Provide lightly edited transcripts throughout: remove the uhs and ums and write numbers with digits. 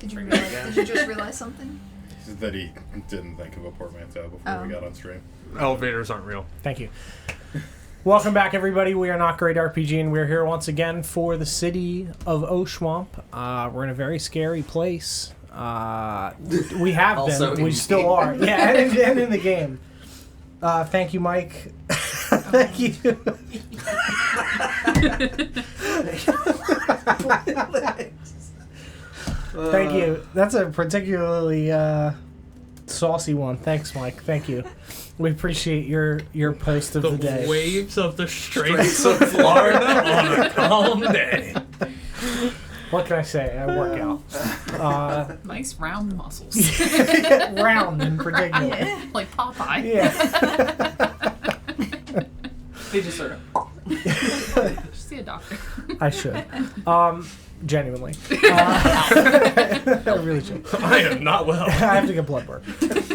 Did you just realize something? That he didn't think of a portmanteau before we got on stream. Elevators aren't real. Thank you. Welcome back, everybody. We are NotGreatRPG, and we're here once again for the City of Oshuamp. We're in a very scary place. We have Also been. We still are. Yeah, and in the game. Thank you, Mike. Thank you. Thank you. That's a particularly saucy one. Thanks, Mike. Thank you. We appreciate your post of the day. The waves of the Straits of Florida on a calm day. What can I say? I work out. Nice round muscles. Round in particular. Yeah. Like Popeye. Yeah. They just sort of... Just see a doctor. I should. Genuinely. I really should. I am not well. I have to get blood work.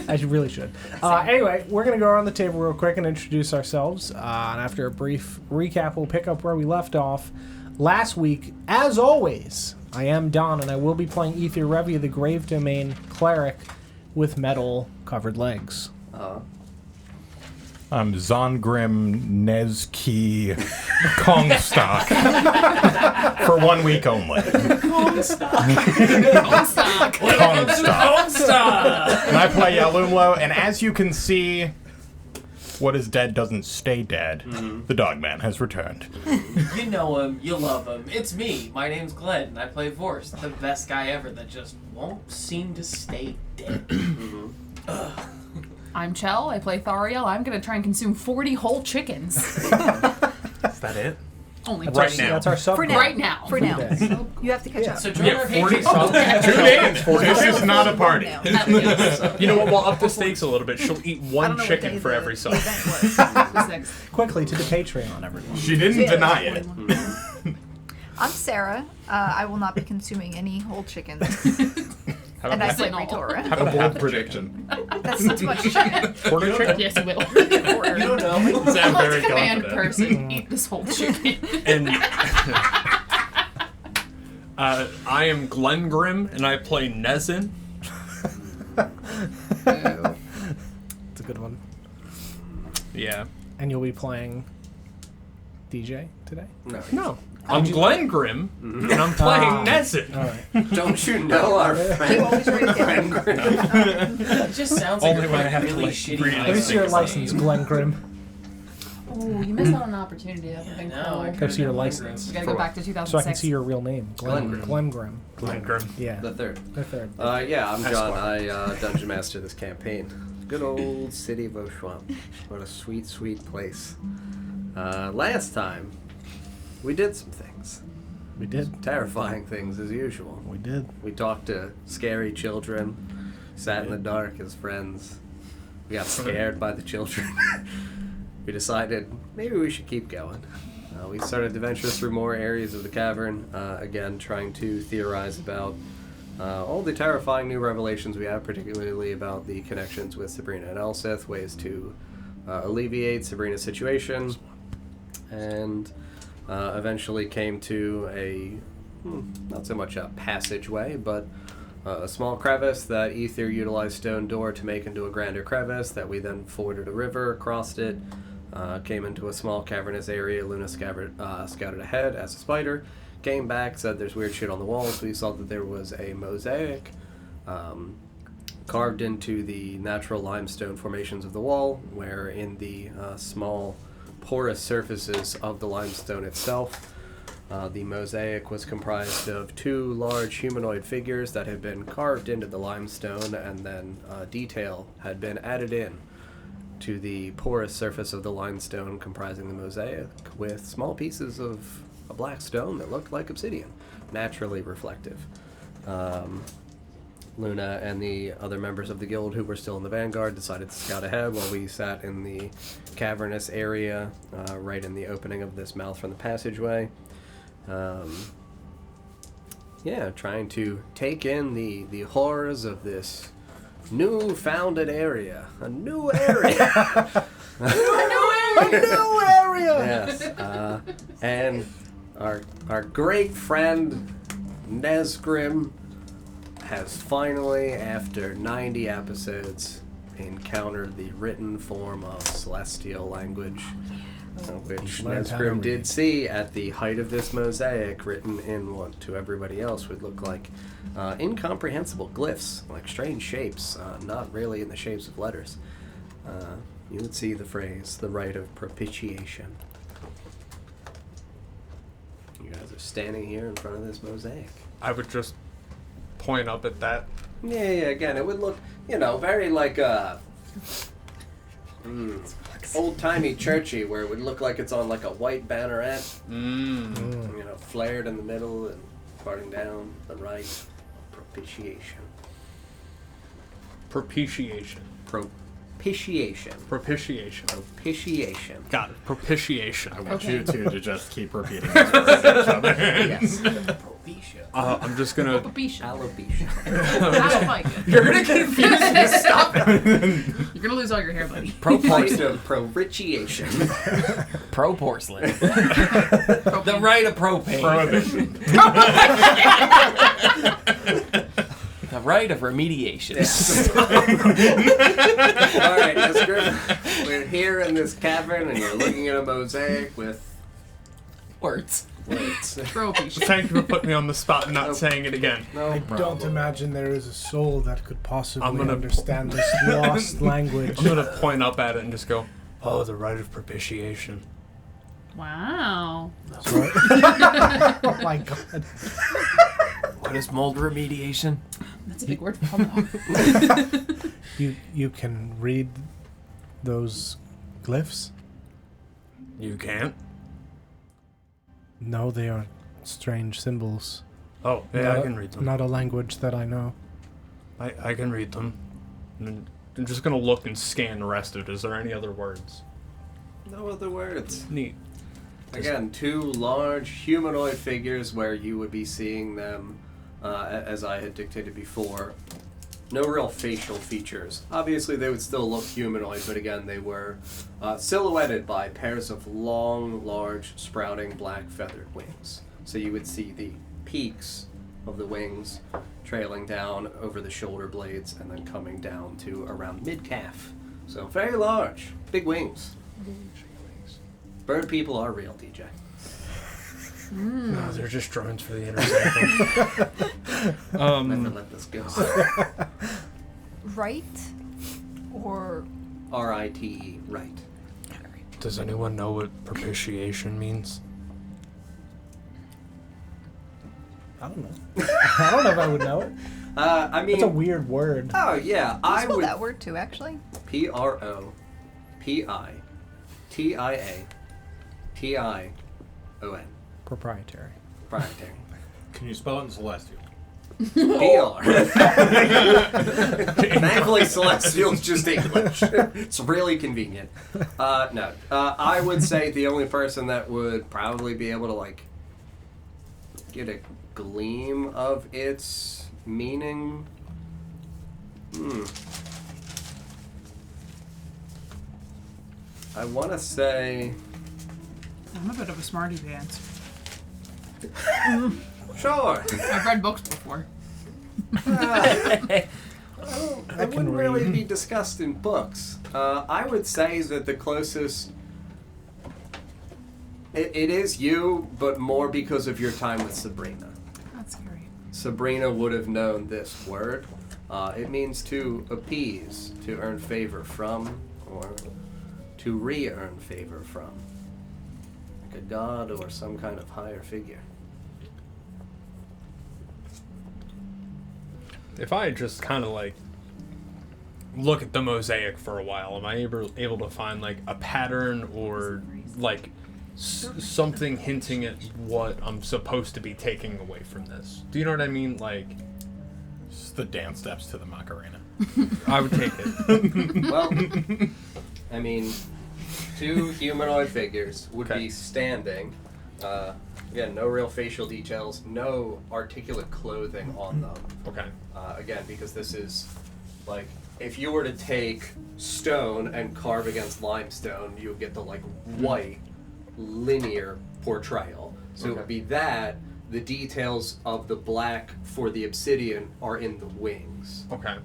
I really should. Anyway, we're going to go around the table real quick and introduce ourselves. And after a brief recap, we'll pick up where we left off last week. As always, I am Don, and I will be playing Ether Revi, the Grave Domain Cleric with metal-covered legs. I'm Zongrim Nezki Kongstock. For 1 week only. Kongstock. And I play Yalumlo, and as you can see, what is dead doesn't stay dead. The Dogman has returned. You know him, you love him. It's me. My name's Glenn, and I play Vorst, the best guy ever that just won't seem to stay dead. I'm Chell. I play Thariel. I'm going to try and consume 40 whole chickens. Is that it? Only Right two. now. That's our sub. For now. Right now. For now. today. You have to catch up. So join our 40 Patreon. Tune in. This is not a party. You know what? We'll up the stakes a little bit. She'll eat I don't one know what chicken day for the every sub. event was. The sixth. Quickly to the Patreon, everyone. She didn't deny it. I'm Sarah. I will not be consuming any whole chickens. And I play Ritora. Have a bold prediction. That's too much chicken. Quarter chicken? Yes, you will. You don't know. I'm Let's very command confident. person eat this whole chicken. And I am Glenn Grimm, and I play Nezin. It's a good one. Yeah. And you'll be playing DJ today? No. I'm Glenn Grimm, and I'm playing Nezin. All right. Don't you know our You friend? always ready to get It just sounds like Only a when I have to, really like, shitty read it. Let me see your name. license, Glenn Grimm. Oh, you missed out on an opportunity. That would have been cool. I Go see your could've license. We gotta For go what? back to 2006. So I can see your real name. Glenn Grimm. Glenn Grimm. Glenn Grimm. Yeah. The third. The third. Yeah, I'm John. Esquire. I Dungeon Master this campaign. Good old City of Oshuamp. What a sweet, sweet place. Last time, we did some things. We did. Terrifying things as usual. We did. We talked to scary children, sat in the dark as friends. We got scared by the children. We decided maybe we should keep going. We started to venture through more areas of the cavern, again trying to theorize about all the terrifying new revelations we have, particularly about the connections with Sabrina and Elsith, ways to alleviate Sabrina's situation, and eventually came to a, not so much a passageway, but a small crevice that Ether utilized stone door to make into a grander crevice that we then forded a river, crossed it, came into a small cavernous area. Luna scouted ahead as a spider, came back, said there's weird shit on the walls. We saw that there was a mosaic carved into the natural limestone formations of the wall, where in the small porous surfaces of the limestone itself, the mosaic was comprised of two large humanoid figures that had been carved into the limestone, and then detail had been added in to the porous surface of the limestone comprising the mosaic with small pieces of a black stone that looked like obsidian, naturally reflective. Luna and the other members of the guild who were still in the vanguard decided to scout ahead while we sat in the cavernous area right in the opening of this mouth from the passageway. Trying to take in the horrors of this new founded area. A new area! A new area! Yes. And our great friend Nesgrim has finally, after 90 episodes, encountered the written form of Celestial language, which learned how to Nesgrim did read. see at the height of this mosaic, written in what to everybody else would look like incomprehensible glyphs, like strange shapes, not really in the shapes of letters. You would see the phrase, the rite of propitiation. You guys are standing here in front of this mosaic. I would just point up at that. Yeah, again, it would look, very like old-timey churchy, where it would look like it's on like a white banneret, flared in the middle and parting down the right. Propitiation. Propitiation. Propitiation. Propitiation. Propitiation. Got it. Propitiation. I want you two to just keep repeating this for each other. Yes. Propecia. I'm just gonna. Alopecia. Alopecia. I don't like it. You're gonna confuse me. Stop it. You're gonna lose all your hair, buddy. Rite of propitiation. Pro porcelain. The right of propane. Prohibition. The right of remediation. Alright, Nesgrim, we're here in this cavern and you're looking at a mosaic with Words. words. Alopecia. Thank you for putting me on the spot and not saying it again. No I problem. don't imagine there is a soul that could possibly I'm gonna- understand this lost language. I'm gonna point up at it and just go, "Oh, the rite of propitiation." Wow. Oh my god. What is mold remediation? That's a big word for homo. You can read those glyphs? You can't. No, they are strange symbols. Oh, yeah, Not I a- can read them. Not a language that I know. I can read them. And I'm just gonna look and scan the rest of it. Is there any other words? No other words. Neat. Again, two large humanoid figures where you would be seeing them, as I had dictated before. No real facial features. Obviously, they would still look humanoid, but again, they were silhouetted by pairs of long, large, sprouting black feathered wings. So you would see the peaks of the wings trailing down over the shoulder blades and then coming down to around mid-calf. So very large, big wings. Bird people are real, DJ. No, they're just drones for the inner circle. Never let this go. Right? Or R-I-T-E, right. Does anyone know what propitiation means? I don't know. I don't know if I would know it. I mean... It's a weird word. Oh, yeah. I I spell would... that word too, actually. P-R-O-P-I-T-I-T-I-O-N. Proprietary. Proprietary. Can you spell it in Celestial? P-R. Thankfully, Celestial's just English. It's really convenient. No. I would say the only person that would probably be able to, like, get a gleam of its meaning... I want to say... I'm a bit of a smarty pants. Sure. I've read books before. It can wouldn't really read. be discussed in books. I would say that the closest... It is you, but more because of your time with Sabrina. That's scary. Sabrina would have known this word. It means to appease, to earn favor from, or to re-earn favor from. Like a god or some kind of higher figure. If I just kind of like look at the mosaic for a while, am I able to find like a pattern or like something hinting at what I'm supposed to be taking away from this? Do you know what I mean? Like, It's the dance steps to the Macarena. I would take it. Well, I mean, two humanoid figures would Okay. be standing. Again, no real facial details, no articulate clothing on them. Okay. Again, because this is like, if you were to take stone and carve against limestone, you would get the like white linear portrayal. So it would be that, the details of the black for the obsidian are in the wings. Okay.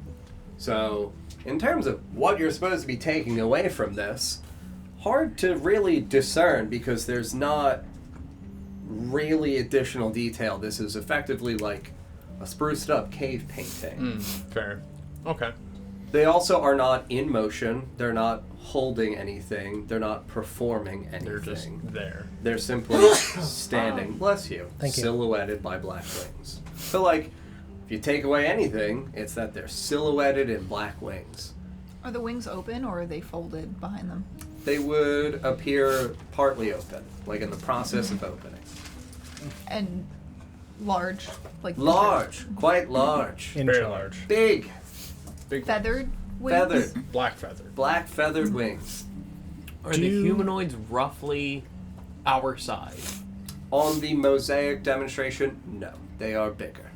So, in terms of what you're supposed to be taking away from this, hard to really discern because there's not really additional detail. This is effectively like a spruced up cave painting. Fair. Okay. They also are not in motion. They're not holding anything. They're not performing anything. They're just there. They're simply standing, bless you, Thank you. silhouetted by black wings. So, like, if you take away anything, it's that they're silhouetted in black wings. Are the wings open or are they folded behind them? They would appear partly open, like in the process of opening. And large, like Large, quite large. Very large. Big, Big feathered wings. feathered, black feather. black feathered wings. Are the humanoids roughly our size? On the mosaic demonstration, no, they are bigger.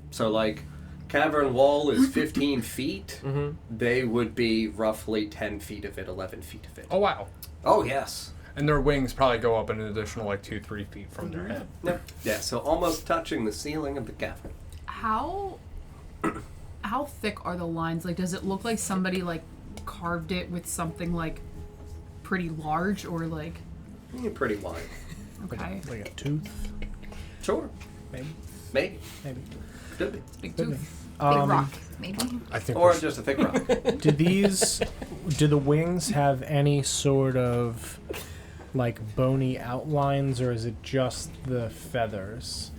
So, like, cavern wall is 15 feet. Mm-hmm. They would be roughly 10 feet of it, 11 feet of it. Oh wow. Oh, yes. And their wings probably go up an additional like 2-3 feet from their head. Yep. Yeah, so almost touching the ceiling of the cavern. How thick are the lines? Like, does it look like somebody like carved it with something like pretty large, or like? Pretty wide. Okay. Like a tooth, Sure. maybe. Maybe. Could be. Big Could be. tooth. Big rock, maybe. I think. Or just a thick rock. Do the wings have any sort of like bony outlines, or is it just the feathers?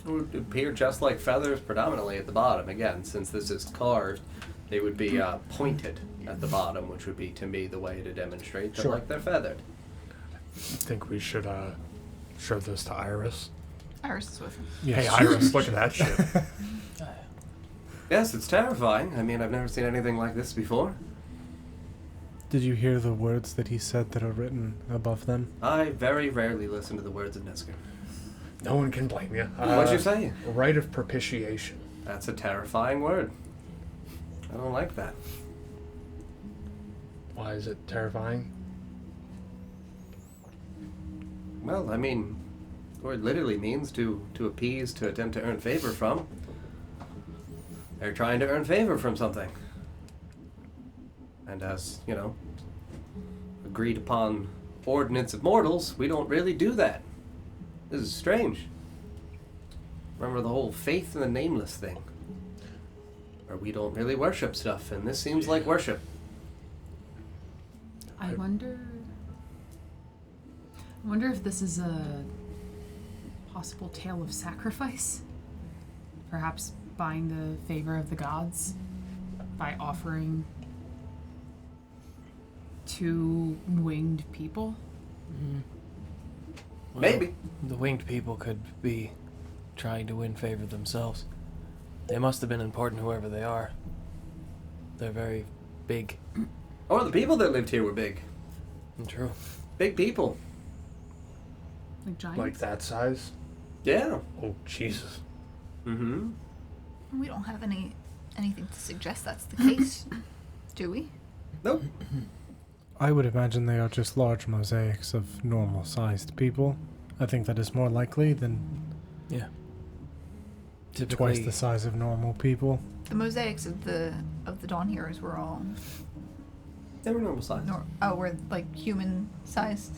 It would appear just like feathers predominantly at the bottom. Again, since this is carved, they would be pointed at the bottom, which would be, to me, the way to demonstrate that, Sure. like, they're feathered. I think we should show this to Iris. Iris is with him. Hey Iris, look at that shit. Yes, it's terrifying. I mean, I've never seen anything like this before. Did you hear the words that he said that are written above them? I very rarely listen to the words of Nesgrim. No one can blame you. What'd you say? Rite of propitiation. That's a terrifying word. I don't like that. Why is it terrifying? Well, I mean, the word literally means to appease, to attempt to earn favor from. They're trying to earn favor from something. And as, you know, agreed upon ordinance of mortals, we don't really do that. This is strange. Remember the whole faith in the nameless thing. Or we don't really worship stuff, and this seems like worship. I wonder if this is a possible tale of sacrifice. Perhaps buying the favor of the gods by offering two winged people. Well, Maybe. The winged people could be trying to win favor themselves. They must have been important, whoever they are. They're very big. Or the people that lived here were big. True. Big people. Like giants? Like that size? Yeah. Oh Jesus. Mm-hmm. We don't have anything to suggest that's the case, do we? Nope. I would imagine they are just large mosaics of normal-sized people. I think that is more likely than Yeah. twice the size of normal people. The mosaics of the Dawn Heroes were all They were normal size. were like human sized.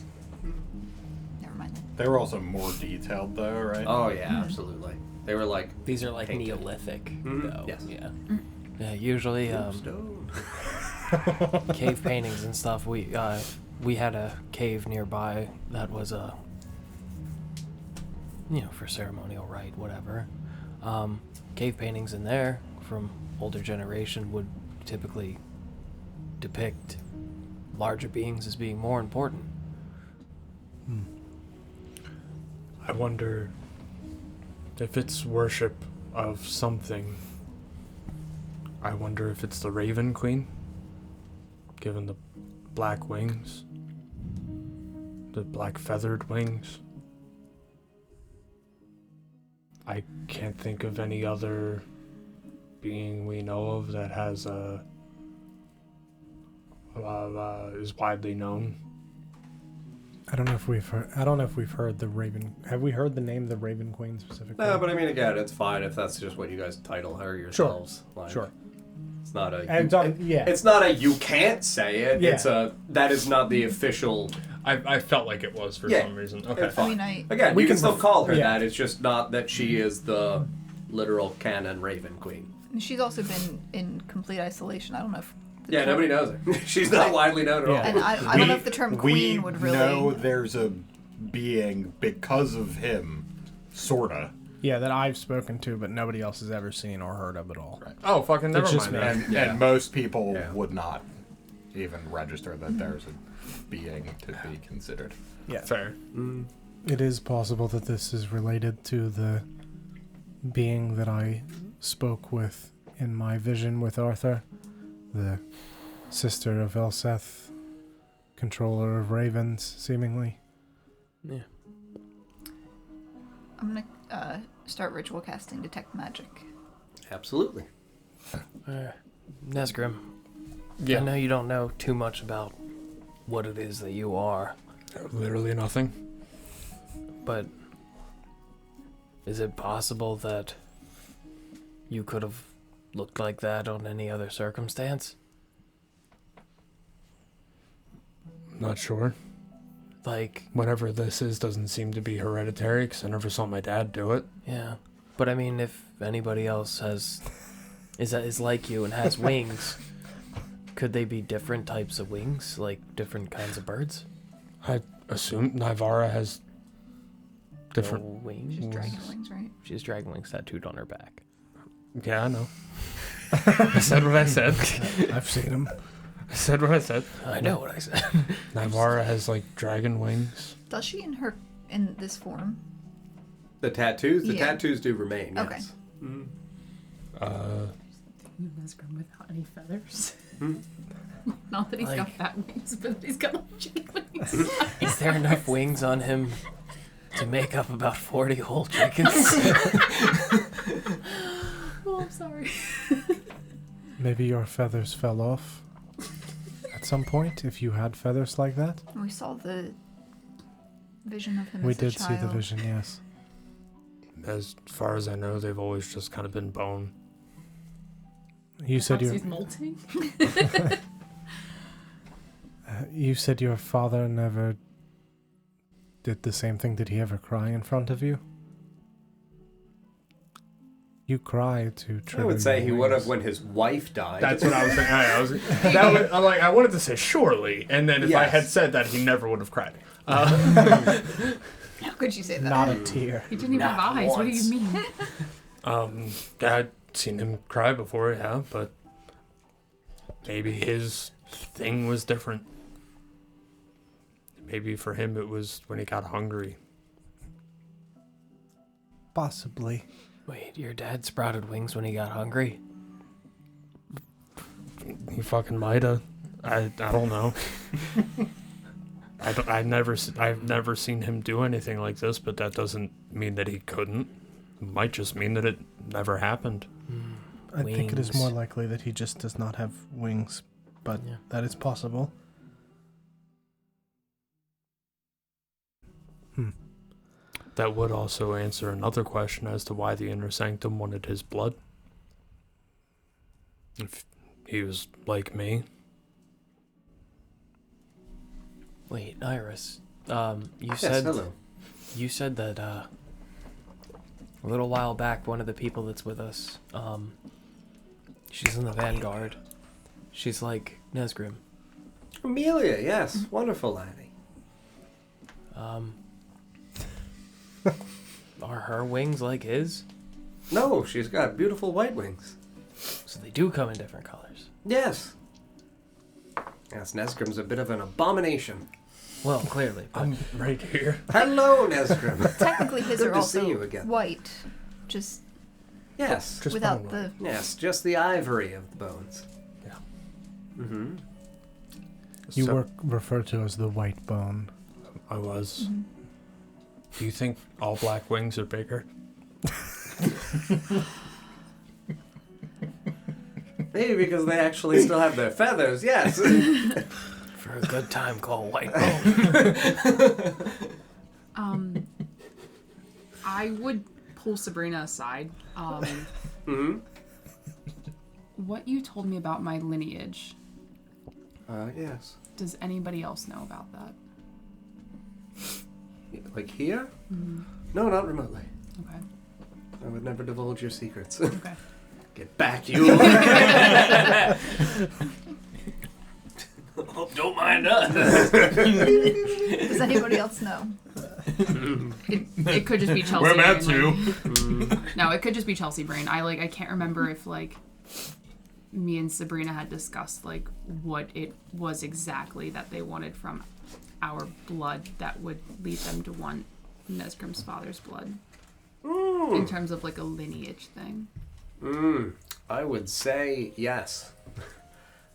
Never mind. They were also more detailed, though, right? Oh, yeah, absolutely. They were like These are like Painted. Neolithic, Mhm, though. yes. Yeah. Yeah. Usually, stone. cave paintings and stuff. We had a cave nearby that was for ceremonial rite, whatever. Cave paintings in there from older generation would typically depict larger beings as being more important. I wonder if it's worship of something. I wonder if it's the Raven Queen, given the black wings, the black feathered wings. I can't think of any other being we know of that has is widely known. I don't know if we've heard the Raven. Have we heard the name the Raven Queen specifically? No, but I mean, again, it's fine if that's just what you guys title her yourselves. Sure. It's not a. And It's not a you can't say it. Yeah. It's a that is not the official. I felt like it was for some reason. Okay. It's fine. I mean, Again, We you can can still call her yeah. that. It's just not that she is the literal canon Raven Queen. she's also been in complete isolation. I don't know if. Yeah, nobody knows her. She's not widely known at all. And I don't know if the term queen would really. We know there's a being because of him, sorta. Yeah, that I've spoken to, but nobody else has ever seen or heard of at all. Right. Oh, fucking never It's just mind. me. That. And most people Yeah. would not even register that there's a being to be considered. Yeah. Fair. It is possible that this is related to the being that I spoke with in my vision with Arthur, the sister of Elseth, controller of ravens, seemingly. Yeah. I'm gonna start ritual casting detect magic. Absolutely. Nesgrim, Yeah. I know you don't know too much about what it is that you are, Literally nothing. but is it possible that you could have looked like that on any other circumstance? Not sure. Like, Whatever this is doesn't seem to be hereditary because I never saw my dad do it. yeah. But I mean, if anybody else is like you and has wings, could they be different types of wings, like different kinds of birds? I assume Nivara has different. No wings. She's dragon wings, right? She has dragon wings tattooed on her back. Yeah, I know. I said what I said. I've seen him. I said what I said. I know what I said. Nivara has like dragon wings. Does she in this form? The tattoos? The Yeah. tattoos do remain, Okay. yes. Nesgrim without any feathers. Not that he's got Like- fat wings, but he's got like chicken wings. Is there enough wings on him to make up about 40 whole chickens? Oh, I'm sorry. Maybe your feathers fell off at some point, if you had feathers like that. We saw the vision of him We as a did child. see the vision, yes. As far as I know, they've always just kind of been bone. You said Perhaps your he's molting. you said your father never did the same thing. Did he ever cry in front of you? You cry to I trigger would say your he would have wings. when his wife died. That's what I was saying. I'm like, I wanted to say surely, and then if I Yes. had said that, he never would have cried. How could you say that? Not a tear. He didn't even have Not eyes. What do once. you mean? I'd seen him cry before, yeah, but maybe his thing was different. Maybe for him it was when he got hungry. Possibly. Wait, your dad sprouted wings when he got hungry? He fucking might have. I don't know. I've never seen him do anything like this, but that doesn't mean that he couldn't. It might just mean that it never happened. I think it is Wings. more likely that he just does not have wings, but Yeah. that is possible. That would also answer another question as to why the Inner Sanctum wanted his blood. If he was like me. Wait, Iris. You Yes, said hello. you said that a little while back one of the people that's with us, she's in the Vanguard. She's like Nesgrim. Amelia, yes. Wonderful laddie. Are her wings like his? No, she's got beautiful white wings. So they do come in different colors. Yes. Yes, Nesgrim's a bit of an abomination. Well, clearly. But I'm right here. Hello, Nesgrim. Technically, his Good are to see also you again. white, just Yes. Just without bone the. Yes, just the ivory of the bones. Yeah. Mm-hmm. You So- were referred to as the white bone. I was. Mhm. Do you think all black wings are bigger? Maybe because they actually still have their feathers, yes. for For a good time called White Bone. I would pull Sabrina aside. Mm-hmm. What you told me about my lineage, Yes. does anybody else know about that? Like here? Mm-hmm. No, not remotely. Okay. I would never divulge your secrets. Okay. Get back, you. Oh, don't mind us. Does anybody else know? It could just be Chelsea. We're meant Brain, to. No, it could just be Chelsea Brain. I can't remember if me and Sabrina had discussed what it was exactly that they wanted from our blood that would lead them to want Nesgrim's father's blood. In terms of a lineage thing. I would say yes.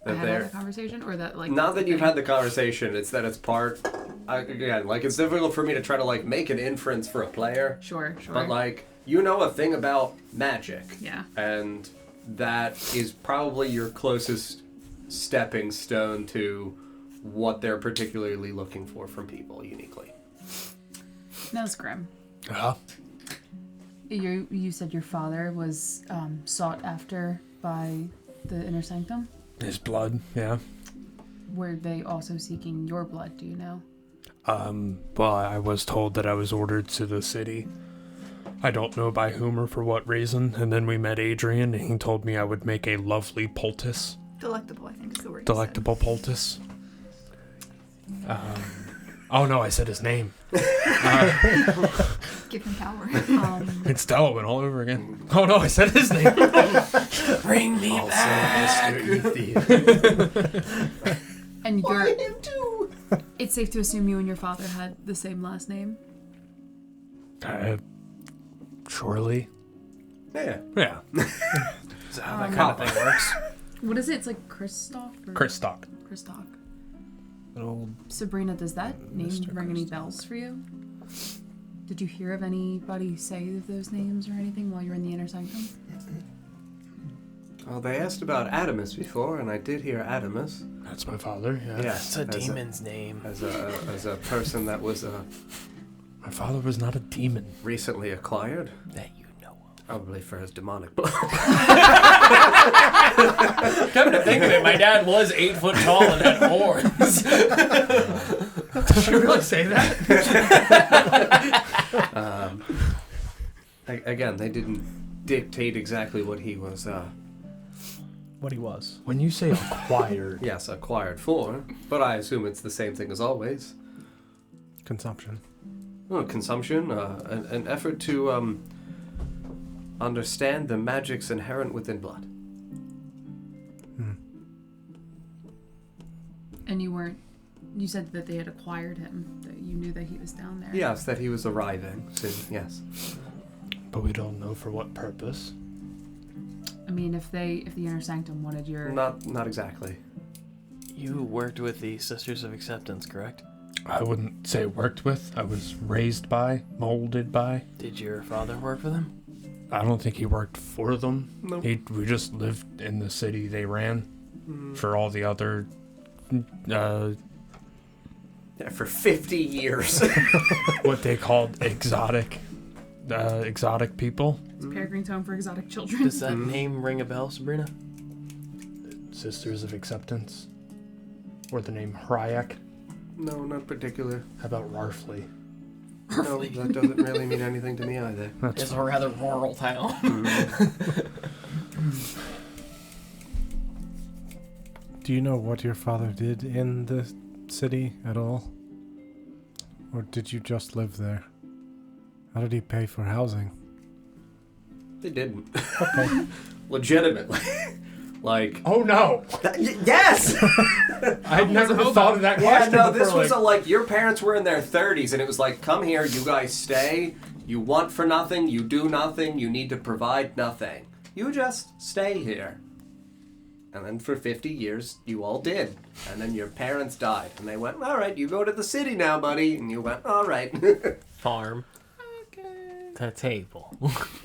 I had that conversation, or that Not that you've had the conversation. It's that it's part. Again, it's difficult for me to try to make an inference for a player. Sure. But you know a thing about magic. Yeah. And that is probably your closest stepping stone to what they're particularly looking for from people uniquely. Nesgrim. Yeah. You said your father was sought after by the Inner Sanctum? His blood, yeah. Were they also seeking your blood, do you know? Well, I was told that I was ordered to the city. I don't know by whom or for what reason, and then we met Adrian, and he told me I would make a lovely poultice. Delectable, I think is the word. Delectable poultice. Oh no, I said his name. Give him power. It's Delawin all over again. Oh no, I said his name. Bring me back. And you're... him too? It's safe to assume you and your father had the same last name? Surely. Yeah. Yeah. Is that how that kind of thing works? What is it? It's Kristoff? Or... Kristoff. Kristoff. An old... Sabrina, does that name ring any bells for you? Did you hear of anybody say those names or anything while you were in the Inner Sanctum? Well, they asked about Adamus before, and I did hear Adamus. That's my father, yeah. Yes, It's a demon's name. As a person that was My father was not a demon. recently acquired, That you know of. probably for his demonic blood. Come to think of it, my dad was 8 foot tall and had horns. Did you really say that? Again, they didn't dictate exactly what he was, What he was. When you say acquired... yes, acquired for, but I assume it's the same thing as always. Consumption. Well, consumption, an effort to understand the magics inherent within blood. And you said that they had acquired him, that you knew that he was down there. Yes, that he was arriving soon, yes. But we don't know for what purpose. I mean, if the Inner Sanctum wanted your... Not exactly. You worked with the Sisters of Acceptance, correct? I wouldn't say worked with. I was raised by, molded by. Did your father work for them? I don't think he worked for them. Nope. We just lived in the city they ran for all the other... Yeah, for 50 years. what they called exotic people. It's Peregrine's Home for Exotic Children. Does that name ring a bell, Sabrina? Sisters of Acceptance. Or the name Hryak. No, not particular. How about Rarfley? No, that doesn't really mean anything to me either. That's It's a rather rural town. Do you know what your father did in the city at all? Or did you just live there? How did he pay for housing? They didn't. Okay. Legitimately. Oh no! Yes! I'd never thought of that Yeah, question no, before. this was your parents were in their 30s, and it was come here, you guys stay, you want for nothing, you do nothing, you need to provide nothing. You just stay here. And then for 50 years, you all did. And then your parents died, and they went, all right, you go to the city now, buddy. And you went, all right. Farm. Okay. To table.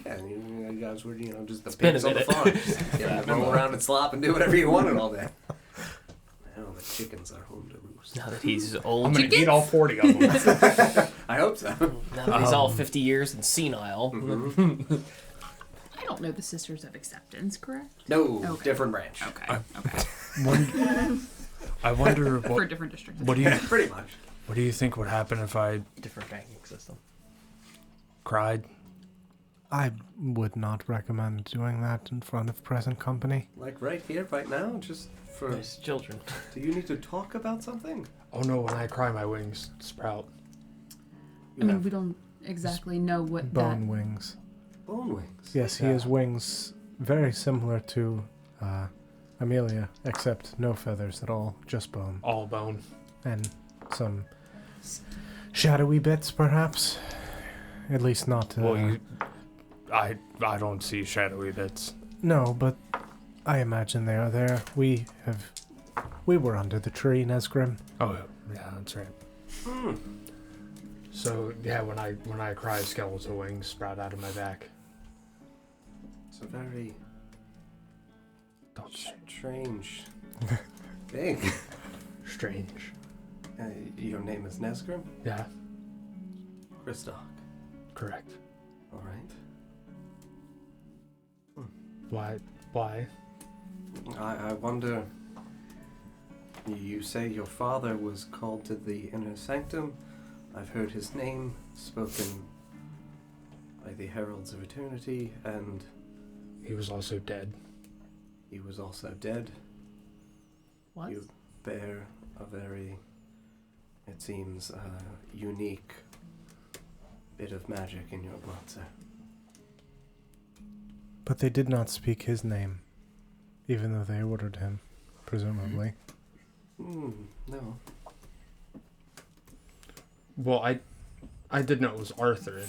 And you guys were, just the been pigs a on the minute. farm. Roll around and slop and do whatever you wanted all day. Now the chickens are home to roost. Now that he's old. I'm gonna eat all 40 of them. I hope so. Now that he's all 50 years and senile. I don't know the Sisters of Acceptance, correct? No, Okay. different branch. Okay. Okay. I wonder For a different district. what do you Pretty much. what do you think would happen if I Different banking system. cried? I would not recommend doing that in front of present company. Like right here, right now, just for. There's children. Do you need to talk about something? Oh no, when I cry, my wings sprout. I mean, we don't exactly know what Bone wings. Bone wings. Yes, he has wings very similar to Amelia, except no feathers at all, just bone. All bone. And some shadowy bits, perhaps. At least not. Well, I don't see shadowy bits. No, but I imagine they are there. We were under the tree, Nesgrim. Oh yeah, that's right. So yeah, when I cry, skeletal wings sprout out of my back. It's a very Don't say strange thing. strange. Your name is Nesgrim? Yeah, Kristoff. correct. All right. Why? I wonder. You say your father was called to the inner sanctum. I've heard his name spoken by the heralds of eternity, and He was also dead. he was also dead. What? You bear a very, it seems, unique bit of magic in your blood, sir. But they did not speak his name, even though they ordered him, presumably. No. Well, I did know it was Arthur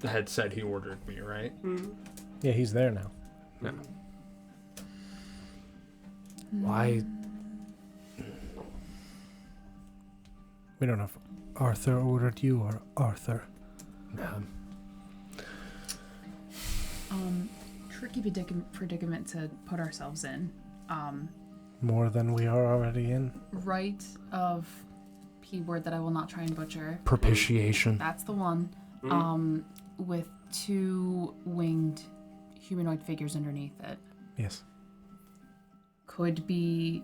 that had said he ordered me, right? Yeah, he's there now. Yeah. Why? We don't know if Arthur ordered you or Arthur. No. Tricky predicament to put ourselves in. More than we are already in. Rite of P word that I will not try and butcher. Propitiation. That's the one. With 2 winged humanoid figures underneath it. Yes. Could be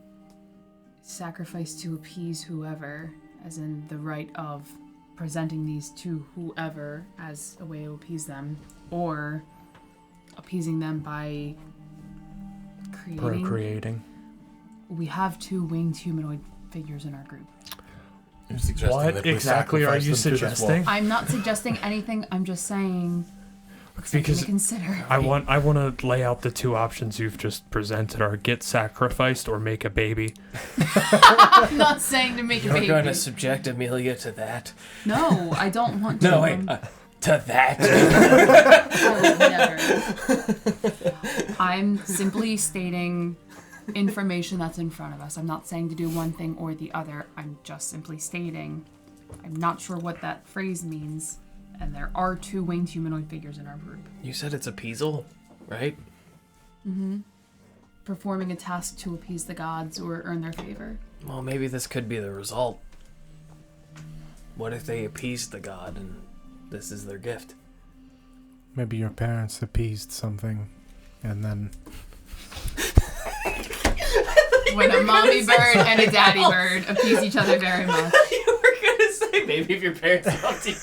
sacrificed to appease whoever, as in the rite of presenting these to whoever as a way to appease them, or appeasing them by Procreating. We have 2 winged humanoid figures in our group. You're suggesting What that we exactly are sacrifice you them to this suggesting? wolf. I'm not suggesting anything. I'm just saying something Because to consider. I want to lay out the 2 options you've just presented are get sacrificed or make a baby. I'm not saying to make a You're baby. going to subject Amelia to that? No, I don't want to. No, wait. To that? I would never. I'm simply stating information that's in front of us. I'm not saying to do one thing or the other. I'm just simply stating. I'm not sure what that phrase means. And there are 2 winged humanoid figures in our group. You said it's appeasal, right? Performing a task to appease the gods or earn their favor. Well, maybe this could be the result. What if they appeased the god and this is their gift? Maybe your parents appeased something, and then... When a mommy bird and a daddy bird appease each other very much. You were gonna say maybe if your parents loved you.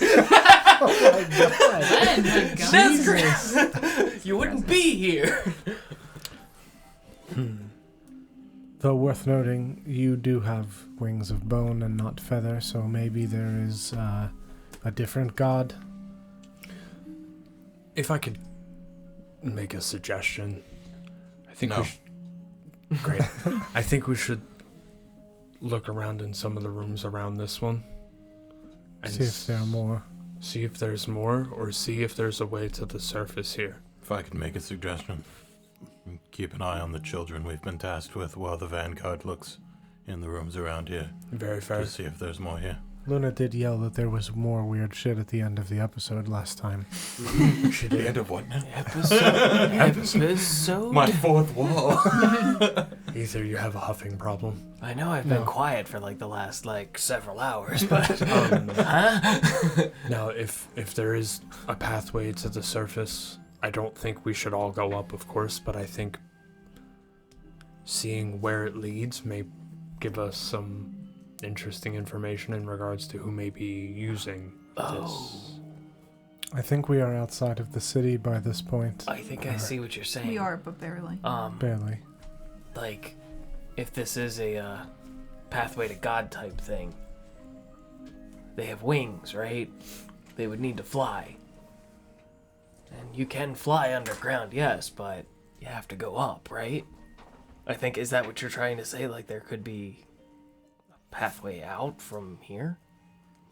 Oh my god! Then, my God. Jesus. You wouldn't be here. Though worth noting, you do have wings of bone and not feather, so maybe there is a different god. If I could make a suggestion, I think No. we should. Great. I think we should look around in some of the rooms around this one. And See if there are more. See if there's more, or see if there's a way to the surface here. If I could make a suggestion, keep an eye on the children we've been tasked with while the Vanguard looks in the rooms around here Very fair. to see if there's more here. Luna did yell that there was more weird shit at the end of the episode last time. The end of what now? Episode? My fourth wall. Either you have a huffing problem. I know I've been quiet for like the last several hours, but Now, if there is a pathway to the surface, I don't think we should all go up, of course, but I think seeing where it leads may give us some interesting information in regards to who may be using this. I think we are outside of the city by this point. I think I see what you're saying. We are, but barely. Barely. Like, if this is a pathway to God type thing, they have wings, right? They would need to fly. And you can fly underground, yes, but you have to go up, right? I think, is that what you're trying to say? Like, there could be a pathway out from here?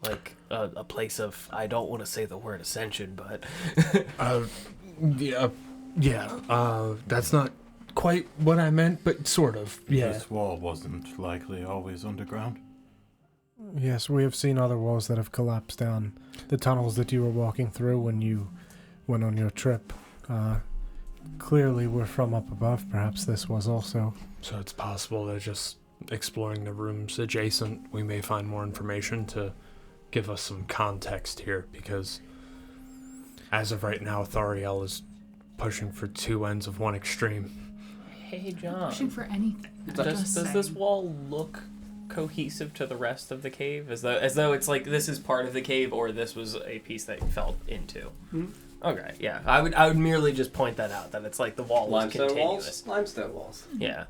Like, a place of, I don't want to say the word ascension, but... That's not quite what I meant, but sort of, yeah. This wall wasn't likely always underground. Yes, we have seen other walls that have collapsed down. The tunnels that you were walking through when you went on your trip clearly were from up above. Perhaps this was also. So it's possible that just exploring the rooms adjacent, we may find more information to give us some context here, because as of right now, Thariel is pushing for two ends of one extreme. Hey, John. Pushing for anything. Does this wall look cohesive to the rest of the cave, as though it's like this is part of the cave, or this was a piece that you fell into? Okay, yeah, I would merely just point that out, that it's like the wall is continuous. Limestone walls. Yeah.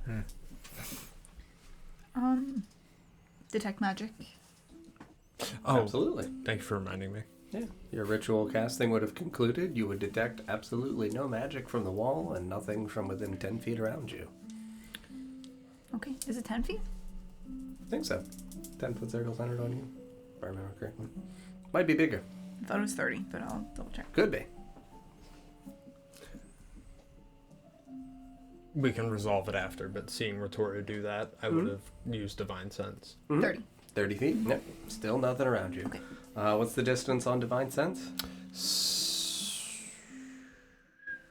Detect magic. Oh, Absolutely. thank you for reminding me. Yeah. Your ritual casting would have concluded. You would detect absolutely no magic from the wall and nothing from within 10 feet around you. Okay, is it 10 feet? I think so. 10-foot circle centered on you, if I remember correctly. Might be bigger. I thought it was 30, but I'll double check. Could be. We can resolve it after, but seeing Retora do that, I would have used Divine Sense. 30. 30 feet? Nope. Still nothing around you. Okay. What's the distance on Divine Sense?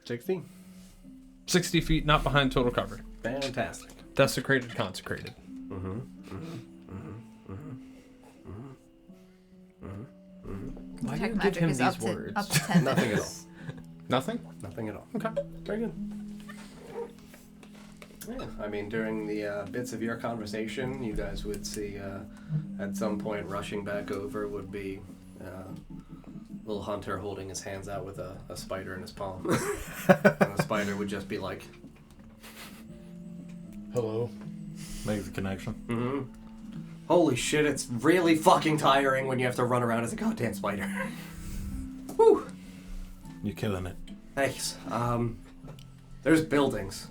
60? 60 feet, not behind total cover. Fantastic. Desecrated, consecrated. Why do you Detect give magic him is these up to, words? up to 10. Nothing at all. Nothing? Nothing at all. Okay. Very good. Yeah, I mean, during the bits of your conversation, you guys would see at some point rushing back over would be little Hunter holding his hands out with a spider in his palm. And the spider would just be like, Hello. Make the connection. holy shit, it's really fucking tiring when you have to run around as a goddamn spider. Whew. You're killing it. Thanks. There's buildings.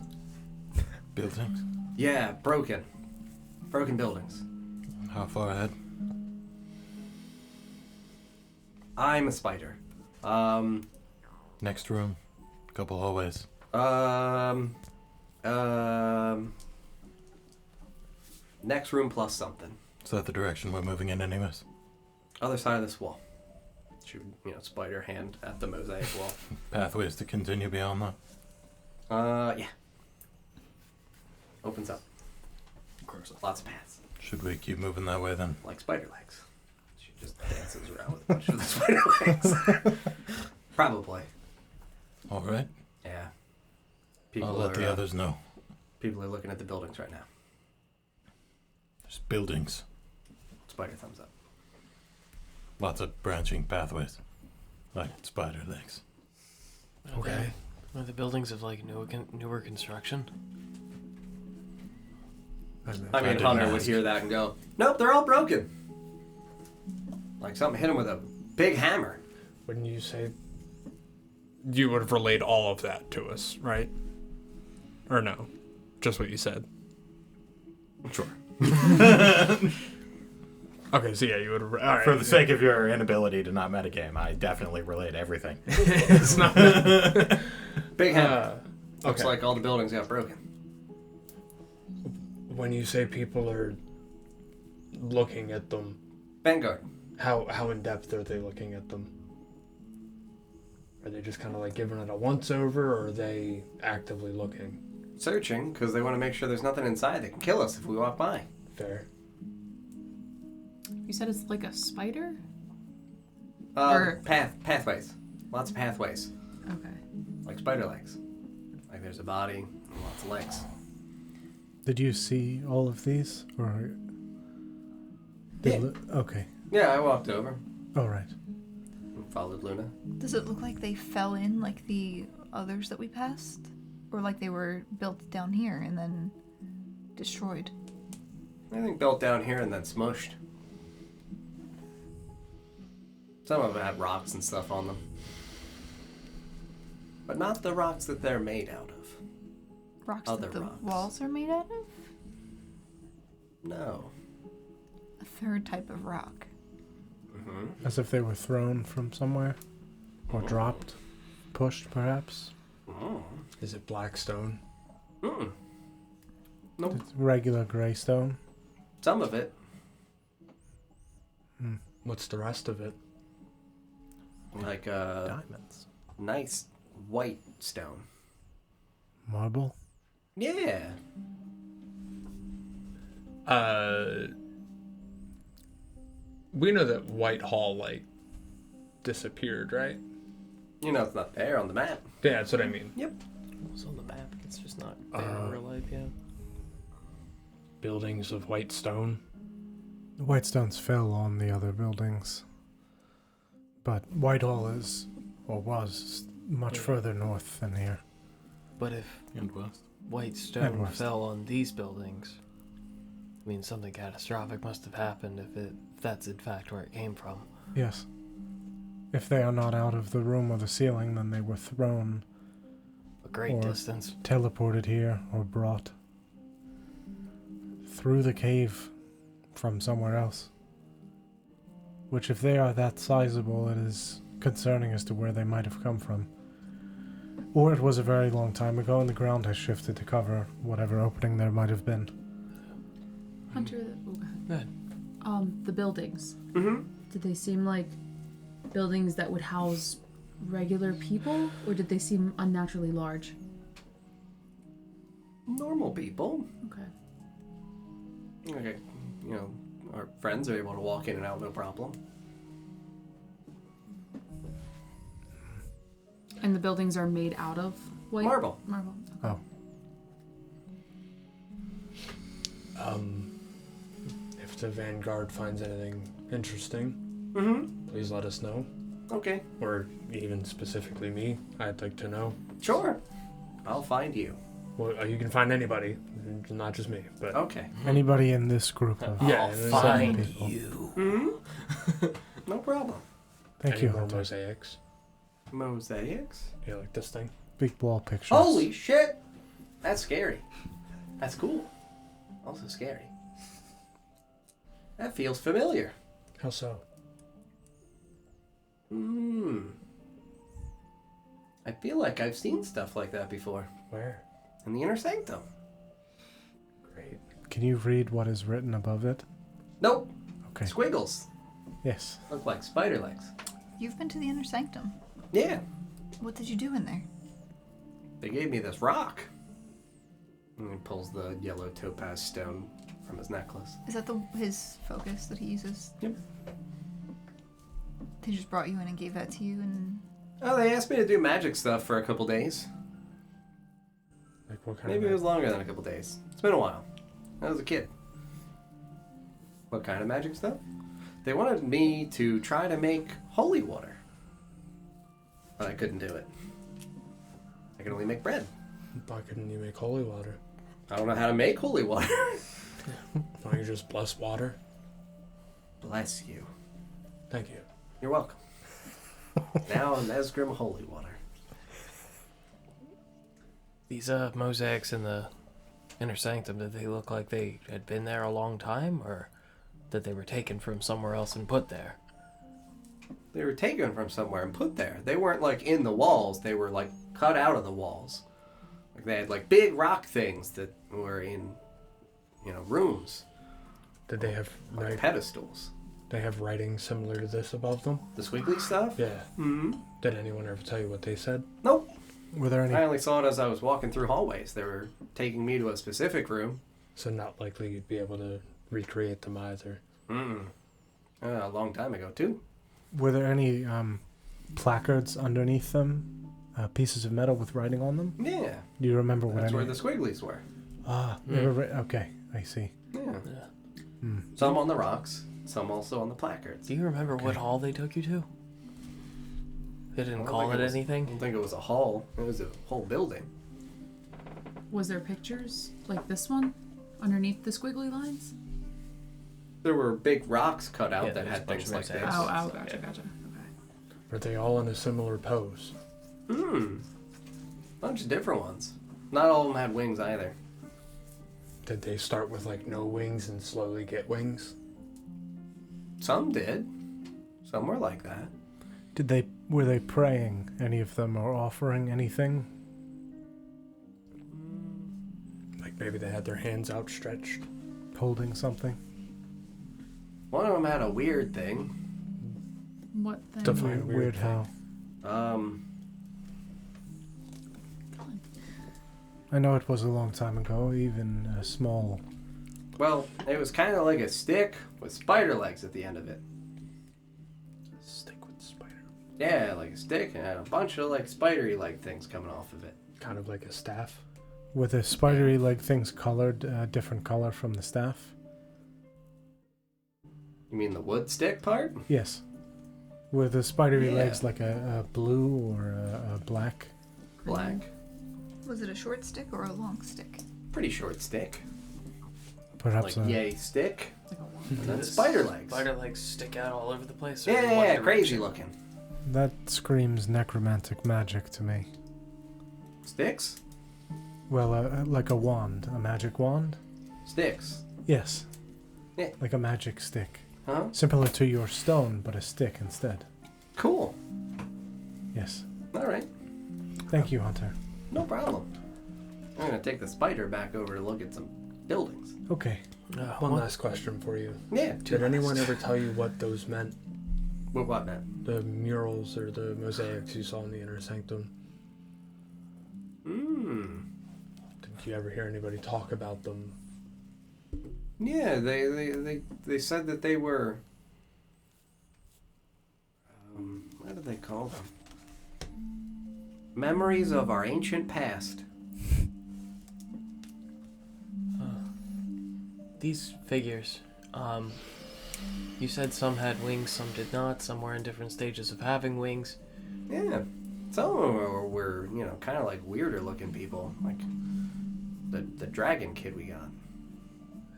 Buildings? Yeah, broken. Broken buildings. How far ahead? I'm a spider. Next room. Couple hallways. Next room plus something. Is that the direction we're moving in anyways? Other side of this wall. Shoot, spider hand at the mosaic wall. Pathways to continue beyond that? Yeah. Opens up. Of course, lots of paths. Should we keep moving that way then? Like spider legs. She just dances around with a bunch of the spider legs. Probably. Alright. Yeah. I'll let the others know. People are looking at the buildings right now. There's buildings. Spider thumbs up. Lots of branching pathways. Like spider legs. Okay. Are the buildings of like newer construction? I mean, didn't Hunter would ask. hear that and go, nope, they're all broken. Like something hit him with a big hammer. Wouldn't you say you would have relayed all of that to us, right? Or no? Just what you said. Sure. Okay, so yeah, you would have. All right. For the sake of your inability to not metagame, I definitely relate everything. It's not. Big hammer. Looks okay. like all the buildings got broken. When you say people are looking at them, Vanguard. How in depth are they looking at them? Are they just kind of like giving it a once over, or are they actively looking? Searching, because they want to make sure there's nothing inside that can kill us if we walk by. Fair. You said it's like a spider? Pathways. Lots of pathways. Okay. Like spider legs. Like there's a body and lots of legs. Did you see all of these? Or okay. Yeah, I walked over. All right. And followed Luna. Does it look like they fell in like the others that we passed? Or like they were built down here and then destroyed? I think built down here and then smushed. Some of them had rocks and stuff on them. But not the rocks that they're made out of. Rocks Other that the rocks. walls are made out of? No. A third type of rock. Mm-hmm. As if they were thrown from somewhere, or dropped, pushed, perhaps. Oh. Is it black stone? Mm-mm. Nope. It's regular gray stone. Some of it. What's the rest of it? Like Diamonds. nice white stone. Marble. Yeah. We know that Whitehall like disappeared, right? You know it's not there on the map. Yeah, that's what I mean. It's on the map. It's just not there in real life yet. Buildings of white stone. The white stones fell on the other buildings. But Whitehall is, or was, much further north than here. But if And west. white And stone west. fell on these buildings, I mean, something catastrophic must have happened if that's in fact where it came from. Yes. If they are not out of the room or the ceiling, then they were thrown, A great Or- distance. teleported here, or brought through the cave from somewhere else. Which, if they are that sizable, it is concerning as to where they might have come from. Or it was a very long time ago and the ground has shifted to cover whatever opening there might have been. Hunter, Go ahead. the buildings. Mm-hmm. Did they seem like buildings that would house regular people, or did they seem unnaturally large? Normal people. Okay. Okay. You know, our friends are able to walk in and out no problem. And the buildings are made out of white Marble. Marble. Oh. If the Vanguard finds anything interesting, Mm-hmm. please let us know. Okay. Or even specifically me. I'd like to know. Sure. I'll find you. Well, you can find anybody, not just me. But Okay. Anybody in this group of Yeah, I'll there's find people. you. Mm-hmm. No problem. Thank any you, more Hunter. mosaics? Mosaics? Yeah, like this thing. Big wall pictures. Holy shit! That's scary. That's cool. Also scary. That feels familiar. How so? I feel like I've seen stuff like that before. Where? In the Inner Sanctum. Great. Can you read what is written above it? Nope. Okay. Squiggles. Yes. Look like spider legs. You've been to the Inner Sanctum. Yeah. What did you do in there? They gave me this rock. And he pulls the yellow topaz stone from his necklace. Is that his focus that he uses? Yep. They just brought you in and gave that to you, and Oh, they asked me to do magic stuff for a couple days. Like what kind Maybe it of was longer than a couple days. It's been a while. I was a kid. What kind of magic stuff? They wanted me to try to make holy water. But I couldn't do it. I can only make bread. Why couldn't you make holy water? I don't know how to make holy water. Why don't you just bless water? Bless you. Thank you. You're welcome. Now Nesgrim holy water. These mosaics in the Inner Sanctum, did they look like they had been there a long time, or that they were taken from somewhere else and put there? They were taken from somewhere and put there. They weren't like in the walls. They were like cut out of the walls. Like they had like big rock things that were in, rooms. Did they have Like like pedestals. They have writing similar to this above them. The squiggly stuff? Yeah. Mm-hmm. Did anyone ever tell you what they said? Nope. Were there any? I only saw it as I was walking through hallways. They were taking me to a specific room. So not likely you'd be able to recreate them either. A long time ago, too. Were there any placards underneath them? Pieces of metal with writing on them? Yeah. Do you remember what? That's where the squigglies were. They were okay. I see. Yeah. Hmm. Some on the rocks, some also on the placards. Do you remember what hall they took you to? They didn't call it I anything? don't think it was a hall. It was a whole building. Was there pictures like this one underneath the squiggly lines? There were big rocks cut out Yeah, that there's had a bunch things of like this. mosaics. Oh, So, gotcha, yeah. gotcha. Okay. Were they all in a similar pose? Bunch of different ones. Not all of them had wings either. Did they start with like no wings and slowly get wings? Some did. Some were like that. Were they praying, any of them, or offering anything? Like maybe they had their hands outstretched? Holding something? One of them had a weird thing. What then? Define Weird thing. how? I know it was a long time ago, even a small... Well, it was kind of like a stick with spider legs at the end of it. Stick with spider. Yeah, like a stick and a bunch of like spidery leg things coming off of it. Kind of like a staff. Were the spidery leg things colored, different color from the staff? You mean the wood stick part? Yes. Were the spidery Yeah. legs like a blue or a black? Black. Was it a short stick or a long stick? Pretty short stick. Perhaps Like yay stick. Like a one. And then spider legs. Spider legs stick out all over the place. or Yeah, in one yeah, crazy direction? looking. that screams necromantic magic to me. Sticks? Well, like a wand, a magic wand? Sticks. Yes. Yeah. Like a magic stick. Huh? Similar to your stone, but a stick instead. Cool. Yes. Alright. Thank you, Hunter. No problem. I'm gonna take the spider back over to look at some buildings. Okay. One last question for you. Yeah. Did anyone ever tell you what those meant? What man? The murals or the mosaics you saw in the inner sanctum? Did you ever hear anybody talk about them? Yeah, they said that they were. What did they call them? Memories of our ancient past. These figures, you said some had wings, some did not, some were in different stages of having wings. Yeah, some of them were kind of like weirder looking people, like the dragon kid we got.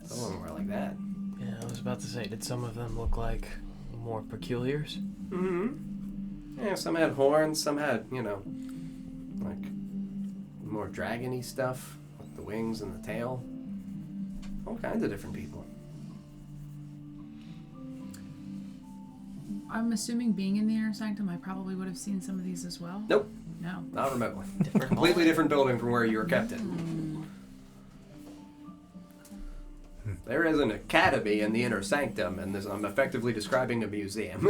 Some of them were like that. Yeah, I was about to say, did some of them look like more peculiars? Yeah, some had horns, some had like more dragony stuff with the wings and the tail. All kinds of different people. I'm assuming being in the inner sanctum, I probably would have seen some of these as well. Nope. No. Not remotely. Different Completely hall? different building from where you were kept in. There is an academy in the inner sanctum, and I'm effectively describing a museum.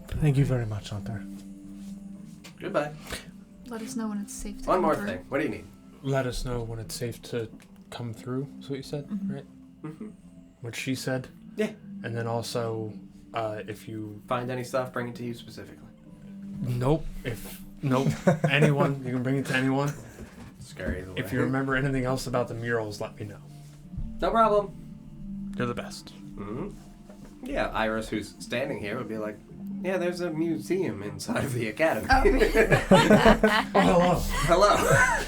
Thank you very much, Hunter. Goodbye. Let us know when it's safe to One come more through. thing. What do you need? Let us know when it's safe to come through, is what you said, right? What she said? Yeah. And then also, if you... Find any stuff, bring it to you specifically. Nope. Anyone. You can bring it to anyone. Scary either way. If you remember anything else about the murals, let me know. No problem. You're the best. Yeah, Iris, who's standing here, would be like, yeah, there's a museum inside of the academy. Oh, hello. Hello.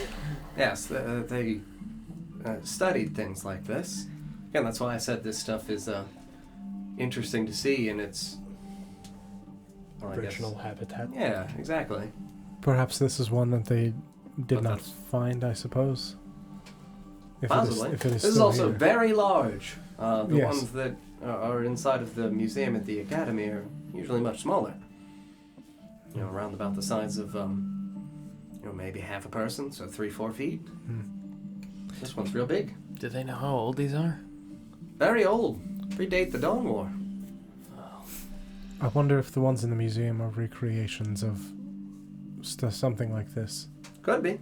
Yes, they studied things like this. Again, that's why I said this stuff is interesting to see in its well, I guess- Original habitat. Yeah, exactly. Perhaps this is one that they did But not that's- find, I suppose. Possibly. If it is This is still also here. very large. The Yes. ones that are inside of the museum at the academy are usually much smaller. Around about the size of, maybe half a person, so 3-4 feet. This one's real big. Do they know how old these are? Very old. Predate the Dawn War. I wonder if the ones in the museum are recreations of something like this. Could be.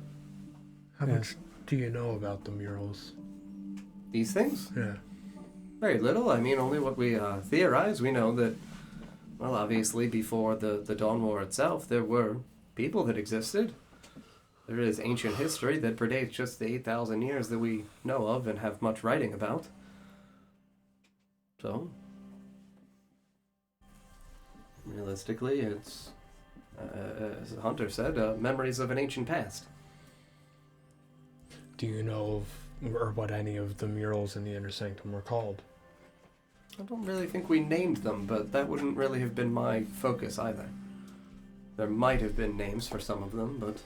How much do you know about the murals? These things? Yeah. Very little. I mean, only what we theorize. We know that, well, obviously before the Dawn War itself, there were people that existed. There is ancient history that predates just the 8,000 years that we know of and have much writing about. So, realistically, it's, as Hunter said, memories of an ancient past. Do you know of, or what any of the murals in the Inner Sanctum were called? I don't really think we named them, but that wouldn't really have been my focus either. There might have been names for some of them, but...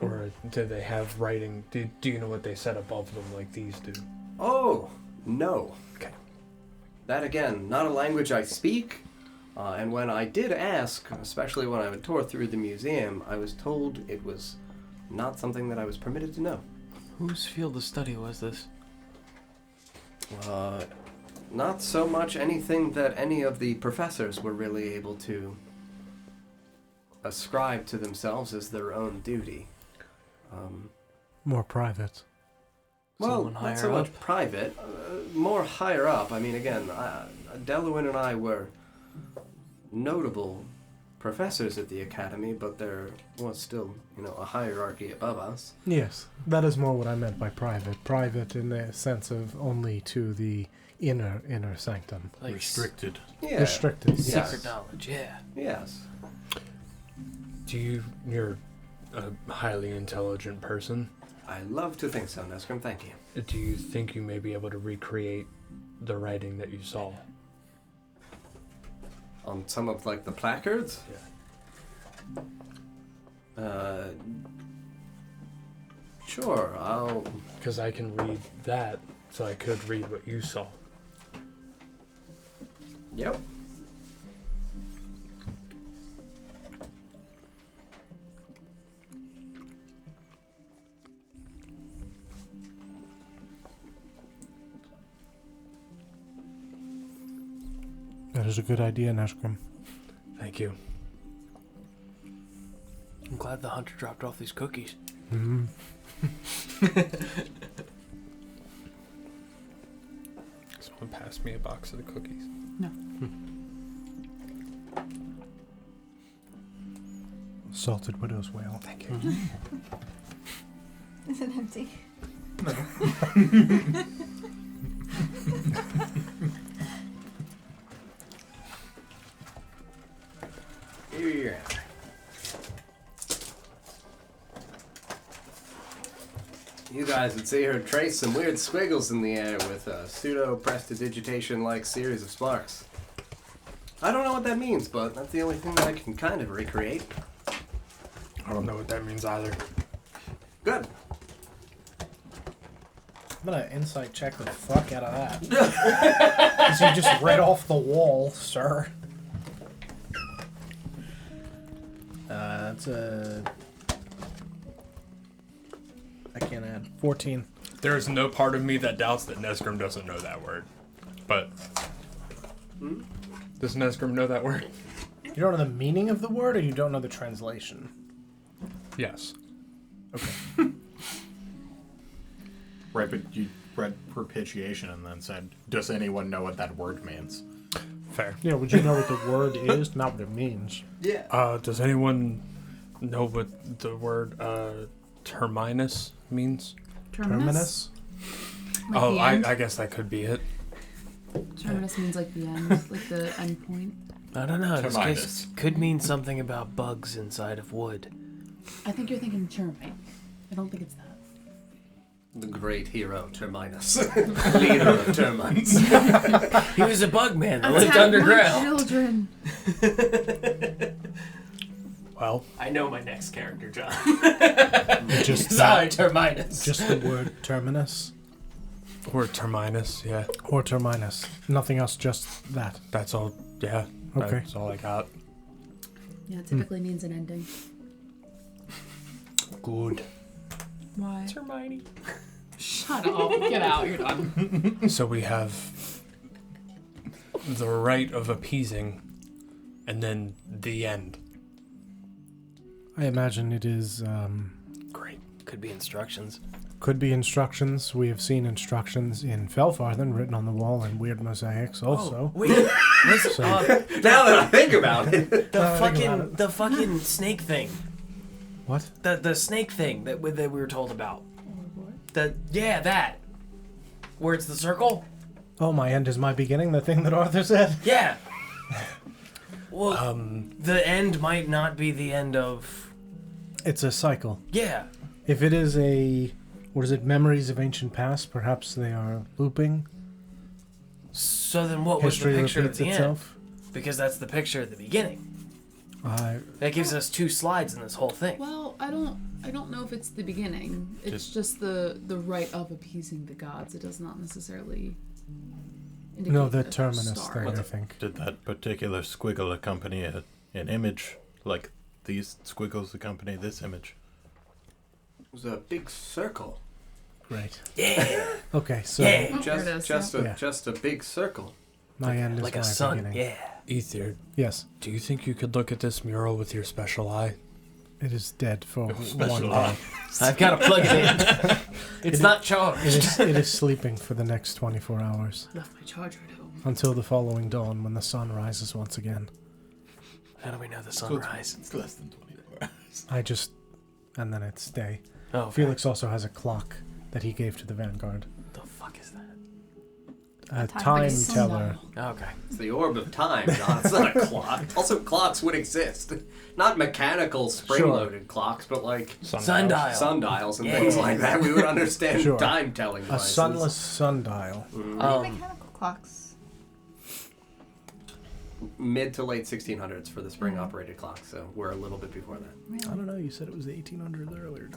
Or did they have writing? Do you know what they said above them like these do? Oh, no. Okay. That, again, not a language I speak. And when I did ask, especially when I tore through the museum, I was told it was not something that I was permitted to know. Whose field of study was this? Not so much anything that any of the professors were really able to ascribe to themselves as their own duty. More private. Well, Someone not higher so much up? private, more higher up. I mean, again, Delawin and I were notable professors at the academy, but there was still, a hierarchy above us. Yes, that is more what I meant by private. Private in the sense of only to the inner sanctum. Like Restricted. Yeah. Restricted. Yes. secret knowledge, yeah. Yes. You're a highly intelligent person. I love to think so, Nesgrim. Thank you. Do you think you may be able to recreate the writing that you saw? On some of, the placards? Yeah. Sure, I'll... Because I can read that, so I could read what you saw. Yep. That is a good idea, Nesgrim. Thank you. I'm glad the hunter dropped off these cookies. Mm-hmm. Someone passed me a box of the cookies. No. Salted widow's whale. Thank you. Is it empty? Yeah. You guys would see her trace some weird squiggles in the air with a pseudo-prestidigitation-like series of sparks. I don't know what that means, but that's the only thing that I can kind of recreate. I don't know what that means either. Good. I'm gonna insight check the fuck out of that. Because you just read off the wall, sir. That's a... I can't add. 14. There is no part of me that doubts that Nesgrim doesn't know that word. But... Does Nesgrim know that word? You don't know the meaning of the word, or you don't know the translation? Yes. Okay. Right, but you read propitiation and then said, does anyone know what that word means? Fair. Yeah, would you know what the word is, not what it means? Yeah. Does anyone know what the word terminus means? Terminus? Like Oh, the end? I guess that could be it. Terminus means like the end, like the end point. I don't know. This Terminus. case could mean something about bugs inside of wood. I think you're thinking termite. I don't think it's that. The great hero, Terminus. Leader of termites. He was a bug man that lived Attack my underground. children. Well, I know my next character, John. Just Sorry, Terminus. Just the word terminus? or terminus, yeah. Or terminus. Nothing else, just that. That's all, yeah. Okay. That's all I got. Yeah, it typically means an ending. Good. Why? Hermione. Shut up. Get out. You're done. So we have the rite of appeasing, and then the end. I imagine it is, Great. Could be instructions. could be instructions. We have seen instructions in Felfarthen written on the wall in weird mosaics also. Wait, listen, Now that I think about it. the fucking snake thing. What? The snake thing that we were told about. That. Where it's the circle? Oh, my end is my beginning, the thing that Arthur said? Yeah. Well, the end might not be the end of... It's a cycle. Yeah. If it is memories of ancient past, perhaps they are looping. So then what was the History picture at repeats the itself. end? Because that's the picture at the beginning. I That gives us 2 slides in this whole thing. Well, I don't know if it's the beginning. It's just the rite of appeasing the gods. It does not necessarily indicate No, the a terminus star. thing, I think. Did that particular squiggle accompany an image like these squiggles accompany this image? It was a big circle. Great. Yeah. Okay, so Yeah. Oh, there it is, yeah. Just a big circle. my end is Like my a sun. beginning. Yeah. Ether, Yes, do you think you could look at this mural with your special eye? it is dead for one Special day. eye. I've got to plug it in. It's not charged. It is sleeping for the next 24 hours Left my charger at home. until the following dawn when the sun rises once again. How do we know the sunrise? It's less than 24 hours. And then it's day. Oh, Felix also has a clock that he gave to the Vanguard. the fuck is that? A Time time is teller. Okay. It's the orb of time, John. It's not a clock. Also, clocks would exist. Not mechanical spring-loaded clocks, but like Sundial. sundials and things like that. We would understand Sure. time-telling A devices. sunless sundial. Mechanical clocks. Mid to late 1600s for the spring-operated clock, so we're a little bit before that. I don't know, you said it was the 1800s earlier.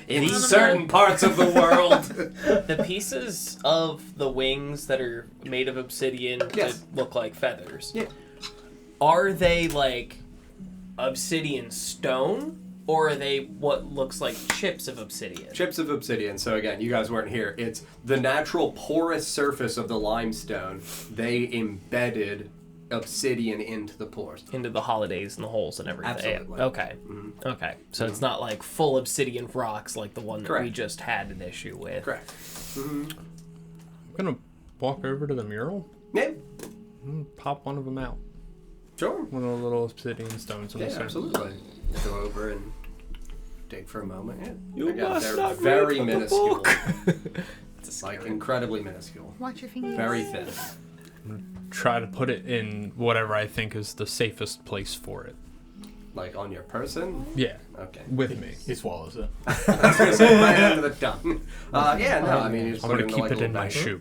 In certain parts of the world. The pieces of the wings that are made of obsidian Yes. that look like feathers. Yeah. Are they like obsidian stone, or are they what looks like chips of obsidian? Chips of obsidian. So again, you guys weren't here. It's the natural porous surface of the limestone. They embedded obsidian into the pores. Into the holidays and the holes and everything. Absolutely. Okay. Okay. So it's not like full obsidian rocks like the one that we Correct. just had an issue with. Correct. I'm gonna walk over to the mural Yeah, and pop one of them out. sure. One of the little obsidian stones in Yeah, the center. absolutely. Go over and dig for a moment. Yeah. You Again, must they're not very read the minuscule. book. It's like incredibly minuscule. Watch your fingers. Very thin. Try to put it in whatever I think is the safest place for it. Like on your person? Yeah, Okay. with me. He swallows it. I was going to say right under the tongue. Yeah, no, I mean, you just I'm put gonna it keep like a it in little my bag. shoe.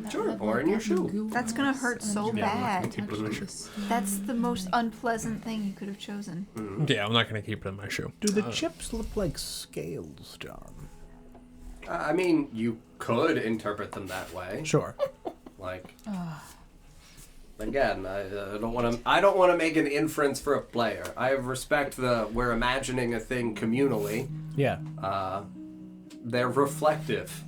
Sure, or in your shoe. That's gonna hurt so bad. keep it in my shoe. That's the most unpleasant thing you could have chosen. Yeah, I'm not gonna keep it in my shoe. Do the chips look like scales, John? I mean, you could interpret them that way. Sure. Like, again, I don't want to. I don't want to make an inference for a player. I respect we're imagining a thing communally. Yeah. They're reflective.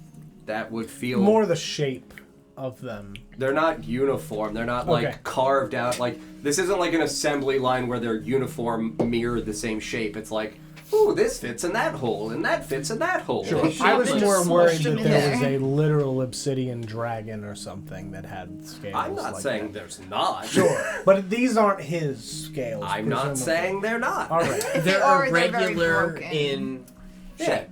That would feel More the shape of them. They're not uniform. They're not Okay. like carved out. Like this isn't like an assembly line where they're uniform, mirror the same shape. It's like, ooh, this fits in that hole, and that fits in that hole. Sure. They I was shape it. more worried smushed them that in there was there. a literal obsidian dragon or something that had scales. I'm not like saying that. there's not. Sure. But these aren't his scales. I'm not presumably. saying they're not. All right. If they They're are, they're very irregular broken. in Yeah.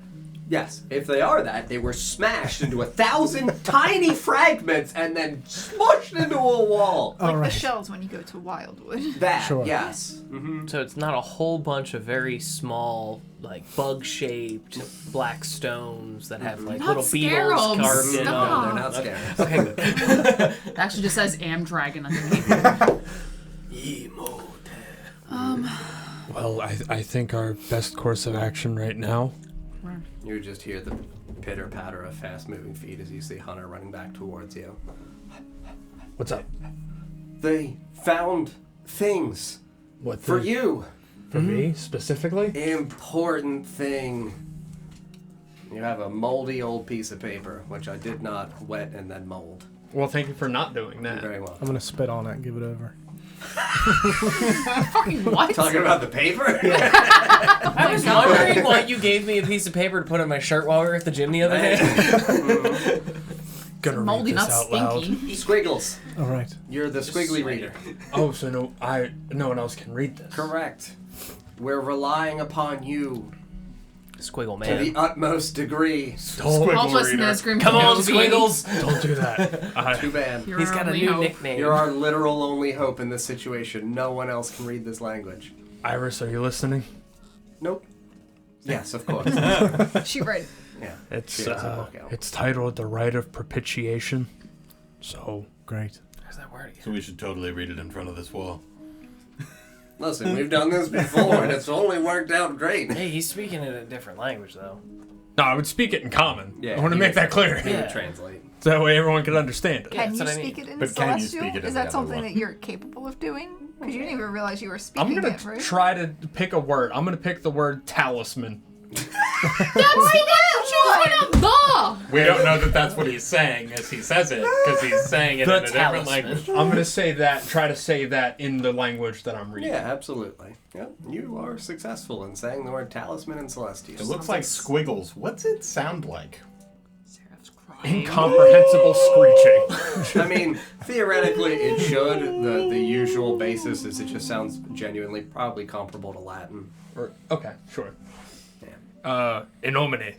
Yes, if they are that, they were smashed into 1,000 tiny fragments and then smushed into a wall. Like Alright. the shells when you go to Wildwood. That, Sure. yes. So it's not a whole bunch of very small, like bug-shaped black stones that have like Not little beetles scarabs. carved in them. Stop. They're not scared. Okay, good. It actually just says Am Dragon underneath. Well, I think our best course of action right now. You just hear the pitter-patter of fast-moving feet as you see Hunter running back towards you. What's up? They found things What for thing? you. For me specifically? Important thing. You have a moldy old piece of paper, which I did not wet and then mold. Well, thank you for not doing You're that. very well. I'm gonna spit on it and give it over. Fucking what? Talking about the paper? I was wondering why you gave me a piece of paper to put on my shirt while we were at the gym the other day. Gonna Moldy, read this not out loud. stinky. Squiggles. All right. You're the squiggly reader. Oh, so no one else can read this. Correct. We're relying upon you Squiggle to the man. utmost degree. Don't, Help us, Nesgrim. Come on, Kenobi. Squiggles! don't do that. Too bad. You're He's our got a only new hope. nickname. You're our literal only hope in this situation. No one else can read this language. Iris, are you listening? Nope. Yes, of course. She read. Yeah. It's She doesn't walk out. it's titled "The Rite of Propitiation." So Great. There's that word again. So we should totally read it in front of this wall. Listen, we've done this before, and it's only worked out great. Hey, he's speaking in a different language, though. no, I would speak it in common. Yeah, I want to he make would- that clear, He Yeah. would translate. so that way everyone can understand it. Yeah, Can that's you what I speak mean. it in But can you Celestial? speak it in Is the that other something one? that you're capable of doing? Because you didn't even realize you were I'm speaking gonna it, right? try to pick a word. I'm gonna pick the word talisman. We don't know that that's what he's saying as he says it, because he's saying it The in a different talisman. language. I'm gonna say that. Try to say that in the language that I'm reading. Yeah, absolutely. Yep, you are successful in saying the word talisman and celestial. It looks like squiggles. What's it sound like? Seraph's crying. Incomprehensible screeching. I mean, theoretically, it should. The usual basis is it just sounds genuinely probably comparable to Latin. Okay, sure. Yeah. In omine.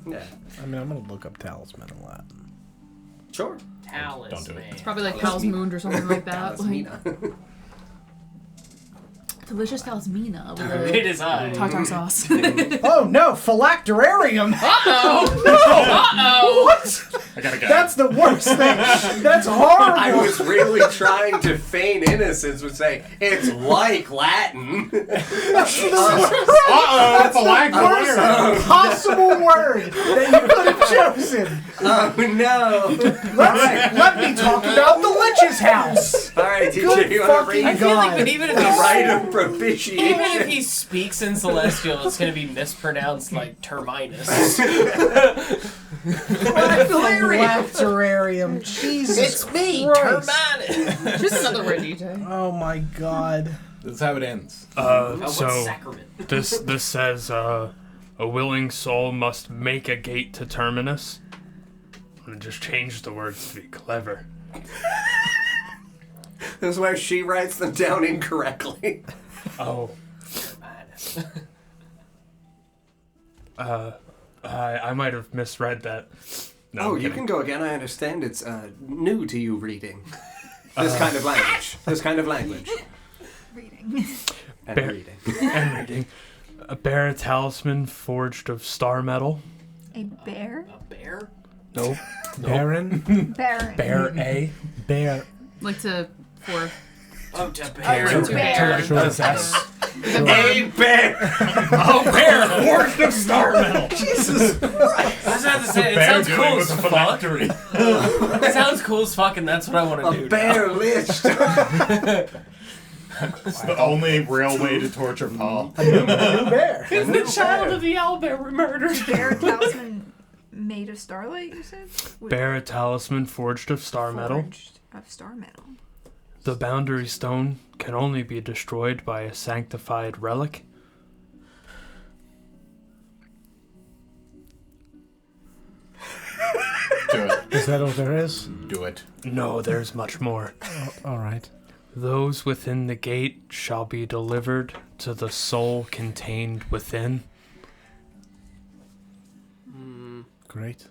Yeah. I mean, I'm gonna look up talisman in Latin. Sure. Talisman. Don't do it. It's probably like Hal's Moon or something like that. Like, Talismina. delicious talismina with It is I. tartar sauce. Oh no, phylacterarium! Uh-oh! What? I gotta go. That's the worst thing. That's horrible. I was really trying to feign innocence with saying it's like Latin. That's the worst possible word that you could have chosen. Oh no! Let me talk about the Lich's house. All right, teacher, Good you want to fucking read I feel like, God. but even if the he's rite of propitiation? even if he speaks in Celestial, it's gonna be mispronounced like Terminus. Phylacterarium. Jesus It's me, Christ. Terminus. Just another word, DJ. Oh my God. This is how it ends. What's So sacrament? this says a willing soul must make a gate to Terminus. I'm gonna just change the words to be clever. This is where she writes them down incorrectly. Oh. Terminus. I might have misread that. No, Oh, I'm you kidding. can go again. I understand it's new to you reading. This kind of language. This kind of language. Reading. And Bear- reading. And reading. Bear a talisman forged of star metal. A bear? A bear? Nope. Baron. Baron. Bear a. Bear. Like to for Oh, to bear. To To bear. like possess. A bear! Oh, bear forged of star metal. Jesus Christ! I just have to say, it sounds cool as fuck. phylactery. It sounds cool as fuck, and that's what I want to A do. bear liched! It's the only real way to torture Paul. New bear. It's the child of the owlbear we murdered. Bear talisman made of starlight, you said? Bear a talisman forged of star metal. Forged of star metal. The boundary stone can only be destroyed by a sanctified relic. Do it. Is that all there is? Do it. No, there's much more. All right. Those within the gate shall be delivered to the soul contained within. Great.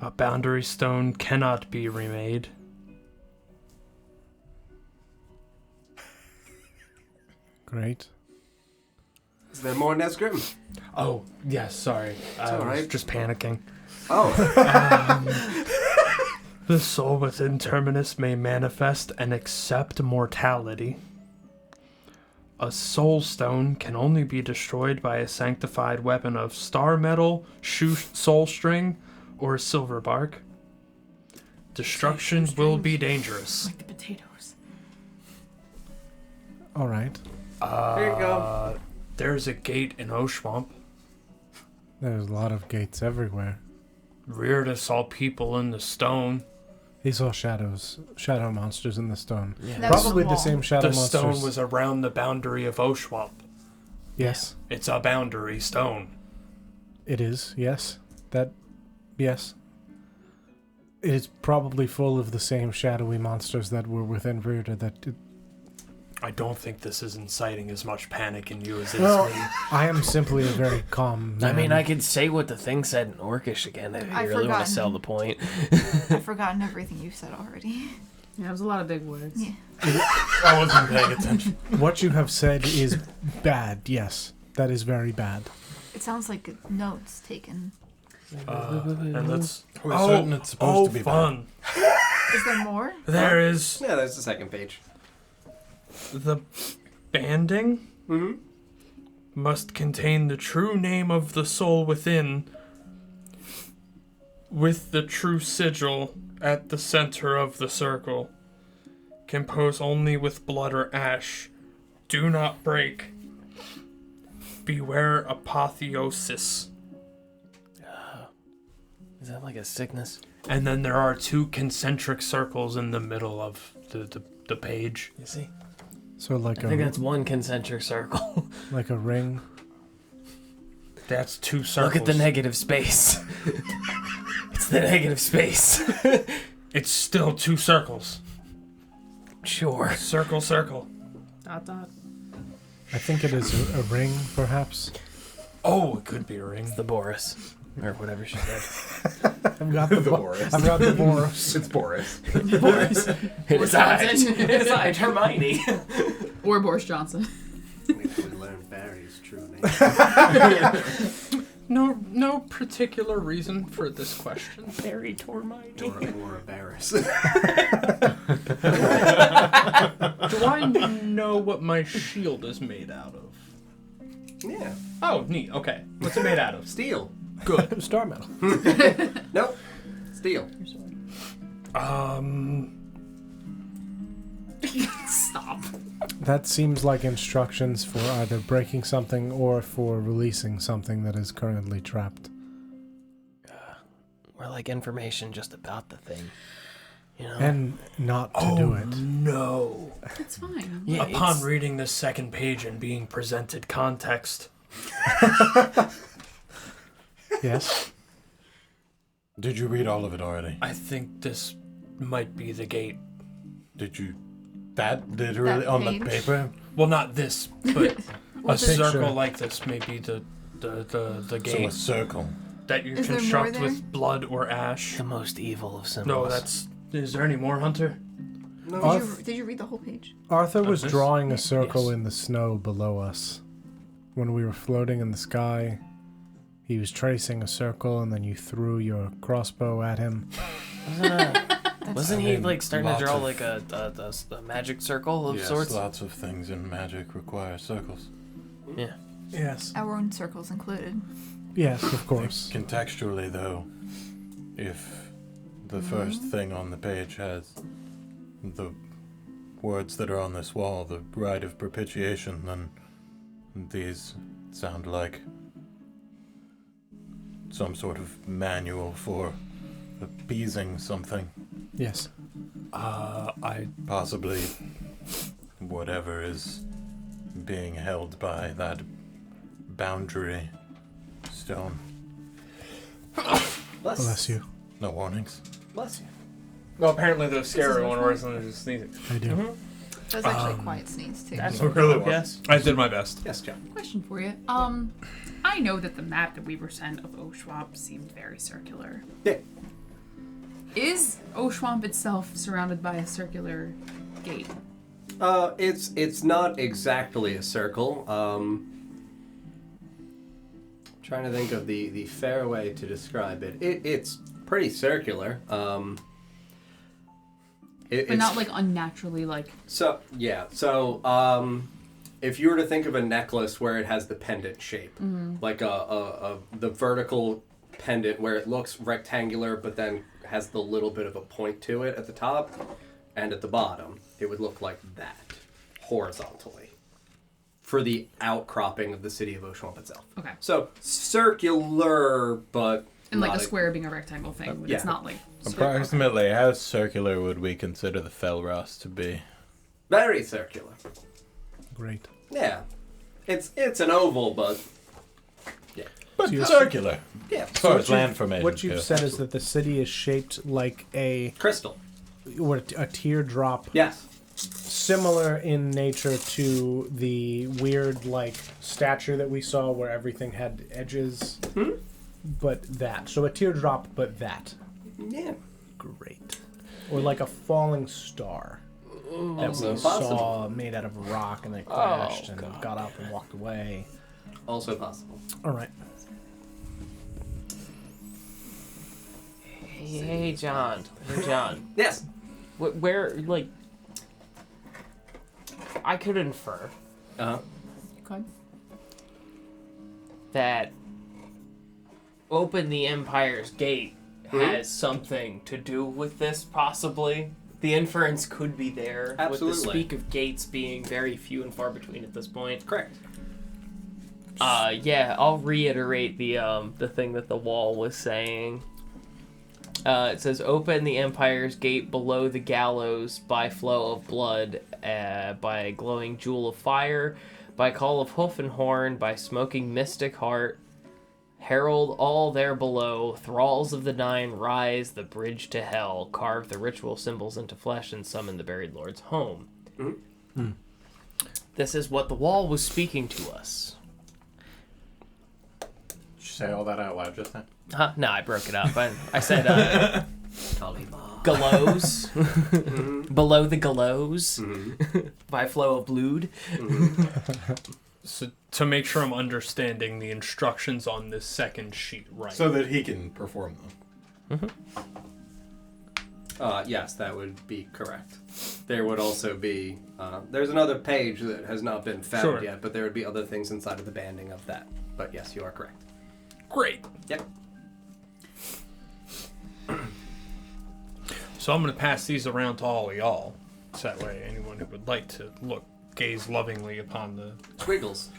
A boundary stone cannot be remade. Great. Is there more Nesgrim? Oh, yes, sorry. I was alright. just panicking. Oh. The soul within Terminus may manifest and accept mortality. A soul stone can only be destroyed by a sanctified weapon of star metal, soul string, or silver bark. Destruction will be dangerous. like the potatoes. All right. There you go. There's a gate in Oshuamp. There's a lot of gates everywhere. Rearda saw people in the stone. He saw shadow monsters in the stone. Yeah. That was Probably the the wall. same shadow The monsters. stone was around the boundary of Oshuamp. Yes, It's a boundary stone. it is. Yes. Yes. It is probably full of the same shadowy monsters that were within Rearda I don't think this is inciting as much panic in you as it is Well, me. I am simply a very calm man. I mean, I could say what the thing said in Orcish again if you I've really want forgotten. to sell the point. I've forgotten everything you've said already. Yeah, it was a lot of big words. Yeah. I wasn't paying attention. What you have said is bad, yes. That is very bad. It sounds like notes taken. And let's. We're certain it's supposed to be fun. Is there more? There is Yeah, there's the second page. the banding Mm-hmm. must contain the true name of the soul within, with the true sigil at the center of the circle. Compose only with blood or ash. Do not break. Beware apotheosis. Is that like a sickness? And then there are 2 concentric circles in the middle of the page. You see? So like I think that's one concentric circle. like a ring. That's 2 circles. Look at the negative space. It's the negative space. It's still 2 circles. Sure. Circle, circle. Dot. I think it is a ring, perhaps. Oh, it could be a ring. It's the Boris. Or whatever she said. I've got the Boris. I've got the Boris. It's Boris. Boris. It Johnson. is Hermione. Or Boris Johnson. We learned Barry's true name. No particular reason for this question. Very Hermione. Or Barris. Do I know what my shield is made out of? Yeah. Oh, neat. Okay. What's it made out of? Steel. Good. Star metal. Nope. Steel. Stop. That seems like instructions for either breaking something or for releasing something that is currently trapped. Or like information just about the thing. You know? And not to do it. No. It's fine. Yeah, Upon it's- reading the second page and being presented context, Yes. Did you read all of it already? I think this might be the gate. Did you? That literally That on page? the paper? Well, not this, but a What's it? circle Picture. like this may be the So gate a circle. that you Is there more construct there? with blood or ash. The most evil of symbols. No, that's. Is there any more, Hunter? No. Did you read the whole page? Arthur was this? drawing a circle Yes. in the snow below us. When we were floating in the sky, he was tracing a circle, and then you threw your crossbow at him. Wasn't he like starting to Lots draw of- like a magic circle of Yes, sorts? lots of things in magic require circles. Yeah. Yes. Our own circles included. Yes, of course. Contextually, though, if the first thing on the page has the words that are on this wall, the rite of propitiation, then these sound like some sort of manual for appeasing something. Yes. I Possibly whatever is being held by that boundary stone. Bless you. No warnings. Bless you. Well, apparently the This scary is one which where someone just sneezing. I do. That was actually a quiet sneeze too. That's It really was. Yes. I did my best. Yes, John. Question for you. I know that the map that we were sent of Oshuamp seemed very circular. Yeah. Is Oshuamp itself surrounded by a circular gate? It's not exactly a circle. Trying to think of the fair way to describe it. It's pretty circular. But It's not like unnaturally like. so yeah. So if you were to think of a necklace where it has the pendant shape, like the vertical pendant where it looks rectangular but then has the little bit of a point to it at the top and at the bottom, it would look like that horizontally. for the outcropping of the city of Oshuamp itself. Okay. So circular, but And like not a square being a rectangle thing, but yeah. it's not like Approximately how circular would we consider the Felross to be? very circular. Great. Yeah, it's an oval, but But you're- circular. yeah, As far as you've- land formation What you've goes. said is that the city is shaped like a crystal. teardrop, Yes. similar in nature to the weird like statue that we saw where everything had edges. But that. So a teardrop, but that. Yeah. Great. Or like a falling star that Also we possible. saw made out of rock and it crashed and got up and walked away. Also possible. All right. Hey, John. Hey, John. Yes. Where, like, I could infer Okay. that Open the Empire's Gate has something to do with this, possibly. The inference could be there, with Absolutely. the speak of gates being very few and far between at this point. Correct. Yeah, I'll reiterate the thing that the wall was saying. It says, open the Empire's Gate below the gallows by flow of blood, by glowing jewel of fire, by call of hoof and horn, by smoking mystic heart. Herald all there below, thralls of the Nine, rise the bridge to hell, carve the ritual symbols into flesh, and summon the buried lord's home. This is what the wall was speaking to us. Did you say all that out loud just now? Huh? No, I broke it up. I said gallows. Below the gallows. By flow of blood. So to make sure I'm understanding the instructions on this second sheet right. So that he can perform them. Yes, that would be correct. There would also be, there's another page that has not been found Sure. yet, but there would be other things inside of the banding of that. But yes, you are correct. Great. Yep. So I'm going to pass these around to all of y'all. So that way anyone who would like to gaze lovingly upon the Squiggles.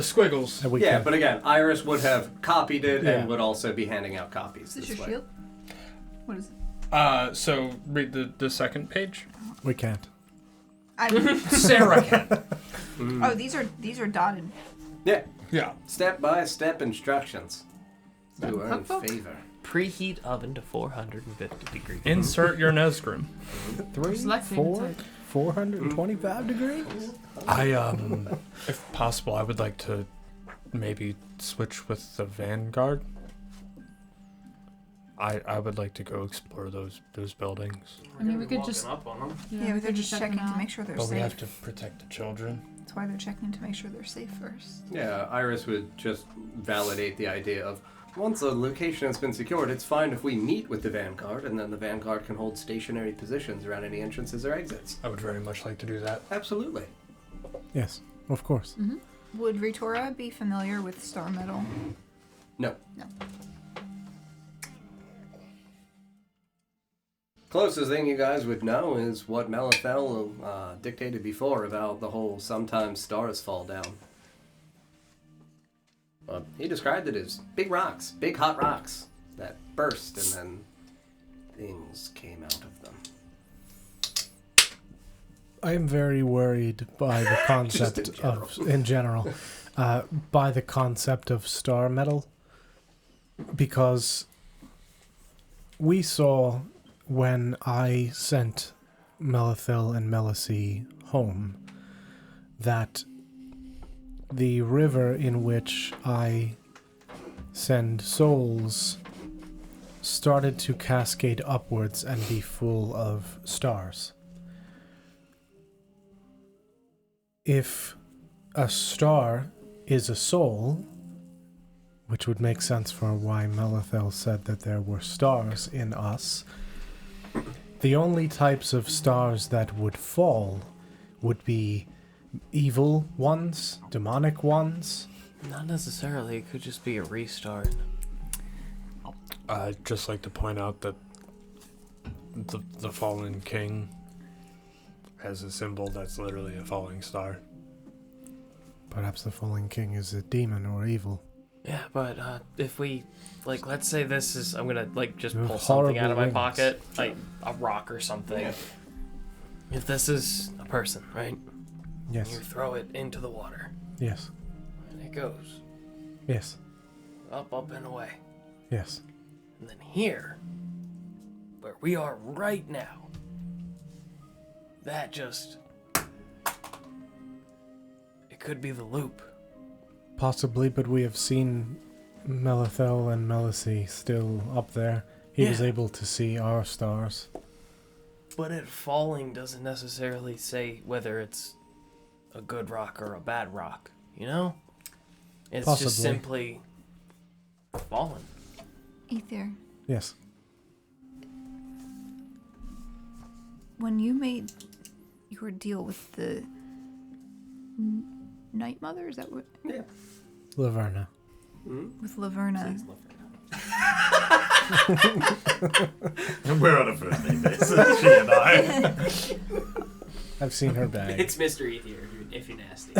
squiggles. And we Yeah, can- but again, Iris would have copied it Yeah. and would also be handing out copies Is this this your way. shield? What is it? So read the second page. we can't. Sarah can. Oh, these are dotted. Yeah, Yeah. step-by-step instructions to earn Cookbook? favor. Preheat oven to 450 degrees. Insert your Nesgrim. 3, Select 4, favorite 425 degrees? I if possible, I would like to maybe switch with the Vanguard. I would like to go explore those buildings. I mean, we could just. up on them. Yeah, but they're just check checking them to out. make sure they're But we safe. have to protect the children. That's why they're checking to make sure they're safe first. Yeah, Iris would just validate the idea of once a location has been secured, it's fine if we meet with the Vanguard, and then the Vanguard can hold stationary positions around any entrances or exits. I would very much like to do that. Absolutely. Yes, of course. Would Ritora be familiar with star metal? No. No. Closest thing you guys would know is what Malithel dictated before about the whole sometimes stars fall down. He described it as big rocks, big hot rocks that burst and then things came out of them. I am very worried by the concept in general, by the concept of star metal, because we saw when I sent Melithil and Melicy home that the river in which I send souls started to cascade upwards and be full of stars. If a star is a soul, which would make sense for why Melithel said that there were stars in us, the only types of stars that would fall would be evil ones, demonic ones. Not necessarily. It could just be a restart. I'd just like to point out that the fallen king has a symbol that's literally a falling star. Perhaps the fallen king is a demon or evil. Yeah, but if we, like, let's say this is, I'm gonna, like, just You have pull something out of my horrible wings. pocket, like a rock or something. Yeah. If this is a person, right? Yes. You throw it into the water, Yes. and it goes Yes. up, up, and away. Yes. And then here, where we are right now, that just... It could be the loop. Possibly, but we have seen Melithel and Melicy still up there. He was Yeah. able to see our stars. But it falling doesn't necessarily say whether it's a good rock or a bad rock, you know? It's Possibly. just simply fallen. Ether, Yes. when you made your deal with the Night Mother, is that what? Yeah. Laverna. With Laverna. We're on a first name basis, she and I. I've seen her bag. It's Mr. Ether if you're nasty.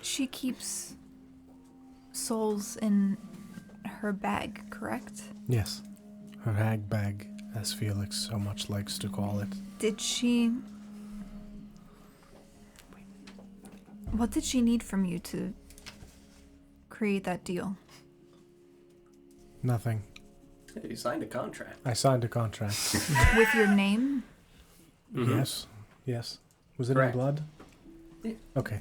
She keeps souls in her bag, correct? Yes. Her hag bag, as Felix so much likes to call it. Did she... What did she need from you to create that deal? Nothing. Yeah, you signed a contract. I signed a contract. With your name? Yes. Yes. Was it Correct. in blood? Yeah. Okay.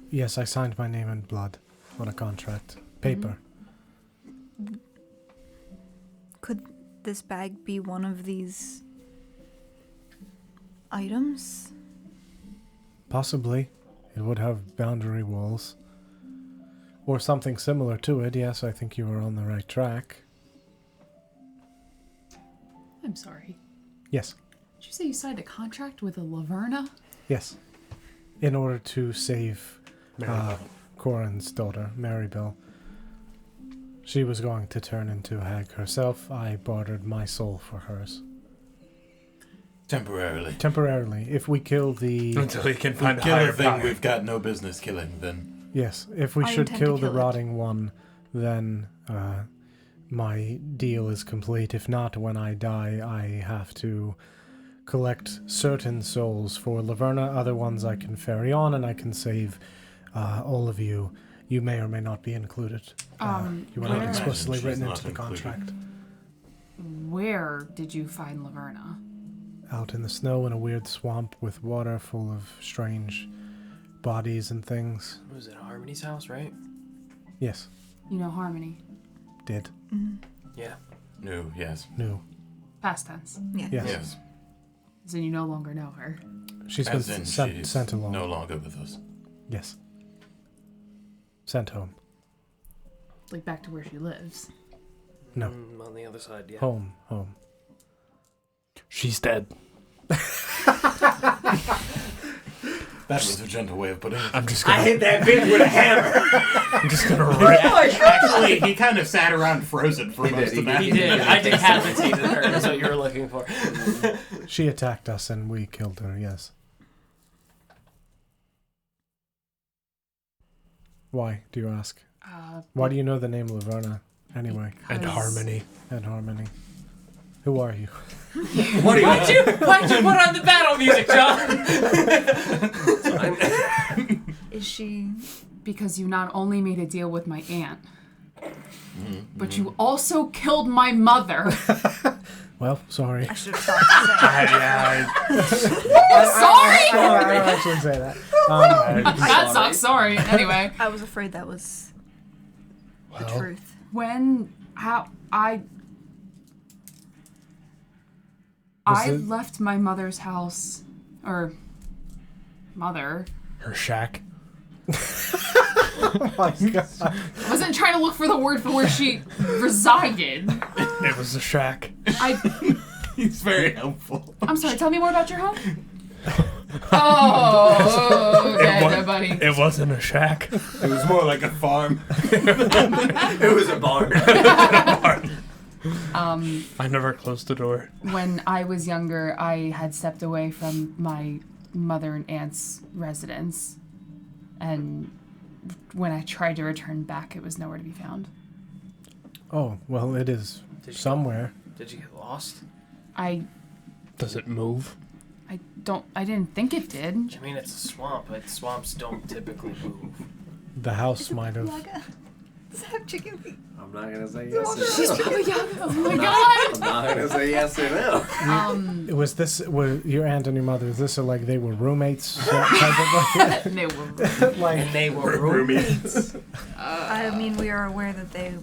Yes, I signed my name in blood on a contract. Paper. Could this bag be one of these items? Possibly. It would have boundary walls. Or something similar to it. Yes, I think you are on the right track. I'm sorry. Yes. Did you say you signed a contract with a Laverna? Yes. In order to save Corin's daughter, Maribel. She was going to turn into a hag herself. I bartered my soul for hers. Temporarily. Temporarily. If we kill the... Until you can If we find a kill higher a thing power. we've got no business killing, then Yes, if we I should intend to kill the kill it. rotting one, then my deal is complete. If not, when I die, I have to collect certain souls for Laverna. Other ones I can ferry on, and I can save all of you. You may or may not be included. You were where- not explicitly She's written not into the included. contract. Where did you find Laverna? Out in the snow in a weird swamp with water full of strange bodies and things. Was it Harmony's house, right? Yes, You know Harmony. did. Yeah. no, yes. Knew. Past tense. Yeah. Yes. Yes. So you no longer know her. She's been As in, she's sent along. no longer with us. Yes. Sent home. Like back to where she lives. No. On the other side, yeah. Home. She's dead. That was a gentle way of putting it. I'm just gonna. hit that bitch with a hammer. I'm just gonna rip. Actually, he kind of sat around frozen for most did, of that. He did. I decapitated her. That's what you were looking for. She attacked us and we killed her, yes. Why, do you ask? Why do you know the name Laverna, anyway? And Because- Harmony. And Harmony. Who are you? What are you? Why'd you put on the battle music, John? Is she... Because you not only made a deal with my aunt, but you also killed my mother. Well, sorry. I should have thought to say. Sorry! I don't actually say that. That sucks. Sorry. Anyway, I was afraid that was the truth. I it- left my mother's house, or mother. Her shack. Oh my god. I wasn't trying to look for the word for where she resided. It was a shack. He's very helpful. I'm sorry. Tell me more about your home. Oh, okay, buddy. It wasn't a shack. It was more like a farm. It was a barn. I never closed the door. When I was younger, I had stepped away from my mother and aunt's residence. And when I tried to return back, it was nowhere to be found. Oh, well, it is somewhere. Did you get lost? Does it move? I didn't think it did. I mean, it's a swamp. Like, swamps don't typically move. The house might have. Does it have chicken feet? I'm not gonna say yes or no. Oh my god! I'm not gonna say yes or no. Was this, were your aunt and your mother, is this like they were roommates? Type of like, They were. like, And they were roommates. I mean, we are aware that they.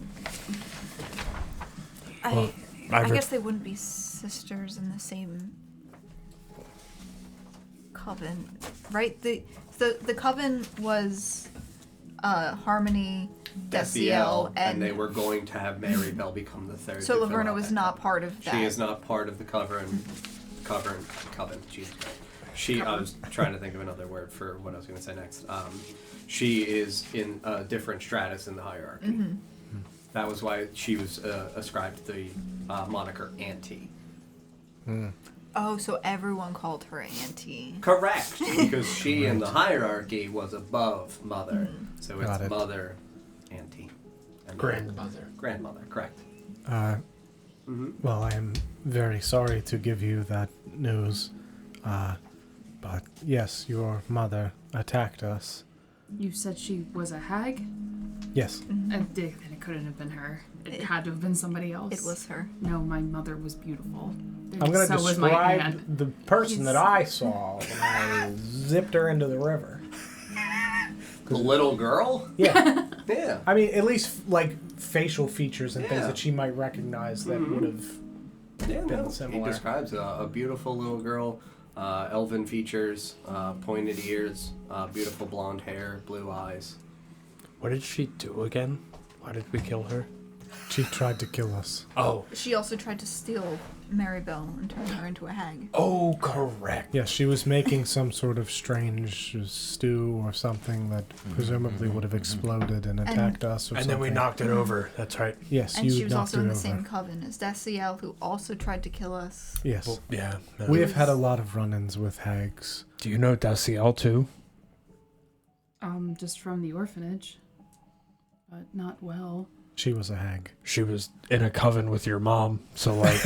I guess they wouldn't be sisters in the same coven, right? The coven was Harmony, Desiel, and they were going to have Mary Bell become the third. So to fill Laverna out was that not coven. part of that. She is not part of the coven. Jesus Christ. I was trying to think of another word for what I was going to say next. She is in a different stratus in the hierarchy. Mm-hmm. That was why she was ascribed the moniker Auntie. Oh, so everyone called her Auntie. Correct, because she in the hierarchy was above Mother. So Got it's it. Mother, Auntie. And Grandmother. Grandmother, correct. well, I am very sorry to give you that news. But yes, your mother attacked us. You said she was a hag? Yes. Then it couldn't have been her. It had to have been somebody else. It was her. No, my mother was beautiful. I'm going to So was my aunt. describe the person that I saw when I zipped her into the river. The little girl? Yeah. Yeah. I mean, at least like facial features and things Yeah. that she might recognize that would have. Yeah, been no. He similar. describes a beautiful little girl, elven features, pointed ears, beautiful blonde hair, blue eyes. What did she do again? Why did we kill her? She tried to kill us. Oh. She also tried to steal Mary Bell and turn her into a hag. Oh, correct. Yes, she was making some sort of strange stew or something that presumably would have exploded and attacked us or And something. then we knocked it over. That's right. Yes, And you she was knocked also in it the over. same coven as Desiel, who also tried to kill us. Yes. Well, yeah. No. We have had a lot of run-ins with hags. Do you know Desiel too? Just from the orphanage. But not well. She was a hag. She was in a coven with your mom, so like.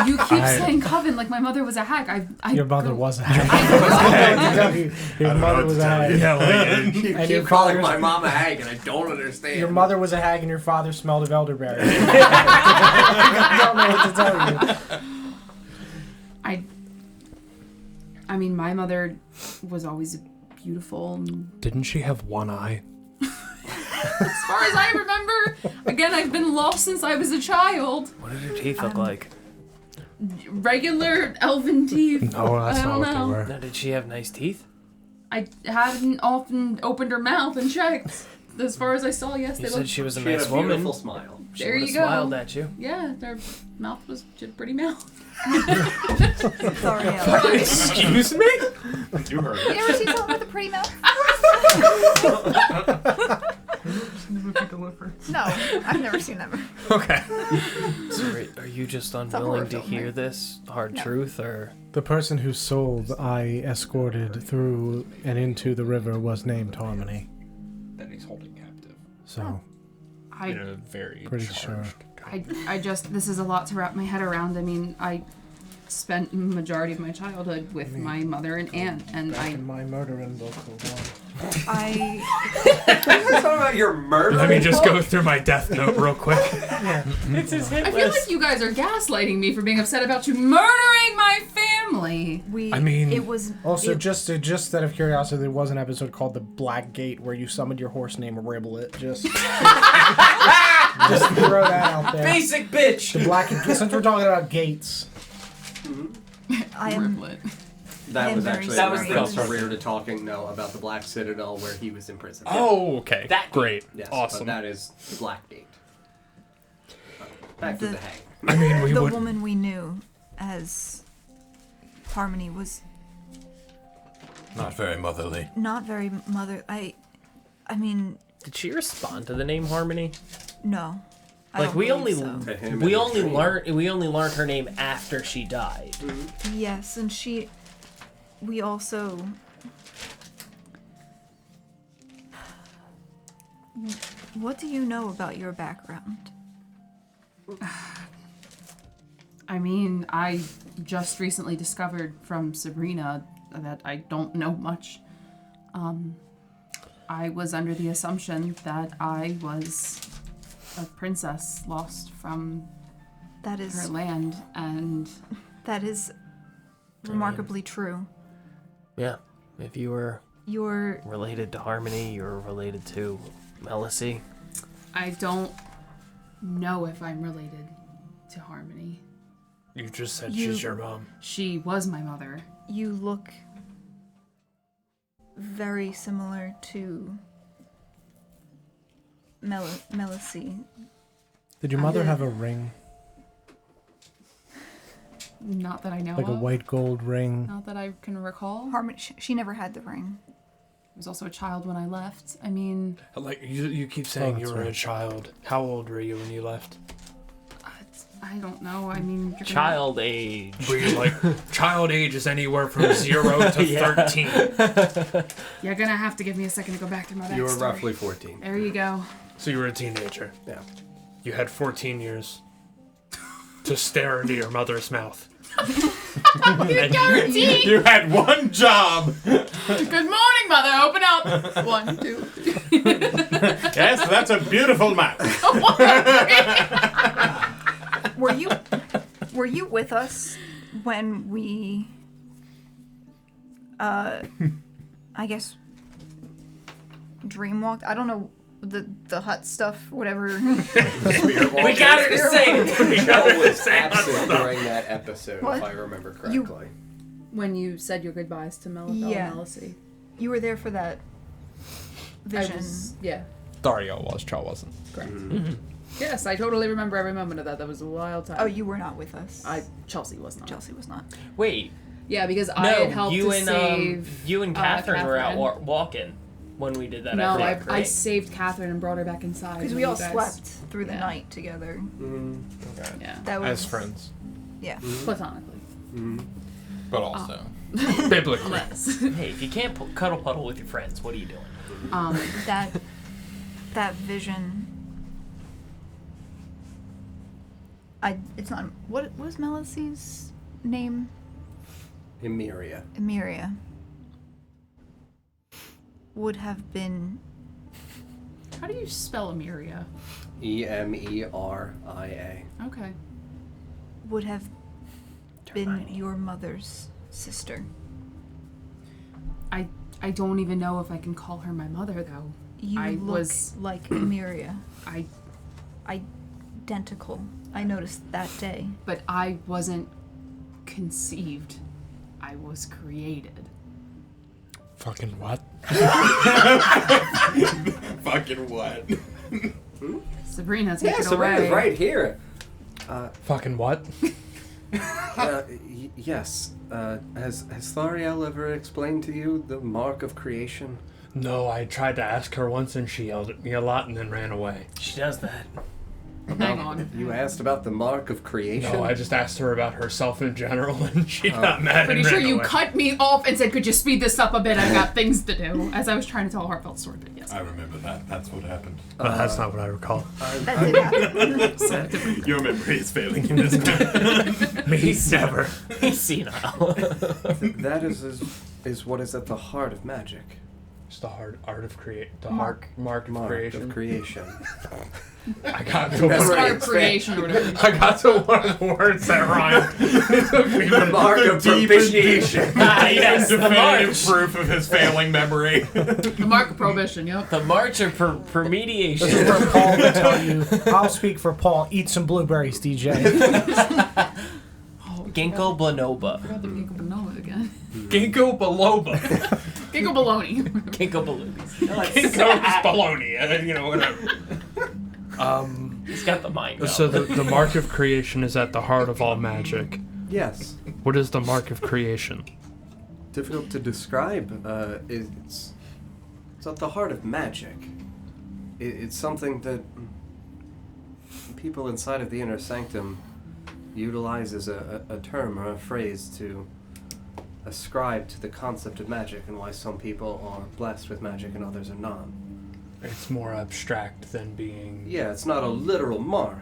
You keep saying coven like my mother was a hag. Your mother was a hag. Your mother was a hag. Yeah, like, You And keep your calling father's- my mom a hag, and I don't understand. Your mother was a hag and your father smelled of elderberry. I don't know what to tell you. I mean, my mother was always beautiful. And didn't she have one eye? as far as I remember, again, I've been lost since I was a child. What did her teeth look like? Regular elven teeth. No, that's I not don't what know. they were. Now, did she have nice teeth? I hadn't often opened her mouth and checked. As far as I saw, yes, You they said looked. she was a She had nice a woman. beautiful smile. She There would have you go. smiled at you. Yeah, their mouth was just a pretty mouth. Sorry, Ella. Excuse me? You heard You ever see someone with a pretty mouth? No, I've never seen that movie. Okay. So are you just a horror unwilling to film, hear right? this hard No. truth, or The person whose soul I escorted through and into the river was named Harmony. That he's holding captive. So, In I a very Pretty charged I just, this is a lot to wrap my head around. I mean, I spent majority of my childhood with my mother and aunt, and back in my murdering book, hold on. I Talking about your murder. Let me just go through my death note real quick. it's his hit I feel like you guys are gaslighting me for being upset about you murdering my family. we. I mean- it was Also, it- just out of curiosity, there was an episode called The Black Gate where you summoned your horse named Riblet. Just throw that out there. Basic bitch! The Black Since we're talking about gates. I am. Riblet. That I'm was very actually That a was reference the- to Rear to talking about the Black Citadel where he was imprisoned. Oh, okay. That- Great. Yes, Awesome. but that is the Black Gate. Back to The- the hang. I mean, we The would. woman we knew as Harmony was Not very motherly. not very mother. I mean, Did she respond to the name Harmony? no. I Like don't we believe only so. To him we and only his learned her name after she died. Yes, and she. we also... What do you know about your background? I mean, I just recently discovered from Sabrina that I don't know much. I was under the assumption that I was a princess lost from That is her land, and that is remarkably true. Yeah. If you were You're related to Harmony, you're related to Melicy. I don't know if I'm related to Harmony. You just said You- she's your mom. She was my mother. you look very similar to Melicy. Did your mother did. have a ring? Not that I know Like a of. white gold ring? Not that I can recall. Harmony, she never had the ring. I was also a child when I left. I mean, Like you keep saying you that's were a right. child. How old were you when you left? I don't know. I mean, you're gonna- Child age. Were you like child age is anywhere from 0 to 13? You're gonna have to give me a second to go back through my backstory. You were roughly 14. There you go. So you were a teenager. Yeah. You had 14 years to stare into your mother's mouth. Guaranteed. You had one job. Good morning, mother. Open up. 1, 2, 3. Yes, that's a beautiful mouth. Were you with us when we I guess dreamwalked? I don't know the hut stuff, whatever. We got her to sing. Joe was absent during that episode, What? if I remember correctly. When you said your goodbyes to Yeah. Melicy. You were there for that vision. Yeah. Dario was, Cho wasn't. Correct. Yes, I totally remember every moment of that. That was a wild time. Oh, you were not with us. Chelsea was not. Chelsea was not. Wait, Yeah, because I had no, helped you to and save. you and Catherine were out Catherine. walking when we did that. No, I I think, right? saved Catherine and brought her back inside. Because when we all you guys- slept through the Yeah. night together. Okay. Yeah, That was As friends, Yeah. platonically. But also, biblically. Less. Hey, if you can't cuddle puddle with your friends, what are you doing? That vision. It's not. What was Melicy's name? Emiria. Emiria. Would have been. How do you spell Emiria? Emeria. Okay. Would have been Hermione. your mother's sister. I don't even know if I can call her my mother though. You I look was- like Emiria. I Identical. I noticed that day. but I wasn't conceived. I was created. Fucking what? fucking what? Sabrina, take Yeah, it Sabrina's away. right here. Fucking what? Yes. Has Thariel ever explained to you the mark of creation? No, I tried to ask her once and she yelled at me a lot and then ran away. She does that. Hang on. You asked about the mark of creation? No, I just asked her about herself in general and she got mad Pretty and sure ran you away. cut me off and said, "Could you speed this up a bit? I've got things to do." As I was trying to tell a heartfelt story, but yes. I remember that. That's what happened. But that's not what I recall. That did happen. Your memory is failing in this. Me, never. He's senile. That is what is at the heart of magic. It's the art of create. The Mark. mark of Mark creation. of creation. I got to That's one. right. Start creation or whatever. I got to one of the words that rhymed. It took me The mark of propitiation. Yes, the Definitive march. proof of his failing memory. The mark of prohibition. Yep. The march of mediation. This is for Paul to tell you. I'll speak for Paul. Eat some blueberries, DJ. Ginkgo biloba. Forgot the ginkgo biloba again. Ginkgo biloba. Ginkgo baloney. Ginkgo baloobies. Ginkgo baloney. You know, whatever. He's got the mind. Going. So the mark of creation is at the heart of all magic. Yes. What is the mark of creation? Difficult to describe. It's at the heart of magic. It's something that people inside of the inner sanctum utilize as a term or a phrase to ascribe to the concept of magic and why some people are blessed with magic and others are not. It's more abstract than being. Yeah, it's not a literal mark,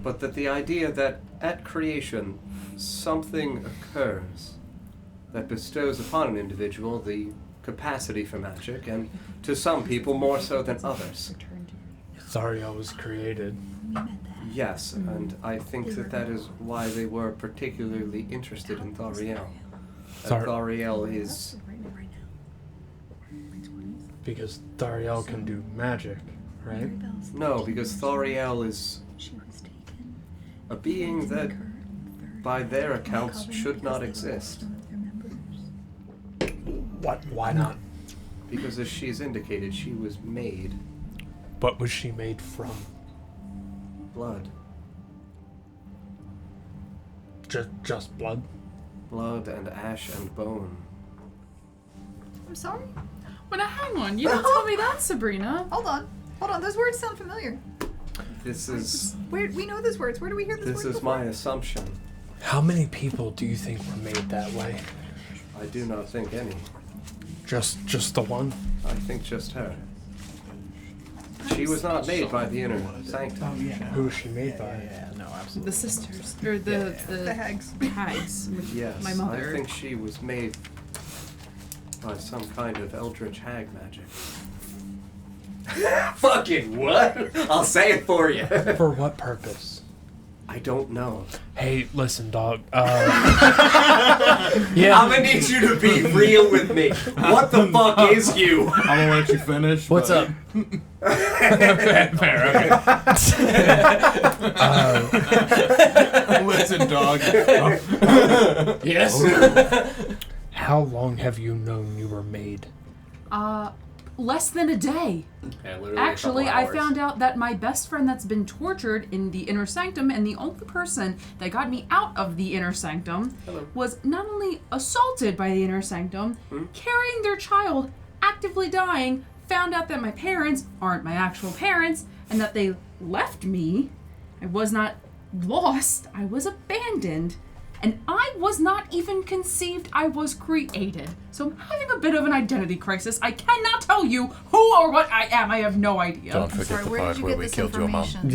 but that the idea that at creation something occurs that bestows upon an individual the capacity for magic, and to some people more so than others. Thariel was created. Yes, and I think that is why they were particularly interested in Thariel. Thariel is... Because Thariel can do magic, right? No, because Thariel is a being that, by their accounts, should not exist. What? Why not? Because as she's indicated, she was made What was she made from? blood. Just blood? Blood and ash and bone. I'm sorry. Well, now hang on. You didn't tell me that, Sabrina. Hold on. Those words sound familiar. This is We know those words. Where do we hear this this word is before? my assumption. How many people do you think were made that way? I do not think any. Just the one? I think just her. She was not made by the inner sanctum. Who was she made by? Yeah, no, absolutely. The sisters. Or the hags. hags. With Yes, my mother. I think she was made by some kind of eldritch hag magic. Fucking what? I'll say it for you. For what purpose? I don't know. Hey, listen, dog. I'm gonna need you to be real with me. What the fuck is you? I'm gonna let you finish. What's but- up? Fair, okay. Listen, dog. Yes? How long have you known you were made? Less than a day. Yeah, literally Actually, a couple I hours. found out that my best friend that's been tortured in the inner sanctum, and the only person that got me out of the inner sanctum, was not only assaulted by the inner sanctum, carrying their child, actively dying, found out that my parents aren't my actual parents, and that they left me. I was not lost, I was abandoned. And I was not even conceived, I was created. So I'm having a bit of an identity crisis. I cannot tell you who or what I am. I have no idea. Don't I'm forget sorry, the where part did you where get we this killed your mom. information?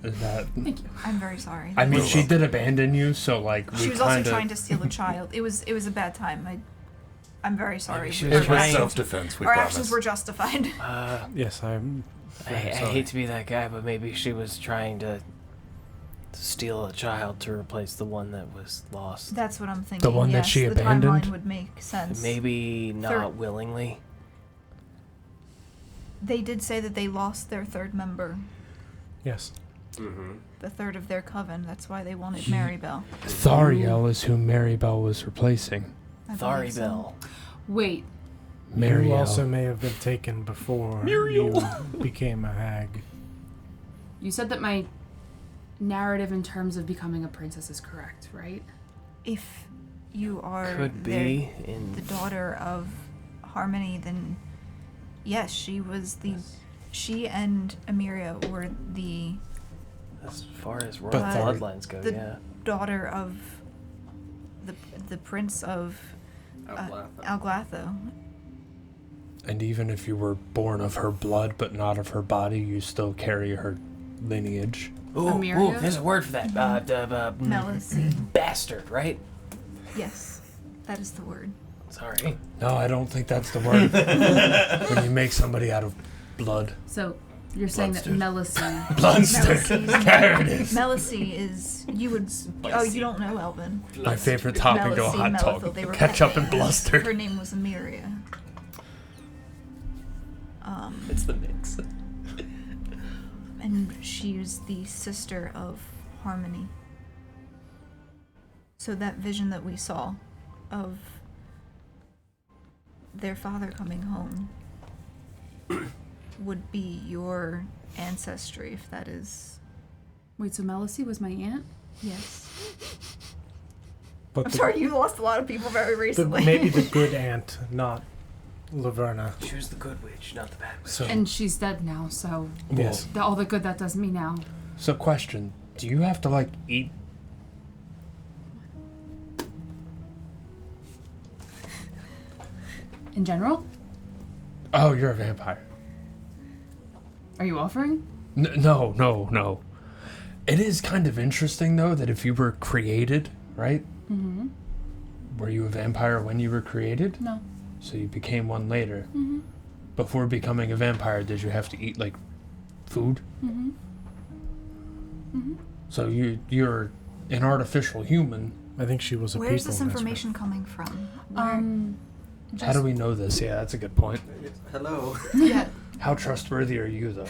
Yeah. Is that... Thank you. I'm very sorry. I mean, You're she welcome. did abandon you, so, like, we She was also kinda... trying to steal a child. It was a bad time. I'm very sorry. she Our was It was trying- self-defense, we Our promise. actions were justified. Yes, I'm. I hate to be that guy, but maybe she was trying to steal a child to replace the one that was lost. That's what I'm thinking. one that yes, she the abandoned? timeline would make sense. Maybe not Third- willingly. They did say that they lost their third member, Yes. Mm-hmm. the third of their coven. That's why they wanted Ye- Maribel. Thariel is who Maribel was replacing. I believe so. Tharibel. Wait, You Mariel. also may have been taken before you became a hag. you said that my narrative in terms of becoming a princess is correct, right? If you are Could their- be in. the daughter of Harmony, then yes, she was the. She and Emiria were the As far as royal But bloodlines go, the- yeah. daughter of the prince of Alglatho. And even if you were born of her blood but not of her body, you still carry her lineage. Ooh, Emiria? there's a word for that. Melisy. Bastard, right? Yes, that is the word. Sorry. No, I don't think that's the word. When you make somebody out of blood. So you're saying that Melisy. Bloodstick. There it is. Melisy is you would. Oh, you don't know Elvin. My favorite topping to a Melisy, hot Melithil, dog. they were Ketchup pet and names. bluster. Her name was Emiria. It's the mix. And she was the sister of Harmony. So that vision that we saw of their father coming home would be your ancestry, if that is. Wait, so Melisy was my aunt? Yes. But I'm sorry, you lost a lot of people very recently. maybe the good aunt, not Laverna. She was the good witch, not the bad witch. So, And she's dead now, so Yes. all the good that does me now. so question. Do you have to, like, eat In general? Oh, you're a vampire. Are you offering? No. It is kind of interesting, though, that if you were created, right? Mm-hmm. Were you a vampire when you were created? No. So you became one later. Mm-hmm. Before becoming a vampire, did you have to eat, like, food? Mm-hmm. Mm-hmm. So you're an artificial human. I think she was a Where's people this whisperer. information coming from? Where? How do we know this? Yeah, that's a good point. Hello. Yeah. How trustworthy are you, though?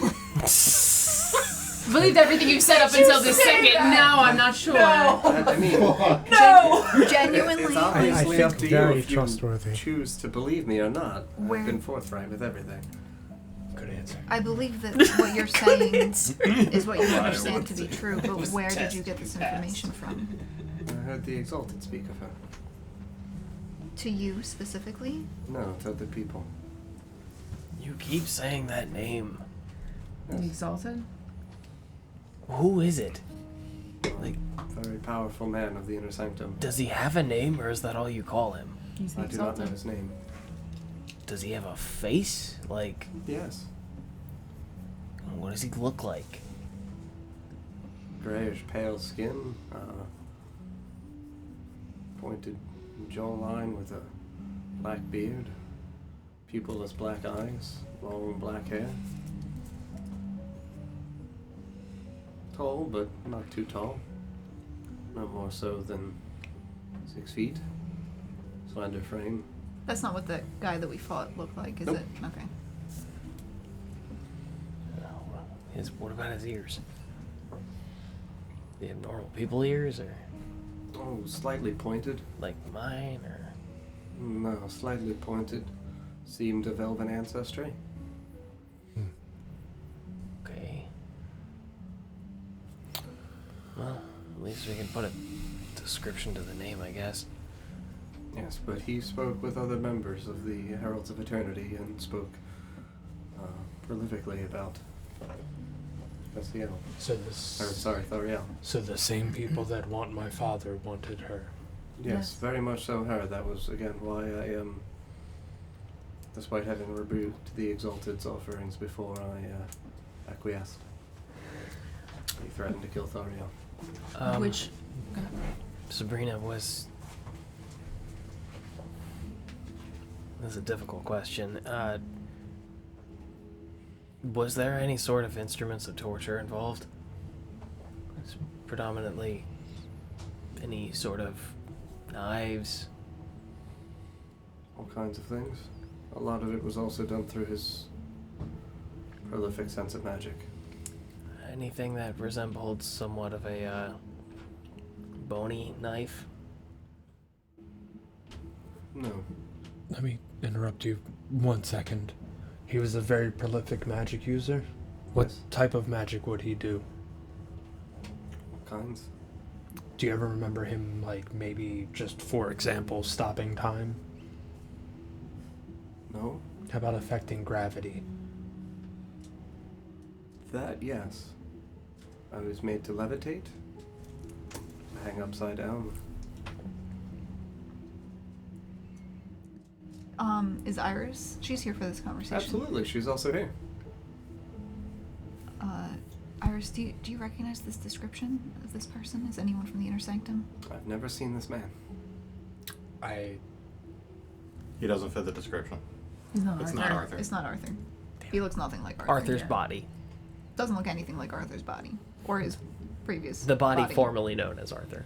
Believed everything you've said up until this second. Now I'm not sure. I mean, Genuinely. it's obviously I up think to you very if you trustworthy. choose to believe me or not. Where- I've been forthright with everything. Good answer. I believe that what you're saying is what you understand to be true, but where did you get this information from? I heard the Exalted speak of her. To you specifically? No, to other people. You keep saying that name. The Exalted? Who is it? Like, Very powerful man of the Inner Sanctum. does he have a name, or is that all you call him? He's the I do not know Exalted. his name. Does he have a face? Like, Yes. what does he look like? Grayish pale skin, pointed jawline with a black beard, pupilless black eyes, long black hair. Tall, but not too tall. No more so than 6 feet. Slender frame. That's not what the guy that we fought looked like, is Nope. it? Okay. What about his ears? Do you have normal people ears, or Oh, slightly pointed. like mine, or? No, slightly pointed. Seemed of elven ancestry. Okay. Well, at least we can put a description to the name, I guess. Yes, but he spoke with other members of the Heralds of Eternity and spoke prolifically about Thariel. So Thariel. So the same people that want my father wanted her. Yes, Yes. very much so her. That was, again, why I despite having rebuked the Exalted's offerings before I acquiesced. He threatened to kill Thariel. Which... Sabrina, was... This is a difficult question. Was there any sort of instruments of torture involved? It's predominantly any sort of knives? All kinds of things. A lot of it was also done through his prolific sense of magic. Anything that resembled somewhat of a bony knife? No. Let me interrupt you 1 second. He was a very prolific magic user. What Yes. type of magic would he do? Kinds. Do you ever remember him, like, maybe just, for example, stopping time? No. How about affecting gravity? That, yes. I was made to levitate. Hang upside down. Is Iris? She's here for this conversation. Absolutely, she's also here. Iris, do you recognize this description of this person? Is anyone from the Inner Sanctum? I've never seen this man. He doesn't fit the description. He's not It's Arthur. not Arthur. It's not Arthur. He looks nothing like Arthur. Arthur's yeah. body. Doesn't look anything like Arthur's body. Or his previous The body formerly known as Arthur.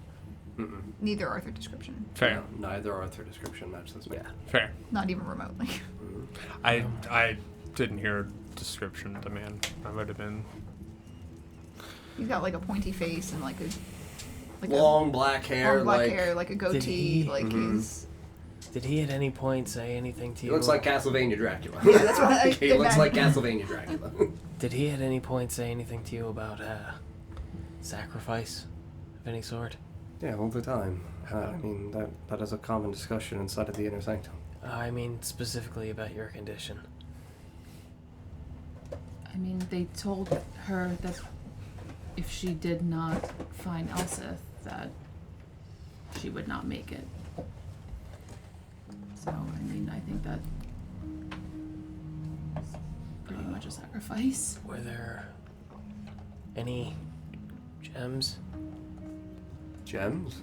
Mm-mm. Neither Arthur description. Fair. No, neither Arthur description match this man. Yeah. Fair. Not even remotely. Mhm. I didn't hear a description of the man. I would have been... He's got like a pointy face and like Long black a hair, long black like hair, like a goatee, he- like Mhm. he's Did he at any point say anything to he you? looks like Castlevania Dracula. Yeah, that's what I He looks imagine. like Castlevania Dracula. Did he at any point say anything to you about sacrifice of any sort? Yeah, all the time. I mean, that is a common discussion inside of the Inner Sanctum. I mean, specifically about your condition. I mean, they told her that if she did not find Elseth, that she would not make it. So, I mean, I think that such a sacrifice. Were there any gems? Gems?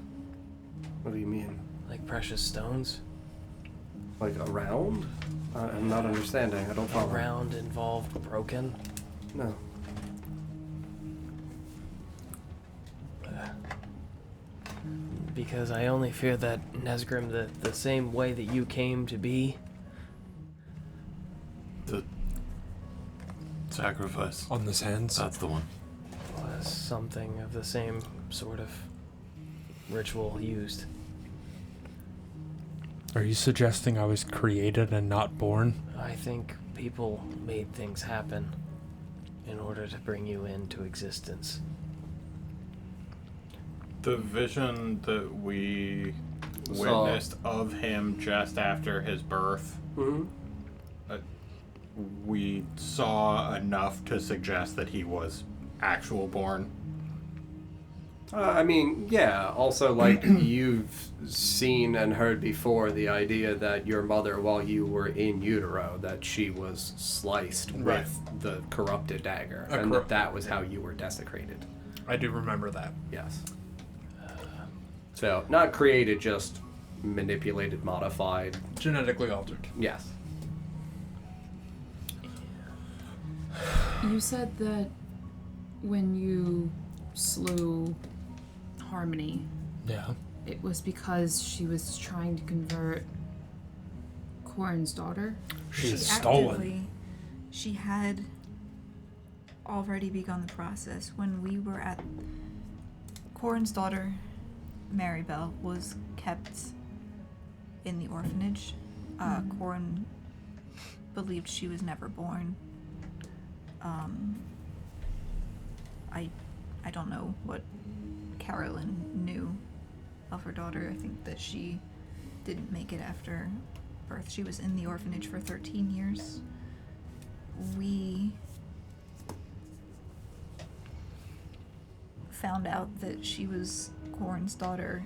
What do you mean? Like precious stones? Like around? I'm not understanding. I don't follow. Around involved broken? No. Because I only fear that Nesgrim, the same way that you came to be. The sacrifice. On the sands. That's the one. Was something of the same sort of ritual used. Are you suggesting I was created and not born? I think people made things happen in order to bring you into existence. The vision that we Saw. witnessed of him just after his birth, Mm-hmm. we saw enough to suggest that he was actual born. I mean, yeah. Also, like, you've seen and heard before the idea that your mother, while you were in utero, that she was sliced Right. with the corrupted dagger, A and corrupt- that was how you were desecrated. I do remember that. Yes. So, not created, just manipulated, modified. Genetically altered. Yes. You said that when you slew Harmony, Yeah. it was because she was trying to convert Corin's daughter. She's stolen. Actively, she had already begun the process when we were at Corin's daughter. Maribel was kept in the orphanage. Corin believed she was never born. I don't know what Carolyn knew of her daughter. I think that she didn't make it after birth. She was in the orphanage for 13 years. We found out that she was Corin's daughter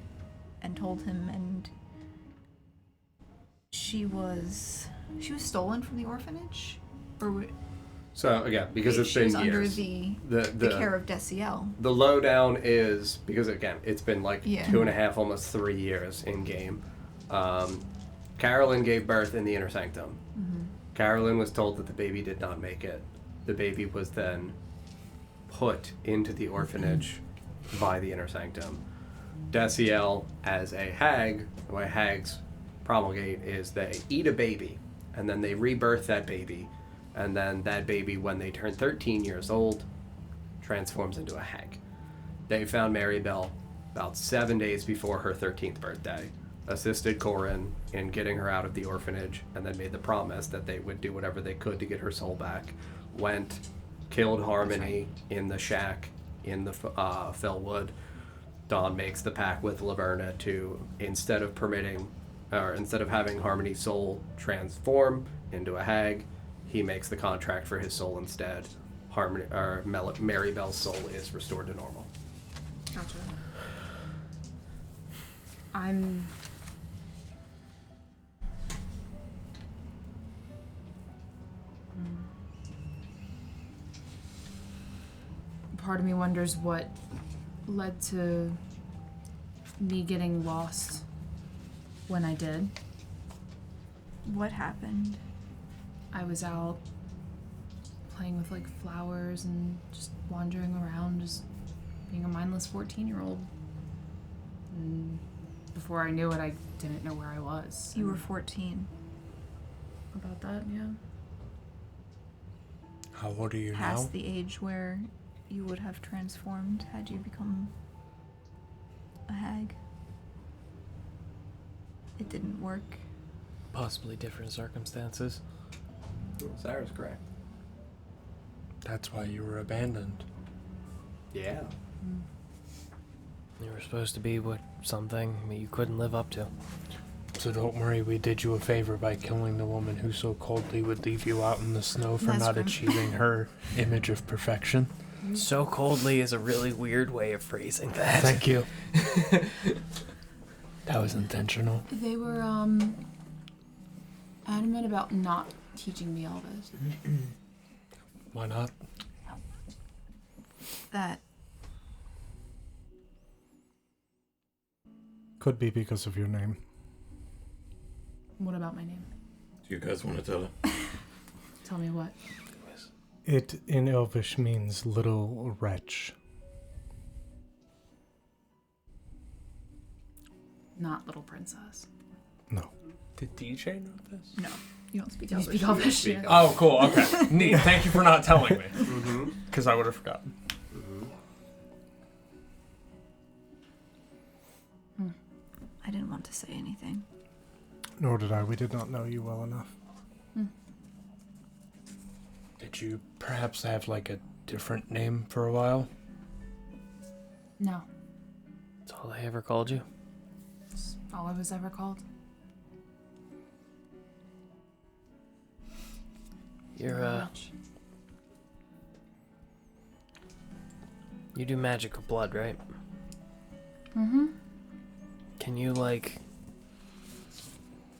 and told him, and she was stolen from the orphanage, or So, again, because it's she been was under years. the care of Desiel. The lowdown is, because again, it's been like Yeah. 2.5, almost 3 years in game. Carolyn gave birth in the inner sanctum. Mm-hmm. Carolyn was told that the baby did not make it. The baby was then put into the orphanage by the inner sanctum. Desiel, as a hag, the way hags promulgate is they eat a baby, and then they rebirth that baby, and then that baby, when they turn 13 years old, transforms into a hag. They found Maribel about 7 days before her 13th birthday, assisted Corin in getting her out of the orphanage, and then made the promise that they would do whatever they could to get her soul back. Went, killed Harmony in the shack in the Fellwood. Dawn makes the pact with Laverna to, instead of having Harmony's soul transform into a hag, he makes the contract for his soul instead. Maribel's soul is restored to normal. Gotcha. I'm... Part of me wonders what led to me getting lost when I did. What happened? I was out playing with like flowers and just wandering around, just being a mindless 14-year-old. And before I knew it, I didn't know where I was. You were 14. About that, yeah. How old are you Past now? the age where you would have transformed had you become a hag. It didn't work. Possibly different circumstances. Sarah's correct. That's why you were abandoned. Yeah. You were supposed to be something you couldn't live up to. So don't worry, we did you a favor by killing the woman who so coldly would leave you out in the snow for not Nesgrim. achieving her image of perfection. So coldly is a really weird way of phrasing that. Thank you. That was intentional. They were, adamant about not teaching me all this. Why not? That Could be because of your name. What about my name? Do you guys want to tell her? Tell me what. It in Elvish means little wretch. Not little princess. No. Did DJ know this? no, you don't speak You Elvish. speak Elvish, yeah. Oh, cool. Okay. Neat. Thank you for not telling me. Mm-hmm. Because I would have forgotten. I didn't want to say anything. Nor did I. We did not know you well enough. Did you perhaps have like a different name for a while? No. That's all I ever called you. That's all I was ever called. You're, you do magic of blood, right? Mm-hmm. Can you, like,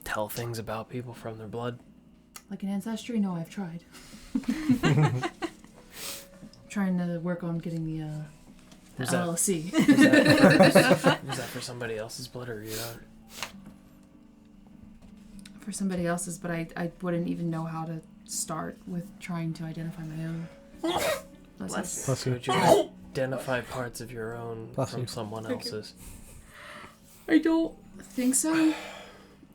tell things about people from their blood? Like an ancestry? No, I've tried. Trying to work on getting the Who's that? LLC. Is that for somebody else's blood or your own? For somebody else's, but I wouldn't even know how to start with trying to identify my own. Bless. Bless you. Would you identify parts of your own Bless from you. someone else's? I don't think so.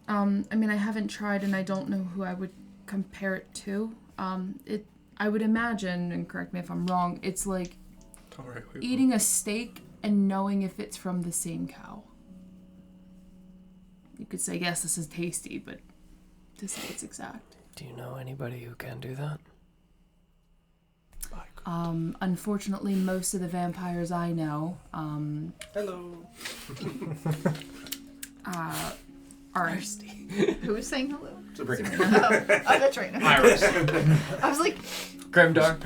I mean, I haven't tried, and I don't know who I would compare it to. I would imagine, and correct me if I'm wrong, it's like Don't worry. eating a steak and knowing if it's from the same cow. You could say, yes, this is tasty, but to say it's exact. Do you know anybody who can do that? Unfortunately, most of the vampires I know, Hello. are Who's saying hello? Sabrina. Oh, that's right. Iris. I was like, Grimdar.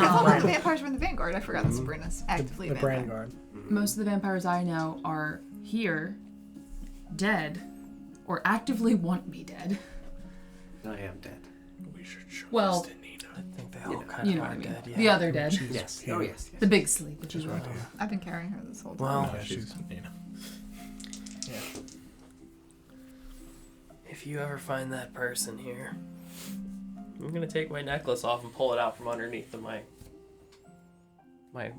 all the vampires were in the Vanguard. I forgot that Sabrina's actively The a Brand vampire. Guard. most of the vampires I know are here, dead, or actively want me dead. I am dead. We should show Well, this to Nina. I think they all kind You of know are what I mean. dead, yeah. The other dead. Yes. Oh, yes. The big sleep, which is Right right. here. I've been carrying her this whole time. Well, Yeah, she's Nina. if you ever find that person here, I'm gonna take my necklace off and pull it out from underneath of my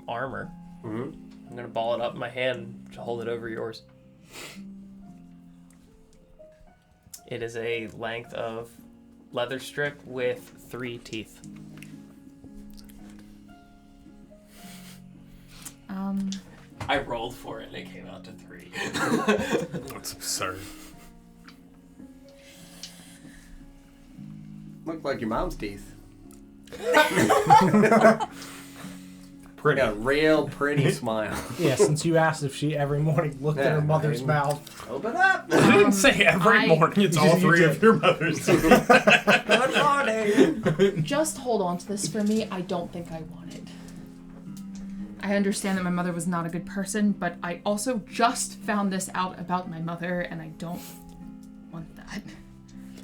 armor. Mm-hmm. I'm gonna ball it up in my hand to hold it over yours. It is a length of leather strip with 3 teeth. I rolled for it and it came out to 3. That's absurd. Look like your mom's teeth. Pretty. Got a real pretty smile. Yeah, since you asked if she every morning looked at her Yeah, mother's I mean- mouth. Open up. I didn't say every I- morning. It's You all did, you 3 did. of your mothers. Good morning. Just hold on to this for me. I don't think I want it. I understand that my mother was not a good person, but I also just found this out about my mother, and I don't want that.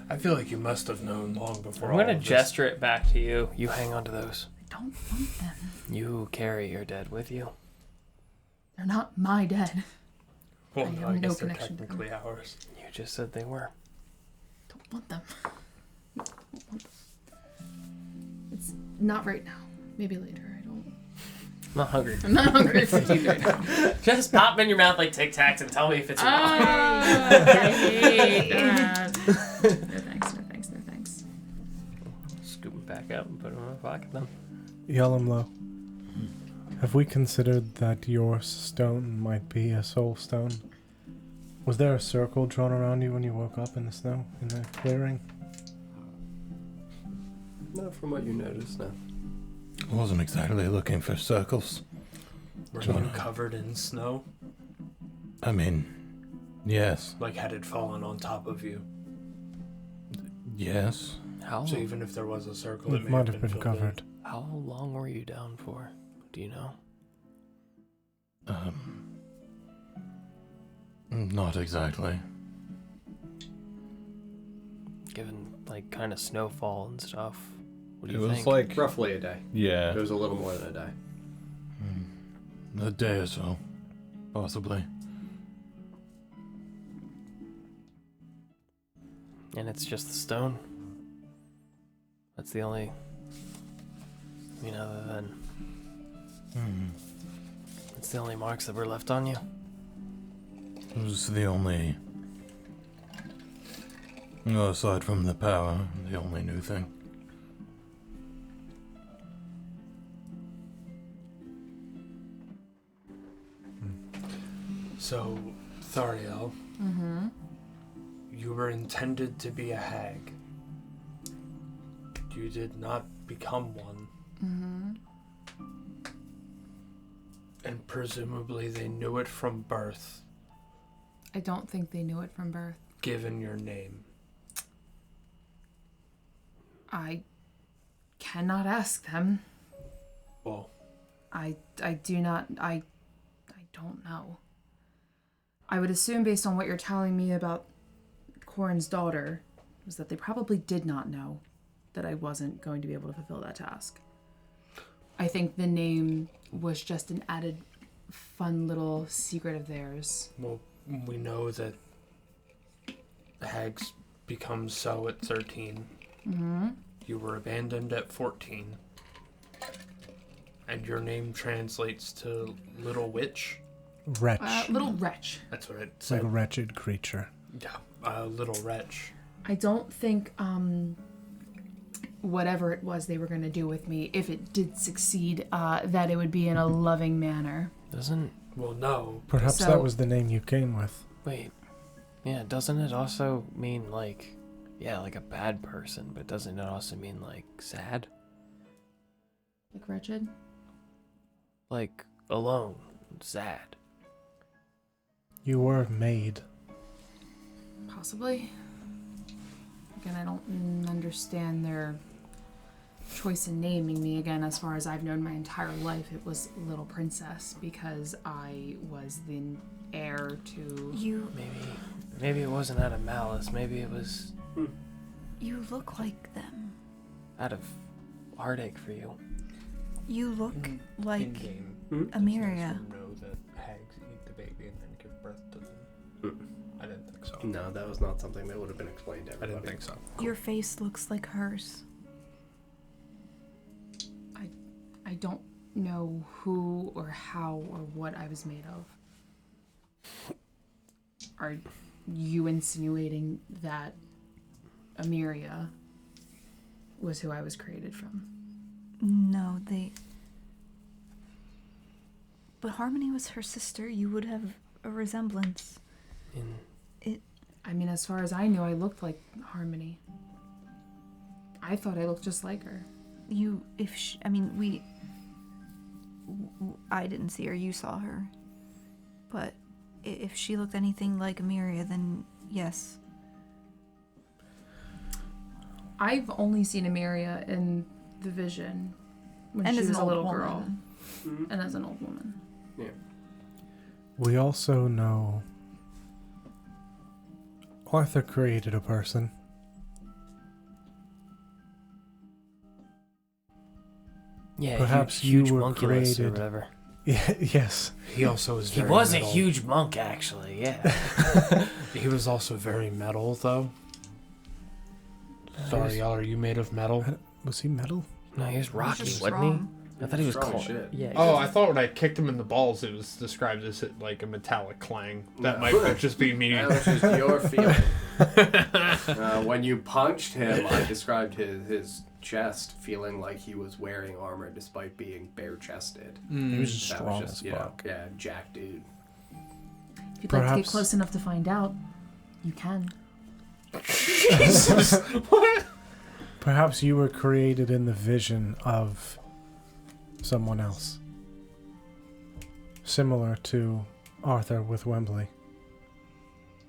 I feel like you must have known long before. I'm gonna all of this. gesture it back to you. You hang on to those. I don't want them. You carry your dead with you. They're not my dead. Well, I no, have I no guess they're connection to them. technically ours. You just said they were. Don't want them. Don't want them. It's not right now. Maybe later. I don't. I'm not hungry. I'm not hungry for you right now. Just pop them in your mouth like Tic Tacs and tell me if it's wrong. I hate that. No thanks. No thanks. No thanks. Scoop them back up and put them in my pocket then. Yalimlo, have we considered that your stone might be a soul stone? Was there a circle drawn around you when you woke up in the snow, in the clearing? Not from what you noticed, no. I wasn't exactly looking for circles. Were John. you covered in snow? I mean, yes. Like, had it fallen on top of you? Yes. How So even if there was a circle, It might have been filled covered. how long were you down for? Do you know? Not exactly. Given like kind of snowfall and stuff, What do It you was think? like Roughly a day. yeah, It was a little more than a day. a day or so, possibly. And it's just the stone. That's the only. I mean, other than. It's the only marks that were left on you. It was the only. No, aside from the power, the only new thing. So, Thariel, you were intended to be a hag. You did not become one. And presumably they knew it from birth, I don't think they knew it from birth. given your name. I cannot ask them. Well, I don't know. I would assume, based on what you're telling me about Corin's daughter, was that they probably did not know that I wasn't going to be able to fulfill that task. I think the name was just an added fun little secret of theirs. well, we know that hags become so at 13. You were abandoned at 14. And your name translates to Little Witch. Wretch. Little wretch. That's what it Like said. a wretched creature. Yeah, Little Wretch. I don't think whatever it was they were going to do with me, if it did succeed, that it would be in a loving manner. Doesn't. Well, no. Perhaps So- that was the name you came with. Wait. Yeah, doesn't it also mean like. Yeah, like a bad person, but doesn't it also mean like sad? Like wretched? Like alone, sad. You were made. Possibly. Again, I don't understand their choice in naming me. Again, as far as I've known my entire life, it was Little Princess because I was the heir to... Maybe it wasn't out of malice. Maybe it was You look like them. out of heartache for you. You look like In-game. Amiria. Know that hags eat the baby and then give birth to them. I didn't think so. No, that was not something that would have been explained to I everybody. didn't think so. Your face looks like hers. I don't know who or how or what I was made of. Are you insinuating that Amiria was who I was created from? No, But Harmony was her sister. You would have a resemblance. I mean, as far as I knew, I looked like Harmony. I thought I looked just like her. I didn't see her, you saw her. But if she looked anything like Amiria, then yes. I've only seen Amiria in the vision when And she as was an a old little woman. girl and as an old woman. We also know Arthur created a person. Yeah, Perhaps huge you were monkulus or created- whatever. Yes. He also was He very was metal. a huge monk, actually. Yeah. He was also very metal, though. Thariel, are you made of metal? Was he metal? No, he was rocky, just wasn't strong. he? I thought he was Strong as cold. shit. Yeah. Oh, I thought when I kicked him in the balls, it was described as like a metallic clang. That No. might just be me. That was just your feeling. When you punched him, I described his chest feeling like he was wearing armor despite being bare-chested. He was That strong was as just, fuck. yeah, jack dude. If you'd like to get Perhaps- close enough to find out, you can. Jesus! What? Perhaps you were created in the vision of someone else. Similar to Arthur with Wembley.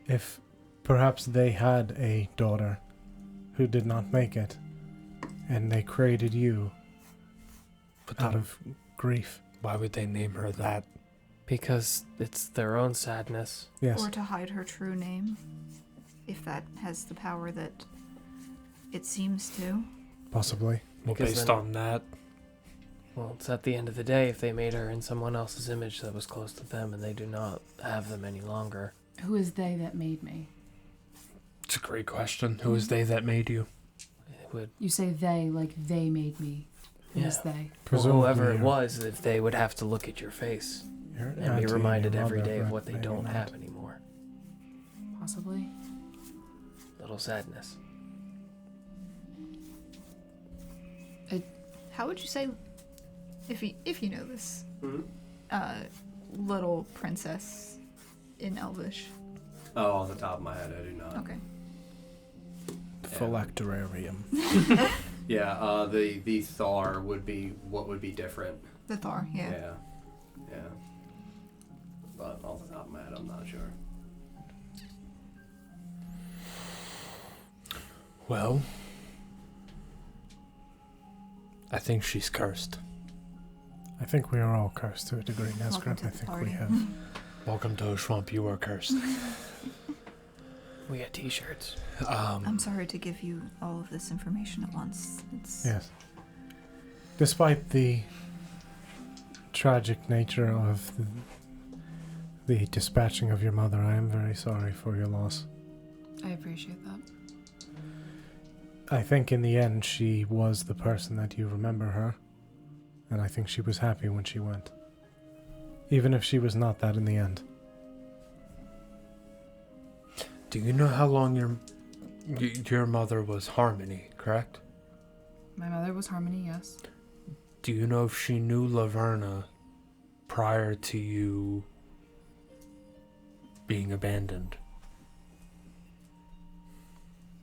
If perhaps they had a daughter who did not make it, and they created you out of grief. Why would they name her that? Because it's their own sadness. Yes. Or to hide her true name. If that has the power that it seems to. Possibly. Well, Because based then- on that, Well, it's at the end of the day, if they made her in someone else's image that was close to them and they do not have them any longer. Who is they that made me? it's a great question. Who is they that made you? It would, You say they like they made me. Who is Yeah. they? whoever it your- was, if they would have to look at your face your and auntie be and reminded your every mother, day of but what they maybe don't not. have anymore. Possibly. Little sadness. How would you say, if you know this, Mhm. little princess in Elvish? Oh, off the top of my head, I do not. Okay. Phylacterarium. Yeah, the Thar would be what would be different. The Thar, yeah. Yeah. But off the top of my head, I'm not sure. Well, I think she's cursed. I think we are all cursed to a degree, Welcome Nesgrim. to I the think party. we have. Welcome to Oshuamp. You are cursed. We got t-shirts. I'm sorry to give you all of this information at once. It's Yes. Despite the tragic nature of the dispatching of your mother, I am very sorry for your loss. I appreciate that. I think in the end she was the person that you remember her, and I think she was happy when she went. Even if she was not that in the end. Do you know how long your mother was Harmony, correct? My mother was Harmony, yes. Do you know if she knew Laverna prior to you being abandoned?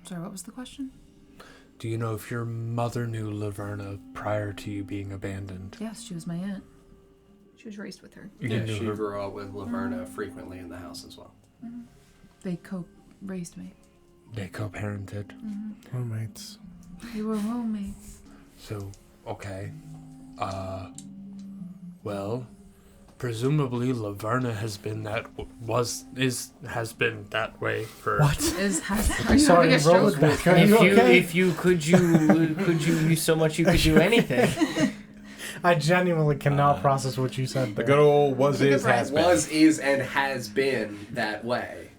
Sorry, what was the question? Do you know if your mother knew Laverna prior to you being abandoned? Yes, she was my aunt. she was raised with her. You Yeah, knew she her- grew up with Laverna frequently in the house as well. They co-raised me. They co-parented. Roommates. They were roommates. So, okay. Well, presumably Laverna has been has been that way for Are you Sorry, having a roll stroke? it back. Are you okay? Could you so much you could do anything. I genuinely cannot process what you said. The there. good old was, Look at is, has been. Was, is, and has been that way,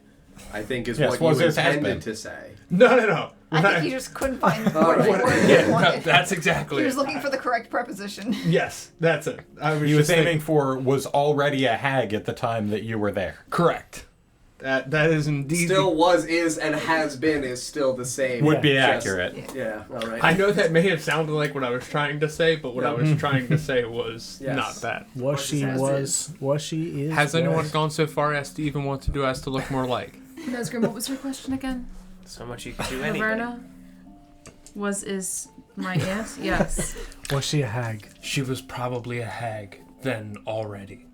I think is Yes, what was, you is, has intended been. to say. No. I think he just couldn't find the All word right. he Yeah, wanted. that's exactly He was it. looking for the correct preposition. Yes, that's it. I was He was just aiming for was already a hag at the time that you were there. correct. That is indeed. Still was, is, and has been is still the same. Would be Just- accurate. Yeah, all right. I know that may have sounded like what I was trying to say, but what I was trying to say was Yes. not that. Was she Horses was she is Has anyone was. gone so far as to even want to do as to look more like? Nesgrim, what was your question again? So much you could do anything. Laverna is my aunt? Yes. Was she a hag? She was probably a hag then already.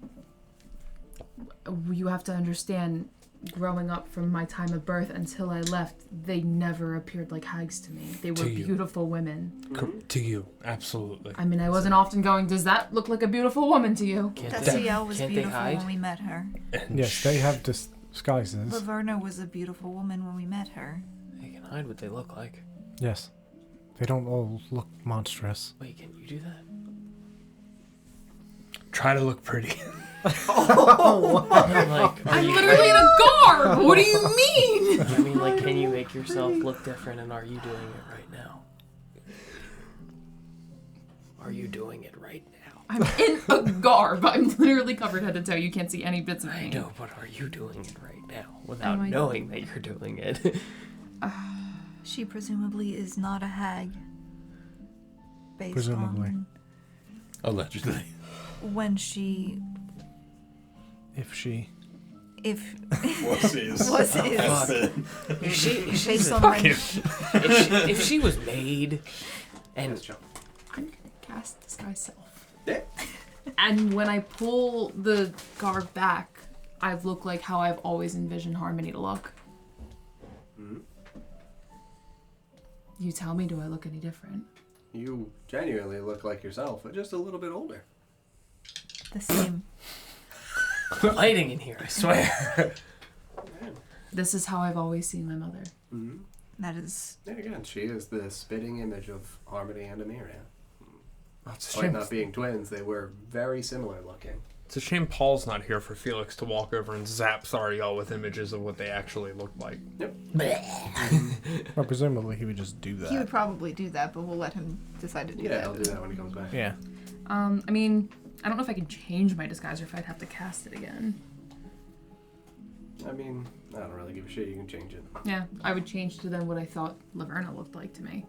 You have to understand, growing up from my time of birth until I left, they never appeared like hags to me. They were To you. beautiful women. To you, absolutely. I mean, I wasn't often going, does that look like a beautiful woman to you? Can't That they, CL was can't they beautiful hide? when we met her. And Yes, they have disguises. Laverna was a beautiful woman when we met her. They can hide what they look like. Yes. They don't all look monstrous. Wait, can you do that? try to look pretty. I mean, like, are I'm you, literally in a garb! What do you mean? I mean, like, can you make yourself look different, and are you doing it right now? Are you doing it right now? I'm in a garb. I'm literally covered head to toe. You can't see any bits of me. I know, but are you doing it right now without Am I- knowing that you're doing it? She presumably is not a hag. Based Presumably. on Allegedly. when she, If she. if Was is. Was is. Has been. if she, based on when if she was made, and I'm gonna cast Disguise Self. Yeah. And when I pull the garb back, I look like how I've always envisioned Harmony to look. Mhm. You tell me, do I look any different? You genuinely look like yourself, but just a little bit older. the same. lighting in here, I swear. This is how I've always seen my mother. Mm-hmm. That is... And again, she is the spitting image of Harmony and Emiria. It's a Despite shame. not being twins, they were very similar looking. It's a shame Paul's not here for Felix to walk over and zap Thariel with images of what they actually look like. Yep. Well, presumably he would just do that. He would probably do that, but we'll let him decide to do Yeah, that. I'll do that when he comes back. Yeah. I mean, I don't know if I can change my disguise or if I'd have to cast it again. I mean, I don't really give a shit. You can change it. Yeah, I would change to then what I thought Laverna looked like to me.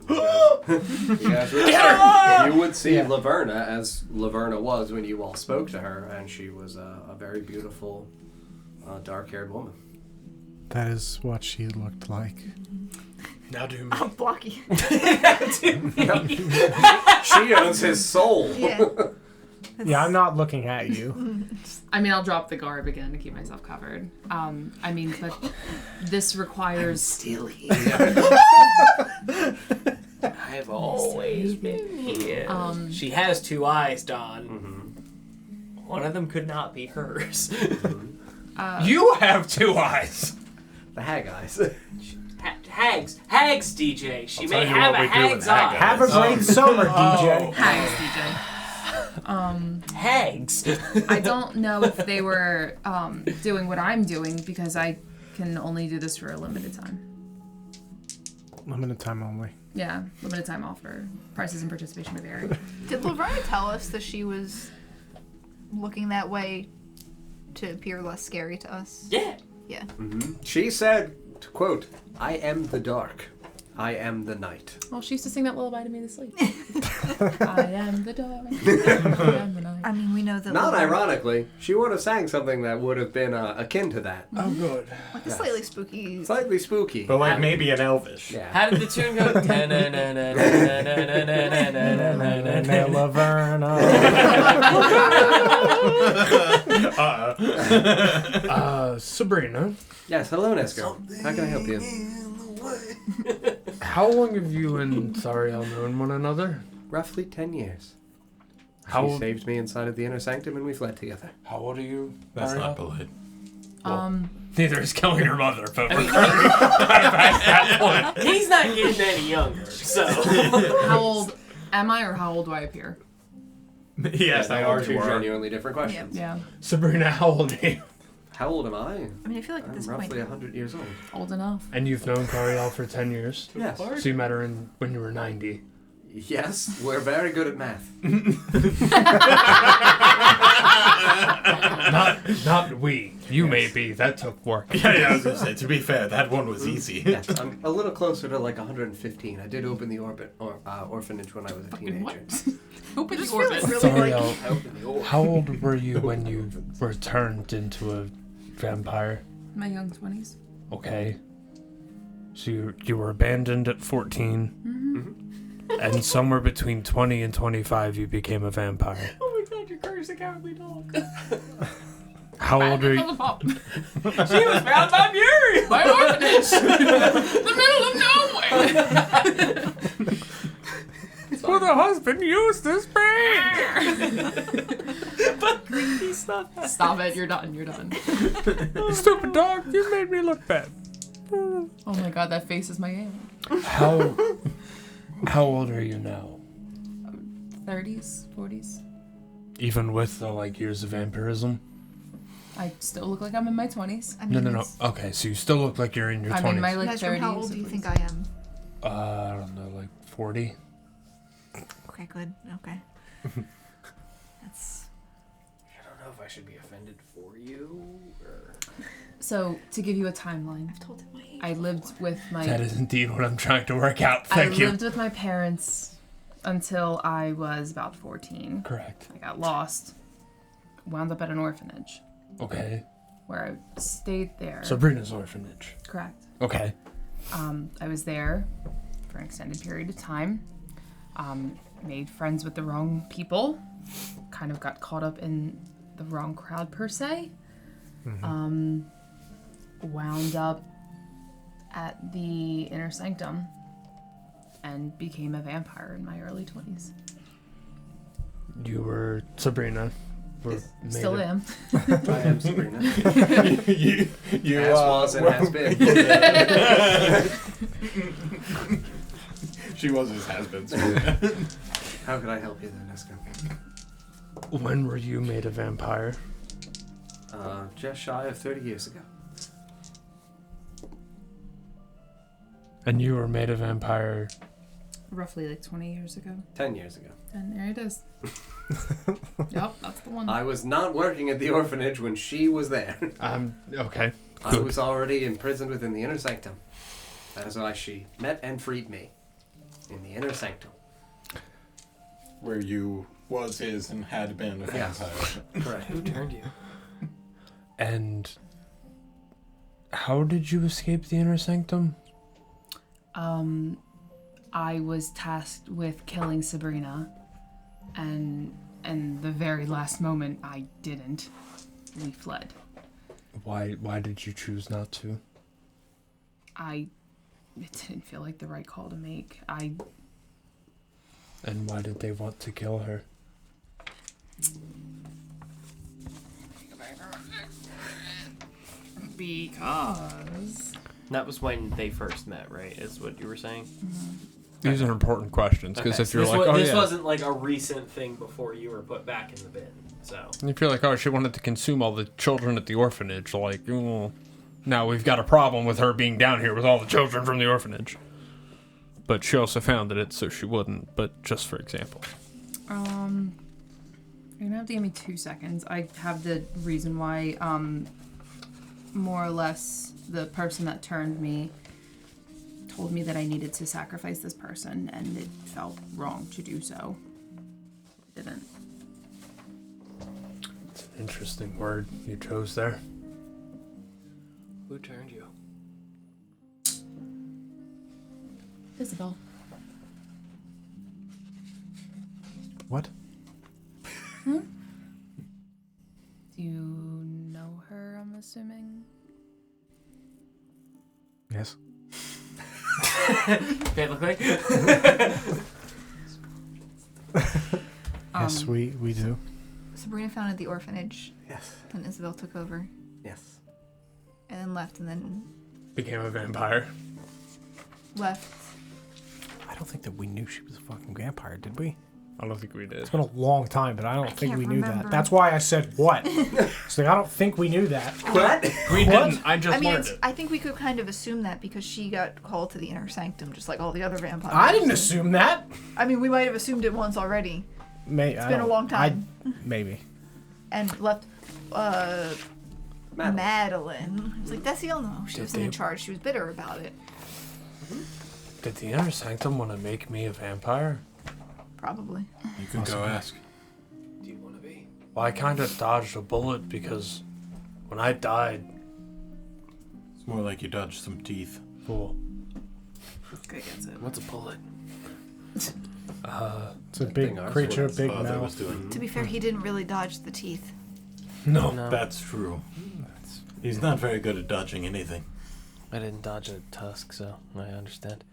You would see Laverna as Laverna was when you all spoke to her, and she was a very beautiful, dark-haired woman. That is what she looked like. Now do me. Oh, Blocky. She owns his soul. Yeah. Yeah, I'm not looking at you. I mean, I'll drop the garb again to keep myself covered. I mean, but this requires... Still here. I've always been here. She has 2 eyes, Don. Mm-hmm. One of them could not be hers. You have 2 eyes. The hag eyes. Hags, DJ. She I'll may tell you have what a we do with hag's hag eye. Have a great summer, DJ. Hags, DJ. Hags. I don't know if they were doing what I'm doing because I can only do this for a limited time. Limited time only. Yeah, limited time offer. Prices and participation may vary. Did Laverna tell us that she was looking that way to appear less scary to us? Yeah. Yeah. Mm-hmm. She said, to quote, "I am the dark. I am the night." Well, she used to sing that lullaby to me to sleep. I am the dark. I am the night. I mean, we know that Not Laverna- ironically, she would have sang something that would have been akin to that. Oh, good. like a slightly spooky... Slightly spooky. But like maybe an elvish. Yeah. How did the tune go? Sabrina, Yes, hello, Nesgrim. How can I help you? how long have you and Thariel known one another? Roughly 10 years. How She saved me inside of the inner sanctum and we fled together. How old are you? That's Thariel? not polite. Neither is killing your mother, but I we're mean, past that point. he's not getting any younger, so. How old am I or how old do I appear? Yes, they are two genuinely different questions. Yeah. Sabrina, how old are you? How old am I? I mean, I feel like at I'm this roughly point... 100 years old. Old enough. And you've known Thariel for 10 years? Yes. So you met her when you were 90. Yes, we're very good at math. Not we. You may be. That took work. Yeah, I was gonna say, to be fair, that one was easy. Yes, I'm a little closer to like 115. I did open the orphanage when I was a teenager. What? Open the Just feel orbit. really like... Thariel, I opened the orphanage. how old were you when you were turned into a vampire? My young 20s. Okay. So you were abandoned at 14. And somewhere between 20 and 25, you became a vampire. Oh my god, you're cursing cowardly dog. How old are you? She was found by Muriel. My orphanage! The middle of nowhere! For the husband, use this bag! But creepy stuff. Stop it, you're done, you're done. Stupid dog, you made me look bad. Oh my god, that face is my aunt. How old are you now? 30s, 40s. Even with the years of vampirism? I still look like I'm in my 20s. I mean, No. it's- Okay, so you still look like you're in your 20s. I'm in my Nesgrim, 30s. how old do you at think least. I am? I don't know, 40? Okay, good. Okay. That's... I don't know if I should be offended for you or. So, to give you a timeline, I've told him my age. I lived with my... That is indeed what I'm trying to work out. I Thank you. lived with my parents until I was about 14. Correct. I got lost, wound up at an orphanage Okay. where I stayed there. Sabrina's orphanage. Correct. Okay. I was there for an extended period of time. Made friends with the wrong people. Kind of got caught up in the wrong crowd per se. Wound up at the inner sanctum and became a vampire in my early 20s. You were Sabrina. We're Still made am. I am Sabrina. you As was and has been. She was his has-been. How could I help you then, Nesgrim? When were you made a vampire? Just shy of 30 years ago. And you were made a vampire. Roughly like 20 years ago. 10 years ago. And there it is. Yep, that's the one. I was not working at the orphanage when she was there. Okay. I was already imprisoned within the inner sanctum. That is why she met and freed me. In the inner sanctum. Where you was, is, and had been a vampire. Correct. Who turned you? And how did you escape the inner sanctum? I was tasked with killing Sabrina, and the very last moment I didn't. We fled. Why did you choose not to? It didn't feel like the right call to make. And why did they want to kill her? Because That was when they first met, right? Is what you were saying? These are important questions because Okay, if you're this like, this wasn't like a recent thing before you were put back in the bin. So if you're like, she wanted to consume all the children at the orphanage, like, well, now we've got a problem with her being down here with all the children from the orphanage. But she also founded it, so she wouldn't. But just for example. you're gonna have to give me 2 seconds. I have the reason why. More or less, the person that turned me told me that I needed to sacrifice this person, and it felt wrong to do so. It didn't. It's an interesting word you chose there. Who turned you? Isabel. What? Do you know her, I'm assuming? Yes. okay, look like. Yes, we do. Sabrina founded the orphanage. Yes. Then Isabel took over. Yes. And then left, and then Became a vampire. left. I don't think that we knew she was a fucking vampire, did we? I don't think we did. It's been a long time, but I don't think can't we knew remember. that. That's why I said what. So I don't think we knew that. What? We What? didn't. I just I mean, learned it. I think we could kind of assume that because she got called to the inner sanctum, just like all the other vampires. I didn't assume that. I mean, we might have assumed it once already, It's been a long time. Maybe. and left. Madeline. It's like that's the only one. She Did wasn't in they- charge. She was bitter about it. Did the inner sanctum want to make me a vampire? Probably. You can go ask. Do you want to be? Well, I kind of dodged a bullet because when I died, It's more like you dodged some teeth. well, Guy gets it. What's a bullet? It's a big Thing creature, ours big Father was mouth. doing. To be fair, he didn't really dodge the teeth. no. No. That's true. He's not very good at dodging anything. I didn't dodge a tusk, so I understand.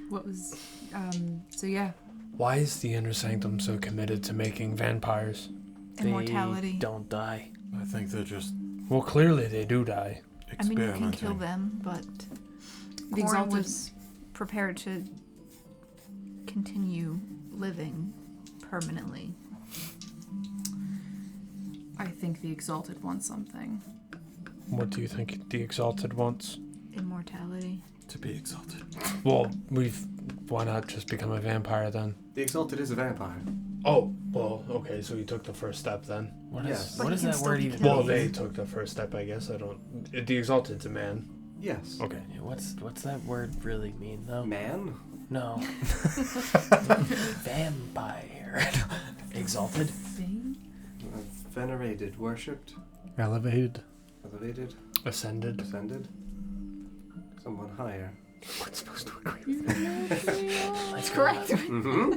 What was, so yeah. Why is the inner sanctum so committed to making vampires? Immortality. They don't die. I think they're just Well, clearly they do die. I mean, you experimenting. can kill them, but The Corin Exalted was prepared to continue living permanently. I think the Exalted wants something. What do you think the Exalted wants? Immortality. To be exalted. Well, why not just become a vampire then? The Exalted is a vampire. Oh, well, okay, so you took the first step then. What Yes. is But what he does can that still word be even killed. Well, mean? they took the first step, I guess. The Exalted's a man. Yes. Okay. Yeah, what's that word really mean though? Man? No. Vampire. Exalted. Thing? Venerated, worshipped, Elevated. elevated, Ascended. ascended. Someone higher. We're supposed to agree with That's correct. Mm-hmm.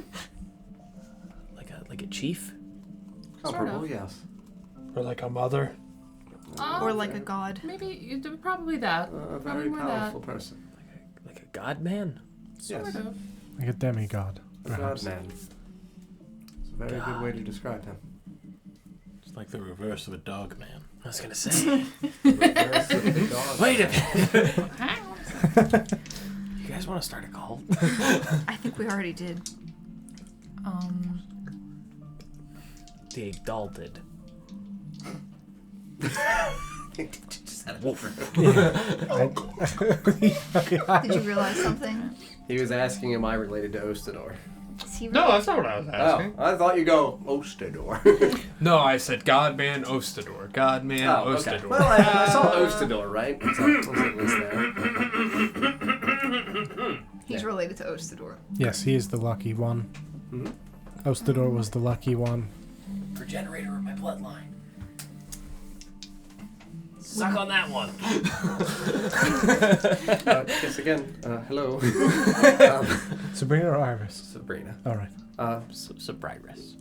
Like a chief? Comparable, of. yes. Or like a mother. Or like a god. Maybe, probably that. A Probably very more powerful that. person. Like a god man? Yes. Sort of. Like a demigod. Perhaps. God-man. It's a very good way to describe him. It's like the reverse of a dog man. I was gonna say. Reverse of the dog. Wait a minute. You guys want to start a cult? I think we already did. The exalted. Just had a wolf. Did you realize something? He was asking, am I related to Ostador? Is he No, that's not what I was asking. Oh, I thought you go Ostador. No, I said Godman Ostador. Godman Okay. Ostador. Well, I saw Ostador, right? So it was at least there. He's related to Ostador. Yes, he is the lucky one. Mhm. Ostador was the lucky one. Progenitor of my bloodline. Suck on that one. Yes, again, hello. Sabrina or Iris? Sabrina. All right. Sobriris.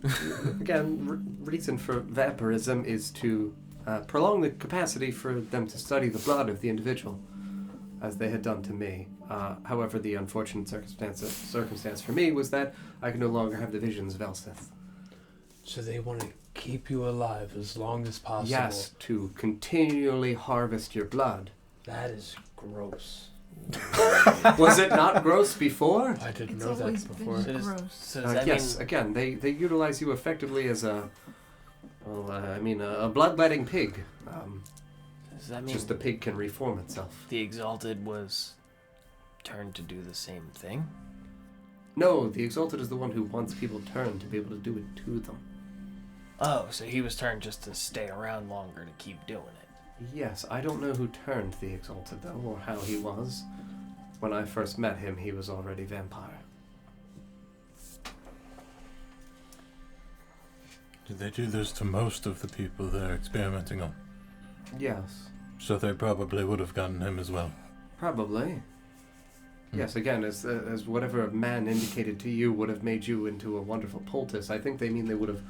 Again, reason for vampirism is to prolong the capacity for them to study the blood of the individual, as they had done to me. However, the unfortunate circumstance for me was that I could no longer have the visions of Elsith. So they want to keep you alive as long as possible. Yes, to continually harvest your blood. That is gross. Was it not gross before? I didn't It's know always that before. been gross. So does that Yes, mean again, they utilize you effectively as a bloodletting pig. does that mean Just the pig can reform itself. the exalted was turned to do the same thing? No, the Exalted is the one who wants people turned to be able to do it to them. Oh, so he was turned just to stay around longer to keep doing it. Yes, I don't know who turned the Exalted, though, or how he was. When I first met him, he was already vampire. Did they do this to most of the people they're experimenting on? Yes, So they probably would have gotten him as well. probably. Yes, again, as whatever man indicated to you would have made you into a wonderful poultice, I think they mean they would have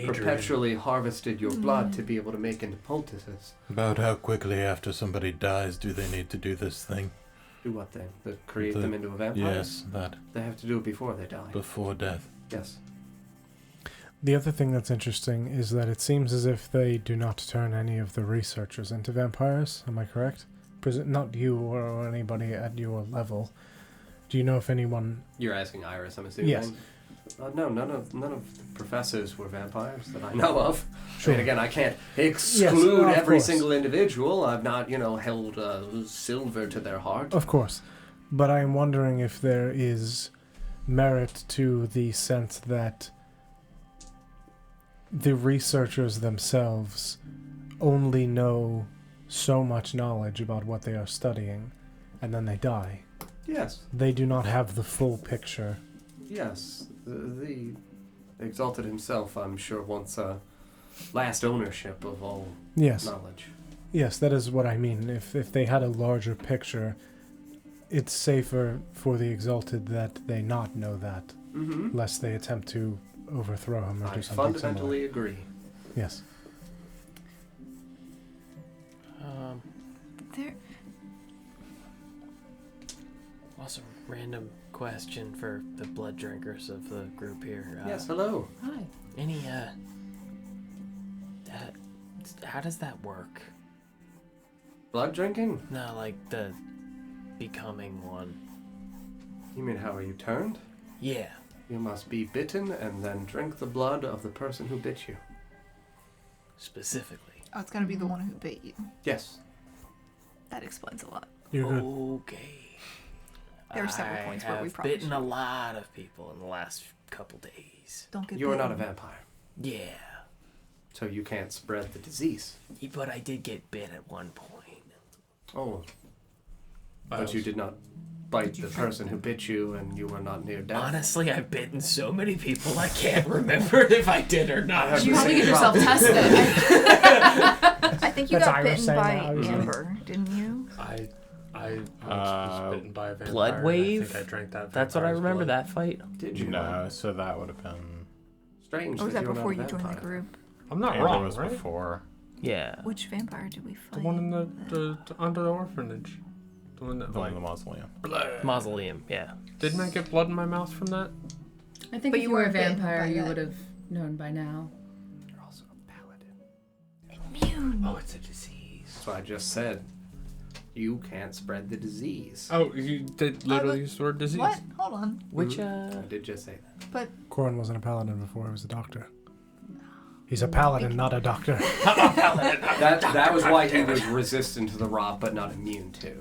perpetually harvested your blood to be able to make into poultices. About how quickly after somebody dies do they need to do this thing? Do what thing? Create them into a vampire? Yes, that. They have to do it before they die. Before death. Yes. The other thing that's interesting is that it seems as if they do not turn any of the researchers into vampires. Am I correct? Not you or anybody at your level. Do you know if anyone... You're asking Iris, I'm assuming? Yes. No, none of the professors were vampires that I know of. Sure. And again, I can't exclude of every course. single individual. I've not, held silver to their heart. Of course. But I am wondering if there is merit to the sense that the researchers themselves only know so much knowledge about what they are studying, and then they die. Yes, They do not have the full picture. yes. The Exalted himself, I'm sure, wants last ownership of all Yes. knowledge. Yes, that is what I mean. If they had a larger picture, it's safer for the Exalted that they not know that, Mm-hmm. lest they attempt to overthrow him or I do something fundamentally agree. similar. Yes. There. Also, random question for the blood drinkers of the group here. Yes, hello. Hi. Any, how does that work? Blood drinking? No, like the becoming one. You mean how are you turned? Yeah. You must be bitten and then drink the blood of the person who bit you. Specifically. Oh, it's gonna be the one who bit you. Yes. That explains a lot. You're good. Okay. There are several points where we probably bitten a should- lot of people in the last couple days. Don't get. You are not a bitten. vampire, Yeah. so you can't spread the disease. But I did get bit at one point. Oh. But you did not bite the person who bit you and you were not near death. Honestly, I've bitten so many people I can't remember if I did or not. You probably get yourself tested. I think you That's got Irish bitten saying by that, obviously. Amber, didn't you? I was bitten by a vampire. Blood and wave? I think I drank that. That's what I vampire's remember blood. that fight. Did you? No, so that would have been. Strange. Or was that you were not before a you joined the vampire. group? I'm not Amber wrong, was right? before. Yeah. Which vampire did we The fight? one in the under the orphanage. The one that The one like in the mausoleum. Mausoleum, yeah. didn't I get blood in my mouth from that? I think But if you you were a weren't bitten vampire, by you that. would have known by now. You're also a paladin. Immune. Oh, it's a disease. So I just said, you can't spread the disease. Oh, you did literally use the word disease. What? Hold on. Which, I did just say that. But Corin wasn't a paladin before he was a doctor. He's a paladin, not a doctor. That was why he was resistant to the rot, but not immune to.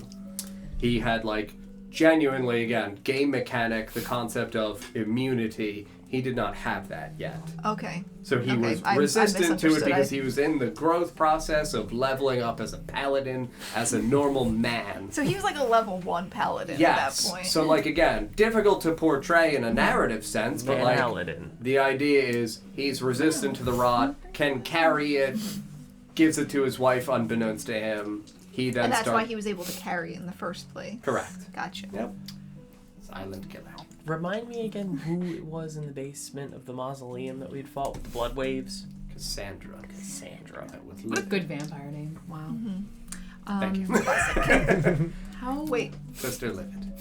He had like genuinely, again, game mechanic, the concept of immunity. He did not have that yet. okay. So he Okay, was I resistant to it misunderstood. because he was in the growth process of leveling up as a paladin, as a normal man. So he was like a level 1 paladin Yes. at that point. So like again, difficult to portray in a narrative sense, but like Paladin. the idea is he's resistant to the rot, can carry it, gives it to his wife unbeknownst to him. He then and that's why starts. he was able to carry it in the first place. Correct. Gotcha. Yep. Silent killer. Remind me again who it was in the basement of the mausoleum that we'd fought with the blood waves. Cassandra. Cassandra. With What a Liv. good vampire name. Wow. Thank you. How? Wait, Sister Livid.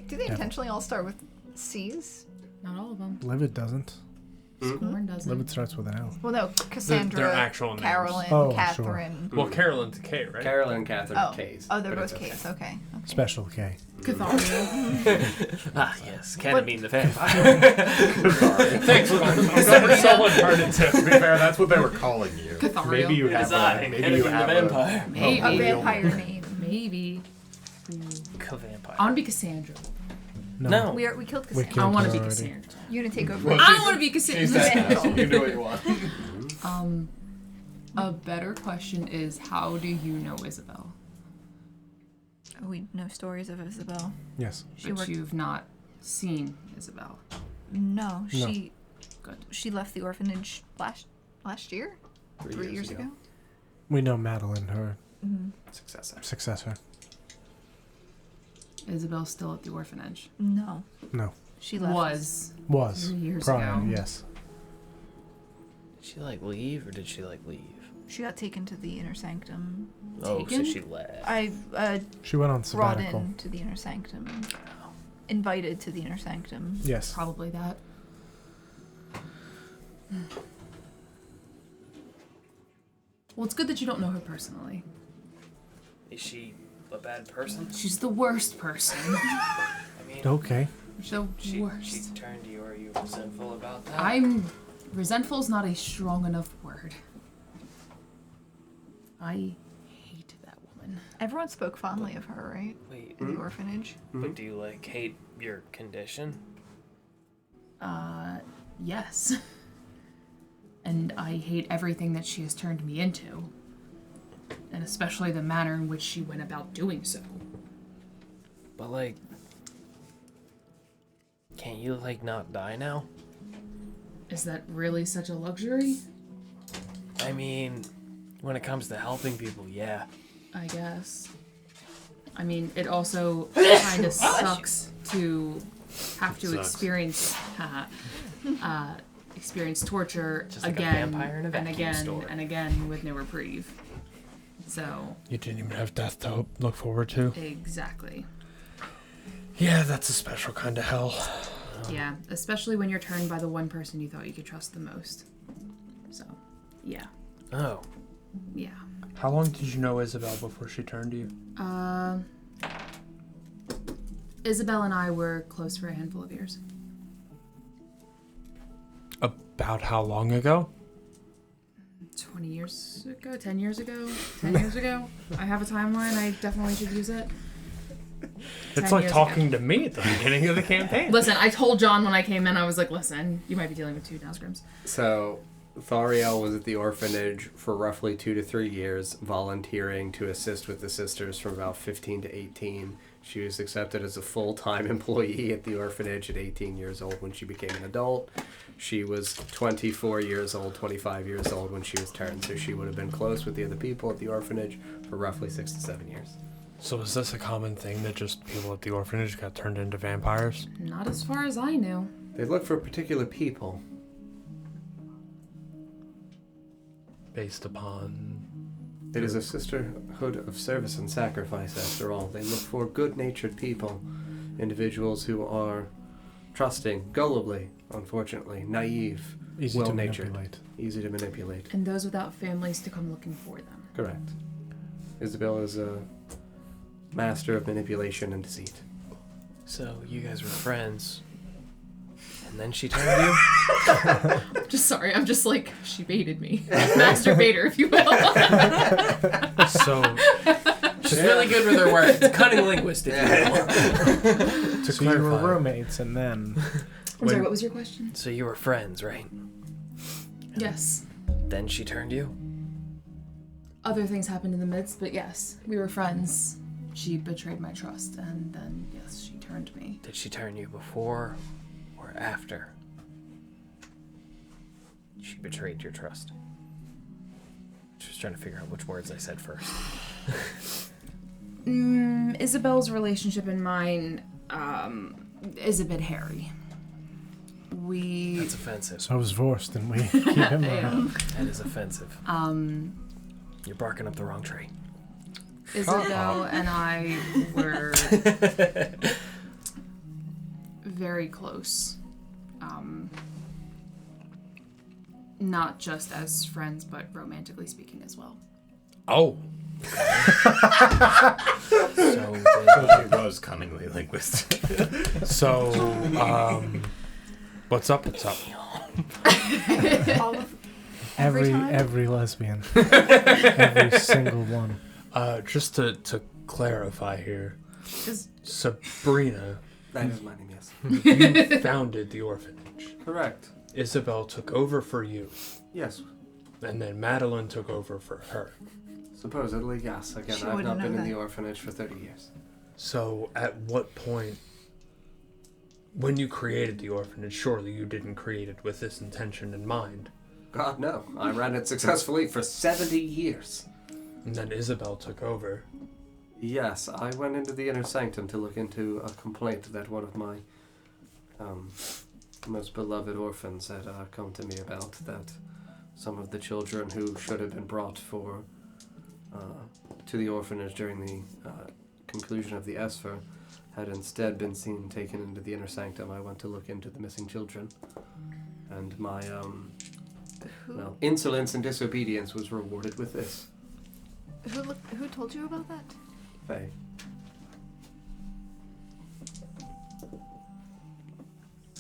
do they intentionally all start with C's? Not all of them. Livid doesn't. Scorn doesn't. Livid starts with an L. Well, no, Cassandra, their actual names. Carolyn, Oh, Catherine. Well, Carolyn's a K, right? Carolyn and Catherine Oh, K's. oh, they're but both it's okay. K's. Okay. Special K. Cathario. Ah, yes. Can it mean the vampire? Thanks, Ron. Someone heard it too. To be fair, that's what they were calling you. Cathario. Maybe you have Design. a, Can maybe it you mean the have vampire? Maybe. A vampire name. Maybe. Vampire. I want to be Cassandra. No. We killed We Cassandra. killed I want to be her already. Cassandra. You gonna take over? I want to be Cassandra. You can do what you want. A better question is, how do you know Isabel? We know stories of Isabel. Yes. She But worked. you've not seen Isabel. No, she. Good. She left the orphanage last year. 3 years ago. We know Madeline, her Successor. successor. Isabel's still at the orphanage. No, No. she left. Was. 3 years Prior, ago. yes. Did she leave or did she leave? She got taken to the inner sanctum. Oh, Taken? so she left. I She went on brought sabbatical. in to the inner sanctum. Invited to the inner sanctum. Yes. Probably that. Well, it's good that you don't know her personally. Is she a bad person? She's the worst person. I mean, Okay. The she worst. turned to you. Are you resentful about that? I'm resentful is not a strong enough word. I hate that woman. Everyone spoke fondly of her, right? Wait, In the orphanage. but do you hate your condition? Yes. And I hate everything that she has turned me into. And especially the manner in which she went about doing so. But can't you not die now? Is that really such a luxury? I mean, when it comes to helping people, yeah. I guess. I mean, it also kind of sucks to have to Sucks. experience torture Just like a again vampire in a and vacuum again store. and again with no reprieve. So, You didn't even have death to look forward to. exactly. Yeah, that's a special kind of hell. Yeah, especially when you're turned by the one person you thought you could trust the most. So, yeah. Oh, Yeah. How long did you know Isabel before she turned to you? Isabel and I were close for a handful of years. About how long ago? 20 years ago? 10 years ago? 10 years ago? I have a timeline. I definitely should use it. It's 10 like years talking to me at the beginning of the campaign. Listen, I told John when I came in, I was like, listen, you might be dealing with 2 Nesgrims. So, Thariel was at the orphanage for roughly 2 to 3 years, volunteering to assist with the sisters from about 15 to 18. She was accepted as a full-time employee at the orphanage at 18 years old when she became an adult. She was 24 years old, 25 years old when she was turned, so she would have been close with the other people at the orphanage for roughly 6 to 7 years. So is this a common thing that just people at the orphanage got turned into vampires? Not as far as I knew. They look for particular people. Based upon... It is a sisterhood of service and sacrifice, after all. They look for good-natured people, individuals who are trusting, gullibly, unfortunately, naive, Easy well-natured, to manipulate. easy to manipulate. And those without families to come looking for them. Correct. Isabel is a master of manipulation and deceit. So you guys were friends, and then she turned you? Just sorry, I'm just like, she baited me. Master baiter, if you will. So she's really good with her words. Cunning linguist, if you will. So you were roommates, and then... I'm sorry, what was your question? So you were friends, right? Yes. Then she turned you? Other things happened in the midst, but yes, we were friends. She betrayed my trust, and then, yes, she turned me. Did she turn you before or after she betrayed your trust? Just trying to figure out which words I said first. Isabel's relationship and mine is a bit hairy. That's offensive. So I was divorced, and we keep him around. That is offensive. You're barking up the wrong tree. Isabel and I were very close. Not just as friends, but romantically speaking as well. Oh. So She was cunningly linguistic. So, what's up? Every lesbian. Every single one. Just to clarify here, Sabrina, That is my name, yes. you founded the orphanage. Correct. Isabel took over for you, Yes. and then Madeline took over for her. Supposedly, yes. Again, She I've wouldn't not been know in the that. orphanage for 30 years. So, at what point, when you created the orphanage, surely you didn't create it with this intention in mind. God, no. I ran it successfully for 70 years. And then Isabel took over. Yes, I went into the inner sanctum to look into a complaint that one of my most beloved orphans had come to me about, that some of the children who should have been brought to the orphanage during the conclusion of the Esper had instead been seen taken into the inner sanctum. I went to look into the missing children, and my insolence and disobedience was rewarded with this. Who told you about that? Faye.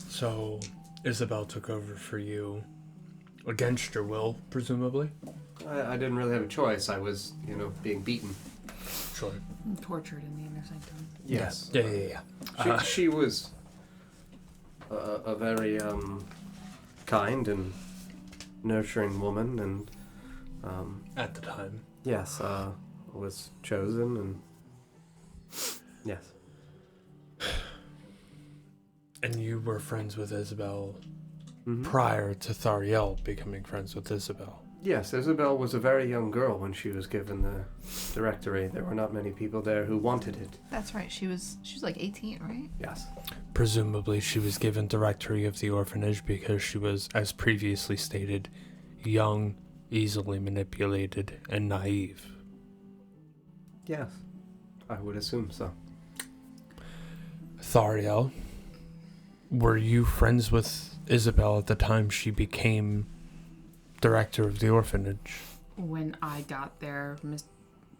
So, Isabel took over for you against your will, presumably? I didn't really have a choice. I was, being beaten. Sure. Tortured in the inner sanctum. Yes. Yeah. She was a very kind and nurturing woman, and At the time. yes, was chosen, and yes. And you were friends with Isabel Mhm. prior to Thariel becoming friends with Isabel. Yes, Isabel was a very young girl when she was given the directory. There were not many people there who wanted it. That's right. She was like 18, right? Yes. Presumably she was given directory of the orphanage because she was, as previously stated, young, easily manipulated, and naive. Yes. I would assume so. Thariel, were you friends with Isabel at the time she became director of the orphanage? When I got there,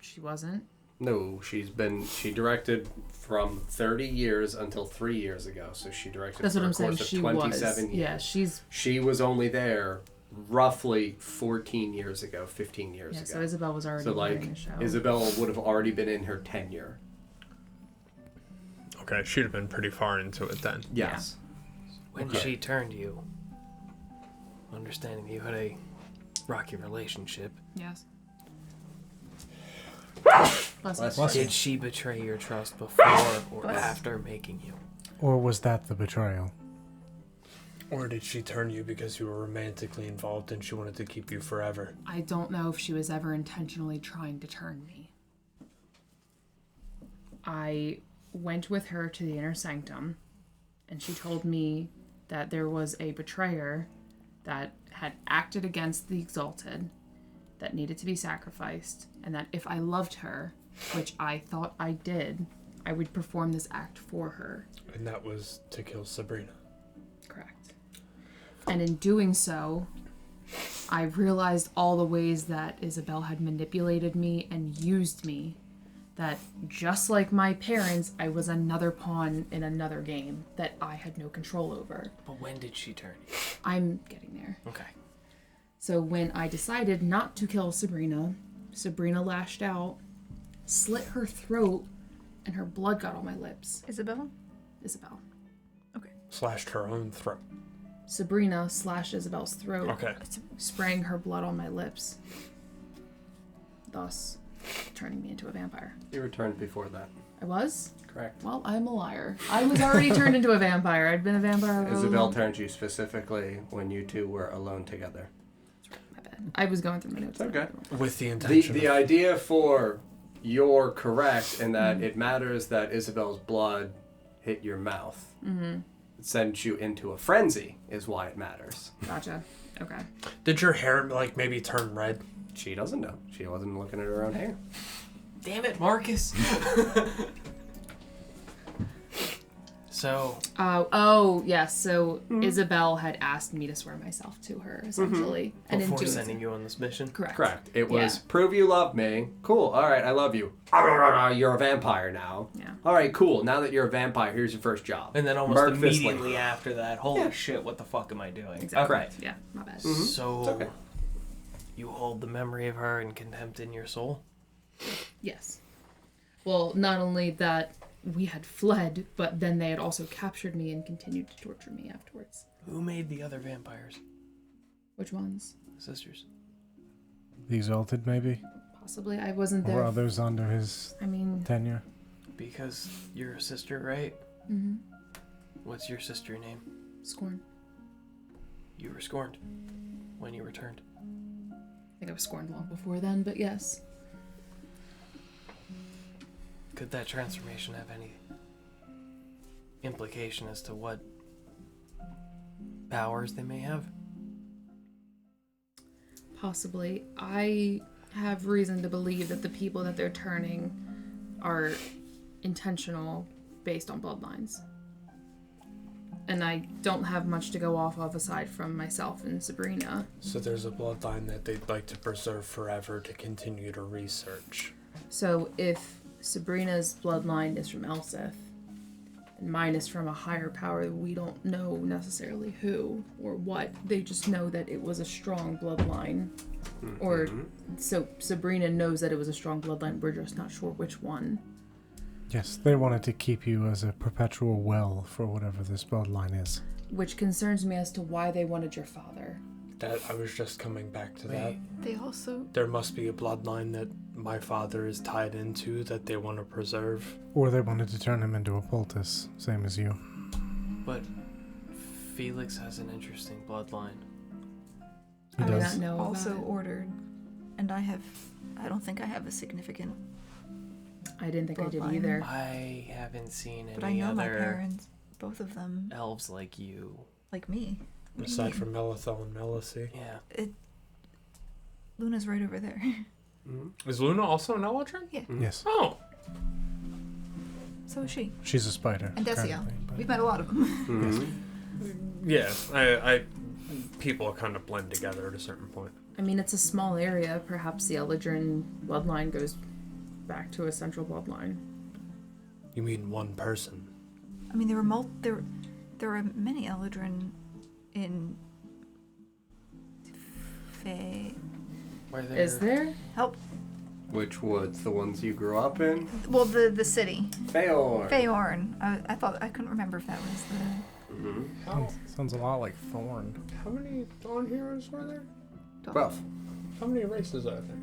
she wasn't. No, she directed from 30 years until 3 years ago. So she directed That's for what a I'm saying. course of She 27 was. years. Yeah, She was only there roughly 14 years ago, 15 years yeah. ago. So Isabel was already So, running the show. Isabel would have already been in her tenure. Okay, she'd have been pretty far into it then. Yes. when she turned you, understanding you had a rocky relationship, Yes. did she betray your trust before or after making you? Or was that the betrayal? Or did she turn you because you were romantically involved and she wanted to keep you forever? I don't know if she was ever intentionally trying to turn me. I went with her to the inner sanctum, and she told me that there was a betrayer that had acted against the Exalted, that needed to be sacrificed, and that if I loved her, which I thought I did, I would perform this act for her. And that was to kill Sabrina. Correct. And in doing so, I realized all the ways that Isabel had manipulated me and used me. That just like my parents, I was another pawn in another game that I had no control over. But when did she turn you? I'm getting there. Okay. So when I decided not to kill Sabrina, Sabrina lashed out, slit her throat, and her blood got on my lips. Isabel? Isabel. Slashed her own throat. Sabrina slashed Isabel's throat, Okay. spraying her blood on my lips, thus turning me into a vampire. You returned before that. I was? Correct. Well, I'm a liar. I was already turned into a vampire. I'd been a vampire. Isabel turned you specifically when you two were alone together. My bad. I was going through my notes. Okay. With the intention. The idea for you're correct in that it matters that Isabel's blood hit your mouth. Mm-hmm. It sends you into a frenzy is why it matters. Gotcha. Okay. Did your hair like maybe turn red? She doesn't know. She wasn't looking at her own hair. Damn it, Marcus. So, yes. So Isabel had asked me to swear myself to her, essentially. And in before doing sending you on this mission? Correct. Correct. It was Yeah. prove you love me. Cool. All right, I love you. You're a vampire now. Yeah. All right, cool. Now that you're a vampire, here's your first job. And then almost Murk immediately Fistling. after that, holy Yeah. shit, what the fuck am I doing? Exactly. Okay. Yeah, my bad. So, It's okay. you hold the memory of her in contempt in your soul? Yes. Well, not only that we had fled, but then they had also captured me and continued to torture me afterwards. Who made the other vampires? Which ones? Sisters. The Exalted, maybe? Possibly. I wasn't Or there. others under his I mean, tenure? Because you're a sister, right? mm-hmm. What's your sister name? Scorn. You were scorned when you returned. I think I was scorned long before then, but yes. Could that transformation have any implication as to what powers they may have? Possibly. I have reason to believe that the people that they're turning are intentional based on bloodlines. And I don't have much to go off of aside from myself and Sabrina. So there's a bloodline that they'd like to preserve forever to continue to research. So if Sabrina's bloodline is from Elseth, and mine is from a higher power, we don't know necessarily who or what. They just know that it was a strong bloodline. Or so Sabrina knows that it was a strong bloodline, we're just not sure which one. Yes, they wanted to keep you as a perpetual well for whatever this bloodline is. Which concerns me as to why they wanted your father. That I was just coming back to that. They also... There must be a bloodline that my father is tied into that they want to preserve. Or they wanted to turn him into a poultice, same as you. But Felix has an interesting bloodline. He I did does. not know also about it. ordered, and I don't think I have a significant, I didn't think I did bloodline. either. I haven't seen but I any know my other parents, both of them, elves like you. like me. Aside from Melithel and Melicy. Yeah. Luna's right over there. Is Luna also an Eldrin? Yeah, Yes, Oh. so is she. she's a spider. And Decio. currently, but- We've met a lot of them. Yeah, I people kind of blend together at a certain point. I mean, it's a small area. Perhaps the Eldrin bloodline goes back to a central bloodline. You mean one person? I mean, there were many Eldrin in Fae. Where there Is there? Help. Which woods? The ones you grew up in? Well, the city. Fayor. Fayorn. I thought I couldn't remember if that was the. Sounds a lot like Thorn. How many Dawn heroes were there? 12. How many races are there?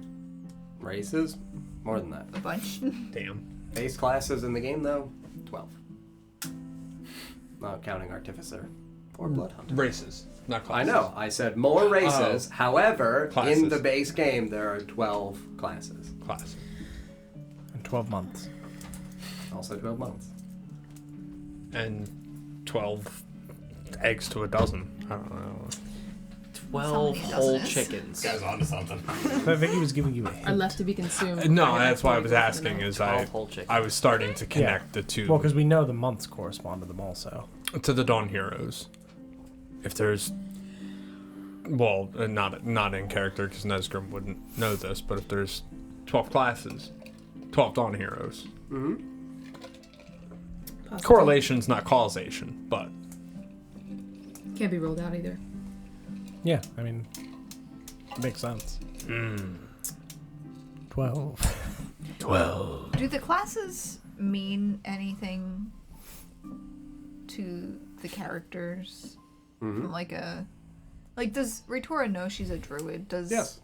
Races? More than that. A bunch. Damn. Base classes in the game, though? 12. Not counting Artificer or Blood Hunter. Races, not I classes. know. I said more races. However, Classes. in the base game, there are 12 classes. Class. In 12 months. Also 12 months. And 12 eggs to a dozen. I don't know. 12 Somebody whole doesn't. chickens. Guy's onto something. I think he was giving you a Are hint. left to be consumed. No, by the that's why I was 40 asking. Is 12 whole chickens. I was starting to connect the two Well, because we know the months correspond to them also. to the Dawn Heroes. If there's, well, not in character because Nesgrim wouldn't know this, but if there's 12 classes, 12 Dawn Heroes. Possible. Correlation's not causation, but Can't be ruled out either. Yeah, I mean, makes sense. 12. 12. Do the classes mean anything to the characters? From like does Ritora know she's a druid? Does Yes.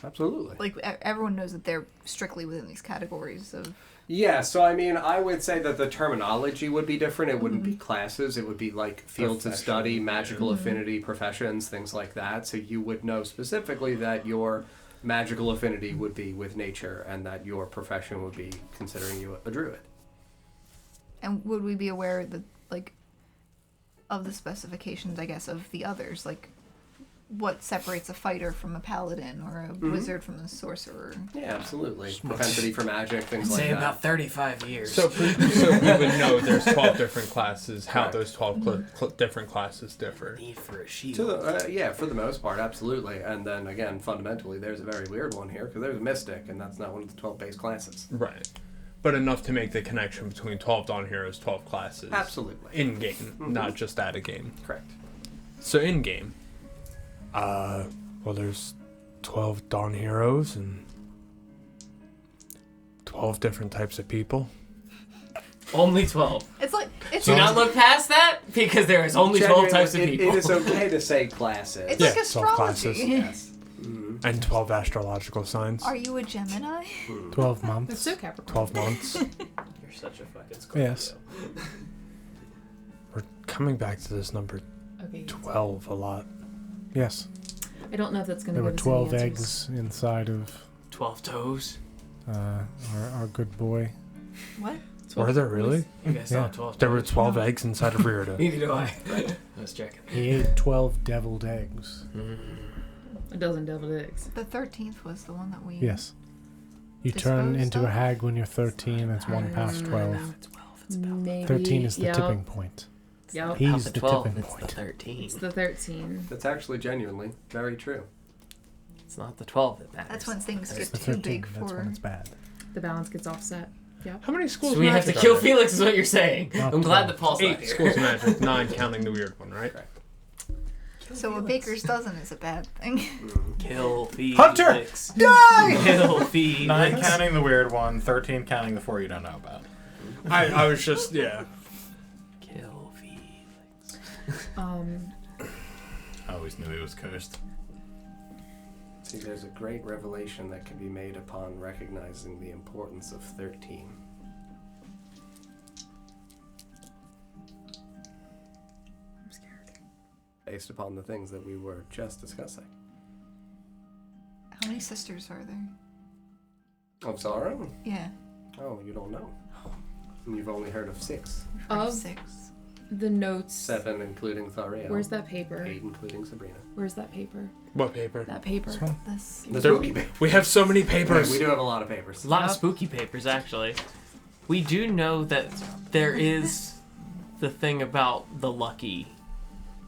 Absolutely. like everyone knows that they're strictly within these categories of Yeah, so I mean, I would say that the terminology would be different. It wouldn't be classes. It would be like fields of study, magical affinity, professions, things like that. So you would know specifically that your magical affinity would be with nature and that your profession would be considering you a druid. and would we be aware that like of the specifications, I guess, of the others, like what separates a fighter from a paladin or a wizard from a sorcerer? Yeah, absolutely. Propensity for magic, things like Say that. about 35 years. So we would know there's 12 different classes, how those 12 different classes differ. Need for a shield. To the, yeah, for the most part, absolutely. And then again, fundamentally, there's a very weird one here because there's a mystic, and that's not one of the 12 base classes. Right. But enough to make the connection between 12 Dawn Heroes, 12 classes. Absolutely. In game, not just at a game. Correct. So in game, well, there's 12 Dawn Heroes and 12 different types of people. Only 12. It's like it's Do like, not look past that because there is only 12 types of Genuinely, people. It is okay to say classes. it's Yeah, like 12 astrology. classes. Yes. And 12 astrological signs. Are you a Gemini? 12 That's months. so Capricorn. 12 months. You're such a fucking Scorpio. Yes. We're coming back to this number Okay. 12 a lot. Yes. I don't know if that's going to There give were us 12 any answers. eggs inside of 12 toes. our good boy. What? Were there really? You guys Yeah. saw 12 There were toes? 12 eggs inside of Riordan. Neither do I. I was checking. He ate 12 deviled eggs. A dozen deviled eggs. The 13th was the one that we. Yes. You turn Disposed into a of? hag when you're 13. It's 1 past 12. Maybe. 13 is the yep. tipping point. Yep. Not He's the the 12, tipping it's point. the 13. It's the 13. That's actually genuinely very true. It's not the 12 that matters. That's when things It's get the too 13. big That's for. when it's bad. The balance gets offset. Yep. How many schools So we have to magic kill are there? Felix is what you're saying. Not I'm glad 12. that Paul's not 8 here. schools of magic, 9 counting the weird one, right? So a baker's dozen is a bad thing. Kill Felix. Hunter! Die! Kill Felix. 9 counting the weird one, 13 counting the 4 you don't know about. I was just, yeah. Kill Felix. I always knew he was cursed. See, there's a great revelation that can be made upon recognizing the importance of 13. I'm scared. Based upon the things that we were just discussing. How many sisters are there? Of sorrow? Yeah. Oh, you don't know. You've only heard of 6. Of 6. the notes. 7 including Thariel. Where's that paper? 8 including Sabrina. Where's that paper? What paper? That paper. This one? This. The There- spooky paper. We have so many papers. We do have a lot of papers. A lot of spooky papers, actually. We do know that there is the thing about the lucky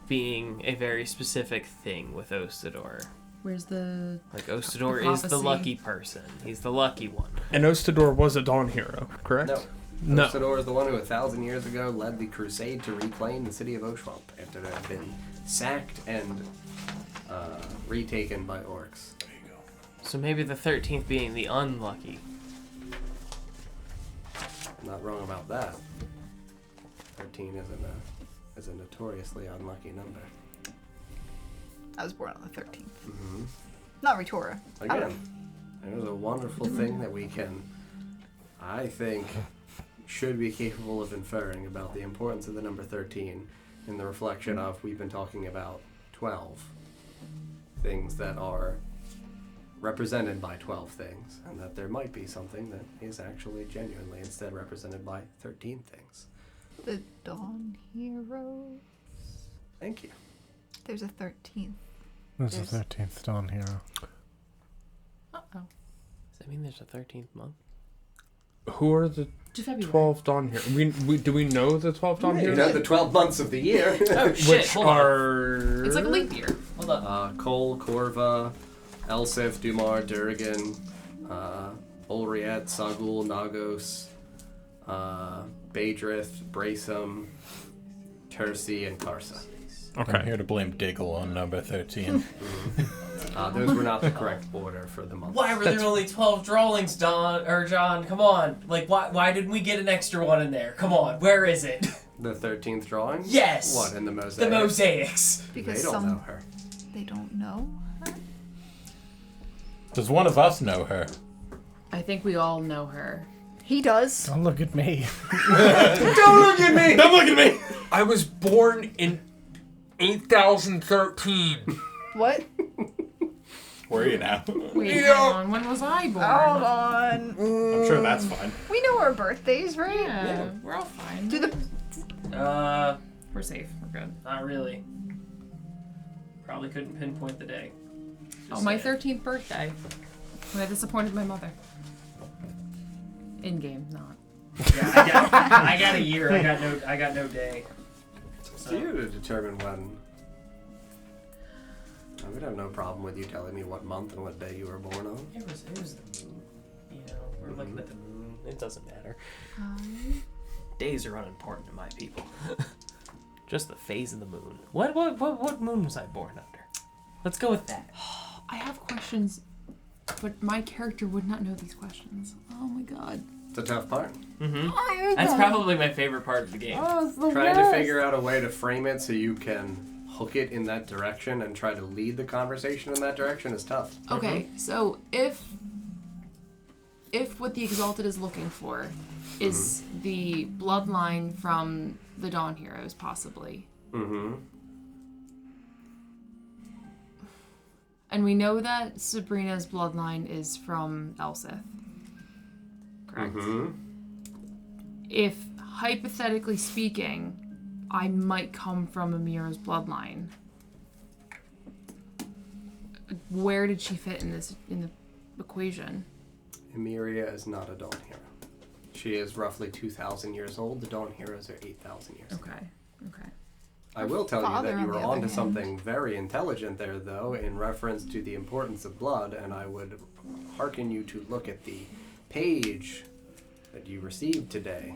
being a very specific thing with Ostador. Where's the? Like, Ostador The is the prophecy. lucky person. He's the lucky one. And Ostador was a Dawn hero, correct? No. No. Ostador is the one who 1,000 years ago led the crusade to reclaim the city of Oshuamp after it had been sacked and retaken by orcs. So maybe the 13th being the unlucky. Not wrong about that. 13 is a notoriously unlucky number. I was born on the 13th. Mm-hmm. Not Ritora. Again, it is a wonderful thing that we can, I think, should be capable of inferring about the importance of the number 13 in the reflection of we've been talking about 12 things that are represented by 12 things, and that there might be something that is actually genuinely instead represented by 13 things. The Dawn Heroes. Thank you. There's a 13th. There's a 13th Dawn Hero. Uh-oh. Does that mean there's a 13th month? Who are the To February. 12 Dawn here? Do we know the 12 Dawn You here? know the 12 months of the year. Oh shit! Which Hold on. are It's like a leap year. Hold up. Cole, Corva, Elsif, Dumar, Durgan, Ulriet, Sagul, Nagos, Baedrith, Bracem, Terci, and Karsa. I'm okay. here to blame Diggle on number 13. Those were not the correct order for the month. Why were there only 12 drawings, John? Come on. Like, why didn't we get an extra one in there? Come on, where is it? The 13th drawing? Yes. What, in the mosaic? The mosaics. Because They don't know her. they don't know her. Does one of us know her? I think we all know her. He does. Don't look at me. Don't look at me! Don't look at me! I was born in 8013. What? Where are you now? Wait, Yeah. hang on. When was I born? Hold on. I'm sure that's fine. We know our birthdays, right? Yeah, we're all fine. Do the We're safe. We're good. Not really. Probably couldn't pinpoint the day. Oh, my 13th birthday. When I disappointed my mother. In game, not. Yeah, I got a year. I got no day. So you to determine when. I would have no problem with you telling me what month and what day you were born on. It was the moon. You know, we're looking at the moon. It doesn't matter. Days are unimportant to my people. Just the phase of the moon. What moon was I born under? Let's go with that. I have questions, but my character would not know these questions. Oh my god. It's a tough part. Mm-hmm. That's probably my favorite part of the game. Oh, it's the Trying to worst. figure out a way to frame it so you can hook it in that direction and try to lead the conversation in that direction is tough. Okay, so if what the Exalted is looking for is the bloodline from the Dawn Heroes, possibly, Mm-hmm. and we know that Sabrina's bloodline is from Elsith, correct? Mm-hmm. If, hypothetically speaking, I might come from Amira's bloodline, where did she fit in the equation? Emiria is not a Dawn Hero. She is roughly 2,000 years old. The Dawn Heroes are 8,000 years old. Okay. I will tell you father, that you on were the other onto hand. something very intelligent there, though, in reference to the importance of blood, and I would hearken you to look at the page that you received today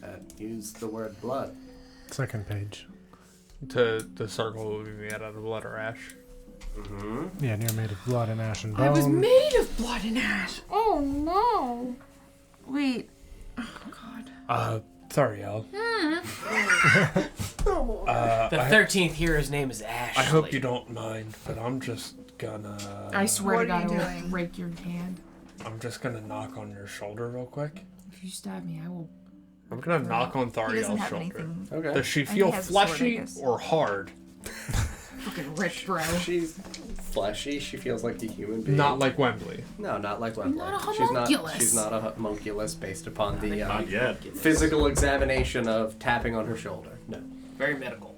that used the word blood. Second page. To the circle will be made out of blood or ash. Mm-hmm. Yeah, and you're made of blood and ash and bone. I was made of blood and ash. Oh no. Wait. Oh god. Sorry, Al. The 13th hero's name is Ashley. I hope you don't mind, but I'm just gonna... I swear What to are God, you I will doing? break your hand. I'm just gonna knock on your shoulder real quick. If you stab me, I will. I'm gonna knock on He doesn't Thariel's have shoulder. anything. Okay. Does she And he feel has a sword, I fleshy guess. or hard? Fucking rich, bro. She's fleshy. She feels like a human being. Not like Wembley. No, not like Wembley. Not a She's not. homunculus. She's not a homunculus based upon the Not yet. physical examination of tapping on her shoulder. No. Very medical.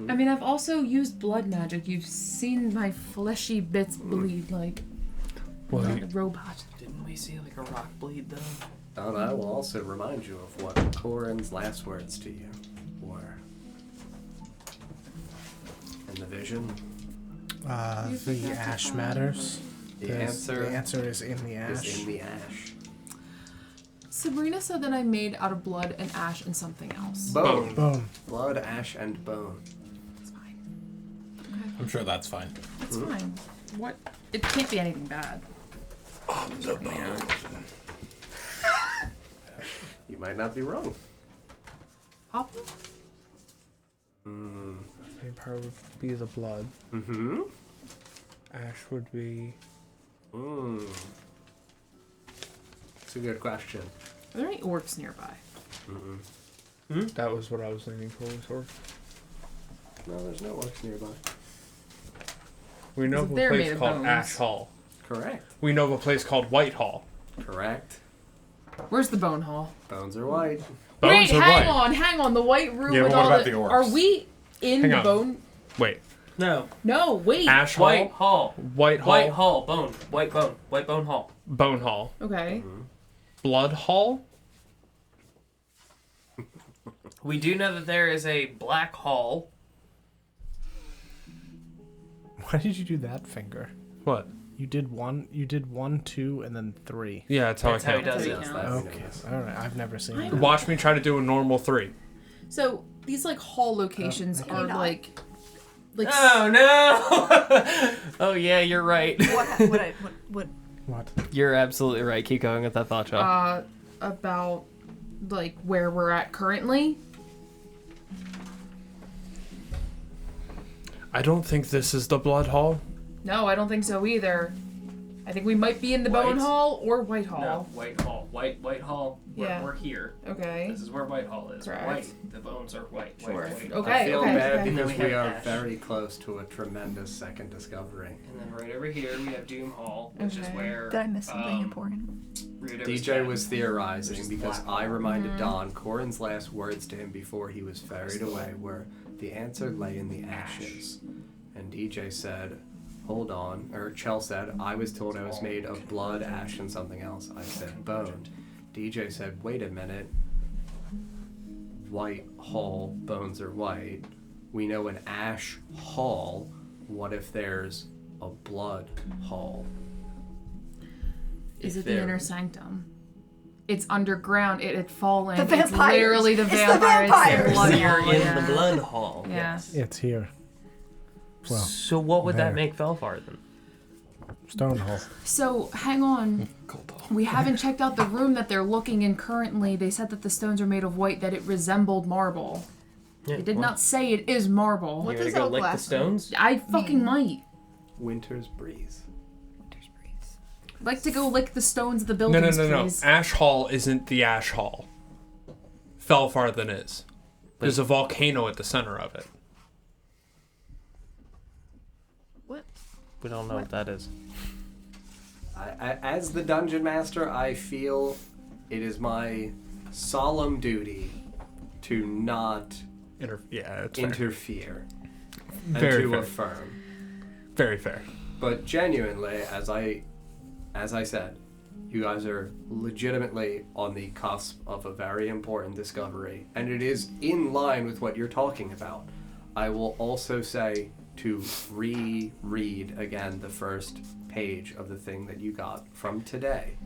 I mean, I've also used blood magic. You've seen my fleshy bits bleed like Well, a robot. Didn't we see like a rock bleed though? And I will also remind you of what Corin's last words to you were. In the vision, The ash matters. the The answer answer is in the ash. is in the ash. Sabrina said that I'm made out of blood and ash and something else. Bone. Bone. Blood, ash, and bone. It's fine. I'm sure that's fine. It's fine. What? It can't be anything bad. You might not be wrong. Papa? It'd probably be the blood. Mm-hmm. Ash would be... It's a good question. Are there any orcs nearby? That was what I was leaning towards. Or No, there's no orcs nearby. we know of a They're made place of called bones. Ash Hall. Correct. We know of a place called White Hall. Correct. Where's the bone hall? Bones are white. Bones Wait, are hang white. hang on. The white room Yeah, with but what all about the. the orcs? Are we in Hang the on. bone? Wait. No. No, wait. Ash White Hall. Hall. White Hall. White Hall. Bone. White Bone. White Bone Hall. Bone Hall. Okay. Blood Hall. We do know that there is a Black Hall. Why did you do that finger? What? You did 1, 2, and then 3. Yeah, that's how That's I how he count. does it. That's how Okay. All right. I've never seen that. Watch me try to do a normal 3. So these like hall locations Okay, are not. like Oh no! Oh yeah, you're right. What? What? You're absolutely right. Keep going with that thought, Joe. about like where we're at currently. I don't think this is the Blood Hall. No, I don't think so either. I think we might be in the Bone White? Hall or White Hall. No, White Hall. White Hall. Yeah. We're here. Okay. This is where White Hall is. Correct. White. The bones are white. Sure. White. Okay. I feel bad okay. And then because we we have are Ash. very close to a tremendous second discovery. And then right over here we have Doom Hall, which is Okay. where Did I miss something important? Rita DJ was dead. theorizing Which is because Black I Hall. reminded Don Corin's last words to him before he was ferried away were the answer lay in the ashes. And DJ said, hold on, or Chell said, I was told I was made of blood, ash, and something else. I said bone. DJ said, wait a minute. White Hall, bones are white. We know an ash hall. What if there's a blood hall? Is If it the there- inner sanctum? It's underground. It had fallen. The It's vampires. literally the It's the vampires. vampires. Blood We're hall, in yeah. the Blood Hall. Yeah. It's here. Well, So what would there. that make Felfar then? Stone hole. So hang on. We haven't checked out the room that they're looking in currently. They said that the stones are made of white, that it resembled marble. Yeah, It did not say it is marble. What You gonna does go oak lick the last stones? I fucking might. Winter's breeze. Winter's breeze. I'd like to go lick the stones of the No, buildings, no. please. Ash Hall isn't the Ash Hall. Felfarthen is. There's a volcano at the center of it. What? We don't know what that is. As the dungeon master, I feel it is my solemn duty to not Yeah, it's fair. interfere and Very to fair. affirm. Very fair. But genuinely, as I said, you guys are legitimately on the cusp of a very important discovery, and it is in line with what you're talking about. I will also say to reread again the first page of the thing that you got from today.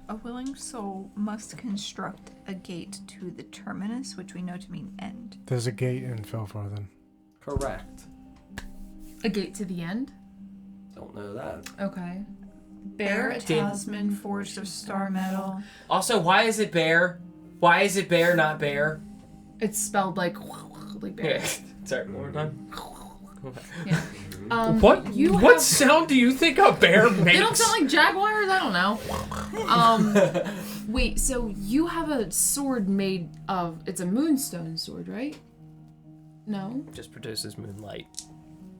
A willing soul must construct a gate to the terminus, which we know to mean end. There's a gate in Felfarthen. Correct. A gate to the end? Don't know that. Okay. Bear a talisman forged of star metal. Also, why is it bear? Why is it bear, not bear? It's spelled like bear. Sorry, one more time. Yeah. What You what have- sound do you think a bear makes? They don't sound like jaguars? I don't know. Wait, so you have a sword made of... It's a moonstone sword, right? No? Just produces moonlight.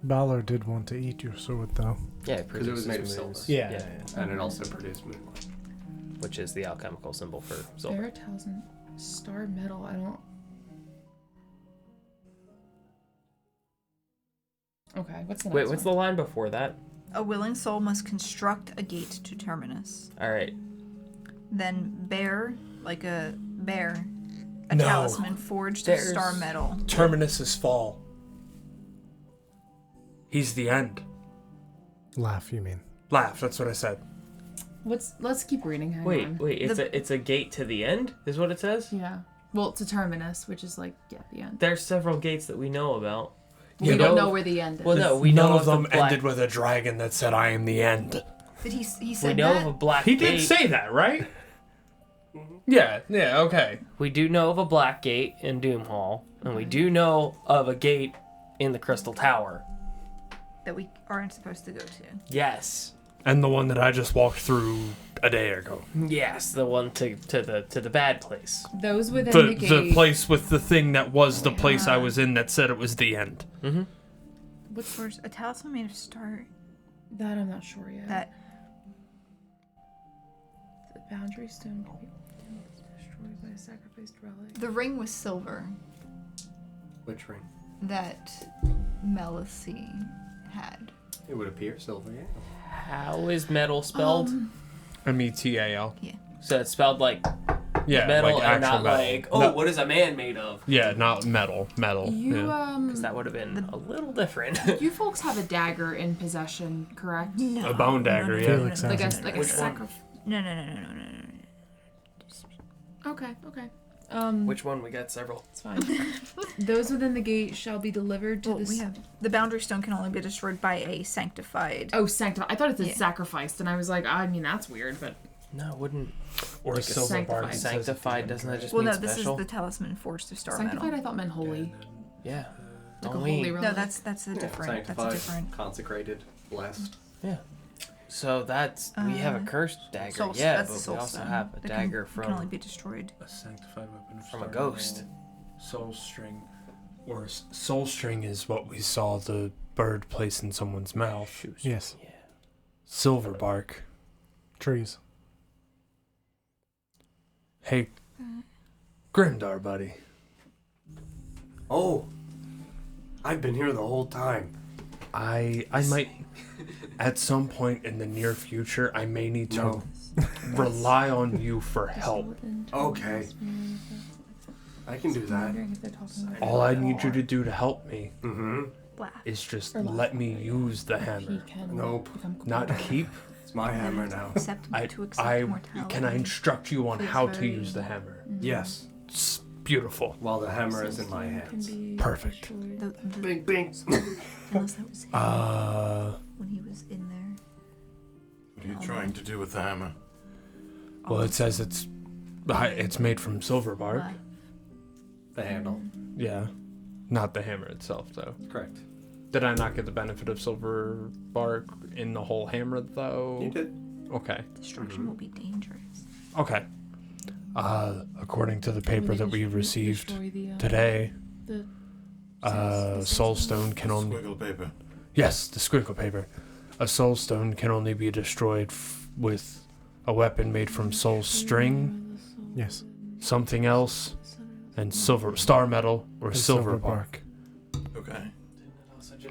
Balor did want to eat your sword, though. Yeah, it Because it was produces made of moons. silver. Yeah. And it also produced moonlight. Which is the alchemical symbol for Bear silver. a talisman. Star metal. I don't... Okay, what's the next Wait, what's the one? line before that? A willing soul must construct a gate to terminus. All right. Then bear, like a bear, a No. talisman forged There's- of star metal. Terminus is fall. He's the end. Laugh, you mean? Laugh, that's what I said. Let's keep reading. Hang Wait, on. it's a gate to the end? Is what it says? Yeah. Well, to terminus, which is like, yeah, the end. There's several gates that we know about. We don't know where the end is. Well, no, we None know of them the black, ended with a dragon that said, I am the end. Did he We said know that? of a black He gate. did say that, right? Yeah, okay. We do know of a black gate in Doom Hall, and we do know of a gate in the Crystal Tower. That we aren't supposed to go to. Yes. And the one that I just walked through a day ago. Yes, the one to the bad place. Those within The, the gate. the place with the thing that was the place I was in that said it was the end. Mm-hmm. What's first? A talisman made of star. That I'm not sure yet. That The boundary stone can be destroyed by a sacrificed relic. the ring was silver. Which ring? That Melisy had. It would appear silver, yeah. How is metal spelled? METAL. Yeah. So it's spelled like Yeah, metal like and actual not metal. like, oh, No- what is a man made of? Yeah, not metal. Metal. You yeah. Because that would have been a little different. you folks have a dagger in possession, correct? No. A bone dagger, yeah. Felix Like has a it. like a Which one? sacrifice. No. Okay. Which one? We got several. It's fine. Those within the gate shall be delivered to Well, the. we have the boundary stone can only be destroyed by a sanctified. Oh, sanctified. I thought it said Yeah. sacrificed, and I was like, I mean, that's weird, but No, it wouldn't. Or Like a silver bark. sanctified. Sanctified, doesn't that just Well, mean no, this special? is the talisman forged of star sanctified metal. I thought meant holy. Yeah. Like a Don't holy we? relic. No, that's a different. That's Sanctified, a different. consecrated, blessed. Yeah. So that's we have a cursed dagger, yeah, that's the but soul we also stone. have a That dagger can only from be destroyed. A sanctified weapon of from a star ghost. metal, soul string. Or soul string is what we saw the bird place in someone's mouth. Yes. Yeah. Silver bark. Trees. Hey, Grimdar, buddy. Oh, I've been here the whole time. I might, at some point in the near future, I may need to rely on you for help. Okay. I can do that. All I need you to do to help me Mm-hmm. Laugh. is just let me use the hammer. Nope. Not keep. It's my hammer now. Accept to accept I mortality. can I instruct you on Feels how to very- use the hammer? Yes. It's beautiful. While the hammer is in my hands. Perfect. The Bing, bing. unless that was him when he was in there. What are you trying to do with the hammer? Well, it says it's made from silver bark. Laugh. The handle. Yeah, not the hammer itself, though. Correct. Did I not get the benefit of silver bark in the whole hammer, though? You did. Okay. Destruction will be dangerous. Okay. According to the paper that we received today, soul stone can only... Squiggle paper. Yes, the squiggle paper. A soul stone can only be destroyed with a weapon made from soul string, Yes. something else, and silver star metal or And silver silver bark. Okay.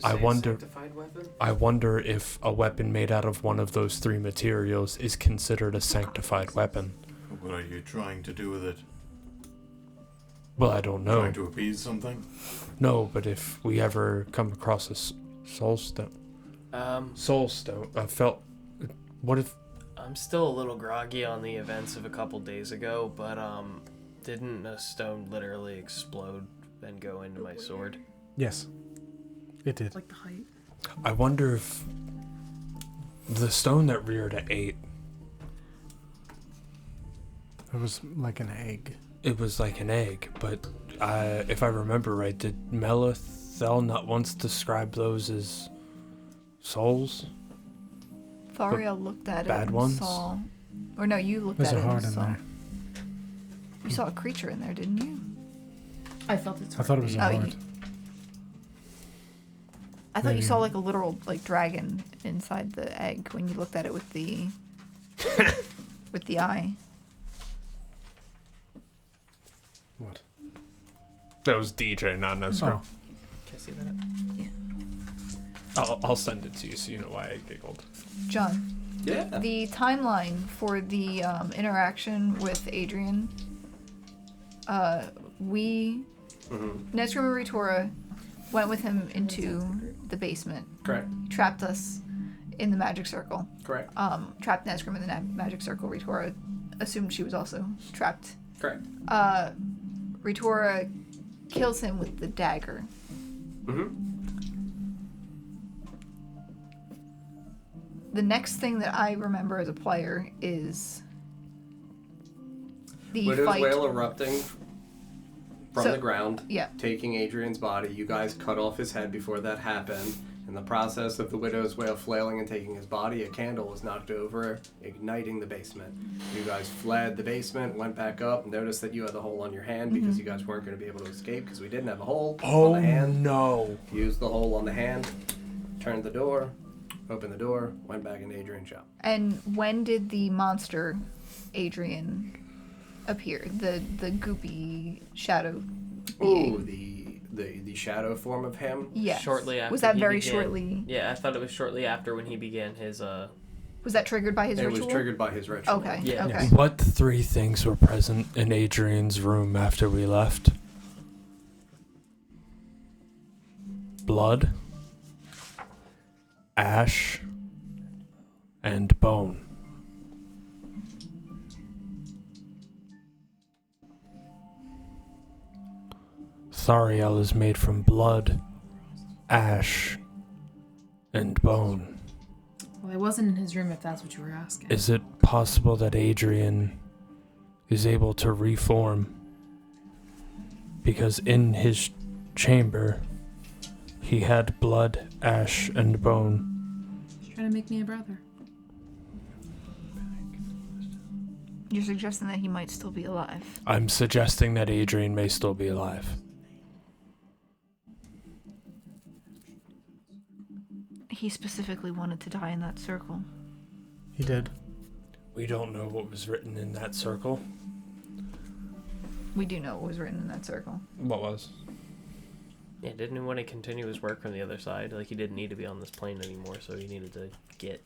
I wonder- Sanctified weapon? I wonder if a weapon made out of one of those three materials is considered a sanctified weapon. What are you trying to do with it? Well, I don't know. Trying to appease something? No, but if we ever come across a soul stone, I felt. What if? I'm still a little groggy on the events of a couple days ago, but didn't a stone literally explode and go into my sword? Yes. It did. Like the height. I wonder if the stone that reared at 8. It was like an egg. It was like an egg, but if I remember right, did Melithel not once describe those as souls? Thariel looked at it bad and ones? saw... Or no, you looked There's at a it heart and in saw... there. You saw a creature in there, didn't you? I felt it. I thought it was a Oh, heart. I thought you Maybe. saw like a literal like dragon inside the egg when you looked at it with the with the eye. What? That was DJ, not Nesgrim. Oh. Can I see that? I'll send it to you so you know why I giggled. John, Yeah. the timeline for the interaction with Adrian. We Mm-hmm. Nesgrim and Ritora went with him into the basement. Correct. Trapped us in the magic circle. Correct. Trapped Nesgrim in the magic circle. Ritora assumed she was also trapped. Correct. Ritora kills him with the dagger. Mm-hmm. The next thing that I remember as a player is the Widow's fight. Wail erupting from So- the ground, Yeah. taking Adrian's body. You guys cut off his head before that happened. In the process of the Widow's Wail flailing and taking his body, a candle was knocked over, igniting the basement. You guys fled the basement, went back up, noticed that you had the hole on your hand because you guys weren't going to be able to escape because we didn't have a hole on the hand. no! Used the hole on the hand, turned the door, opened the door, went back into Adrian's shop. And when did the monster Adrian appear? The goopy shadow Ooh, being. the shadow form of him. Yes. Shortly after Was that he very began- shortly? Yeah, I thought it was shortly after when he began his Was that triggered by his It ritual? was triggered by his ritual. Okay. Yeah. Okay. What 3 things were present in Adrian's room after we left? Blood, ash, and bone. Thariel is made from blood, ash, and bone. Well, I wasn't in his room if that's what you were asking. Is it possible that Adrian is able to reform? Because in his chamber, he had blood, ash, and bone. He's trying to make me a brother. You're suggesting that he might still be alive. I'm suggesting that Adrian may still be alive. He specifically wanted to die in that circle. He did. We don't know what was written in that circle. We do know what was written in that circle. What was? Yeah, didn't he want to continue his work from the other side? Like, he didn't need to be on this plane anymore, so he needed to get...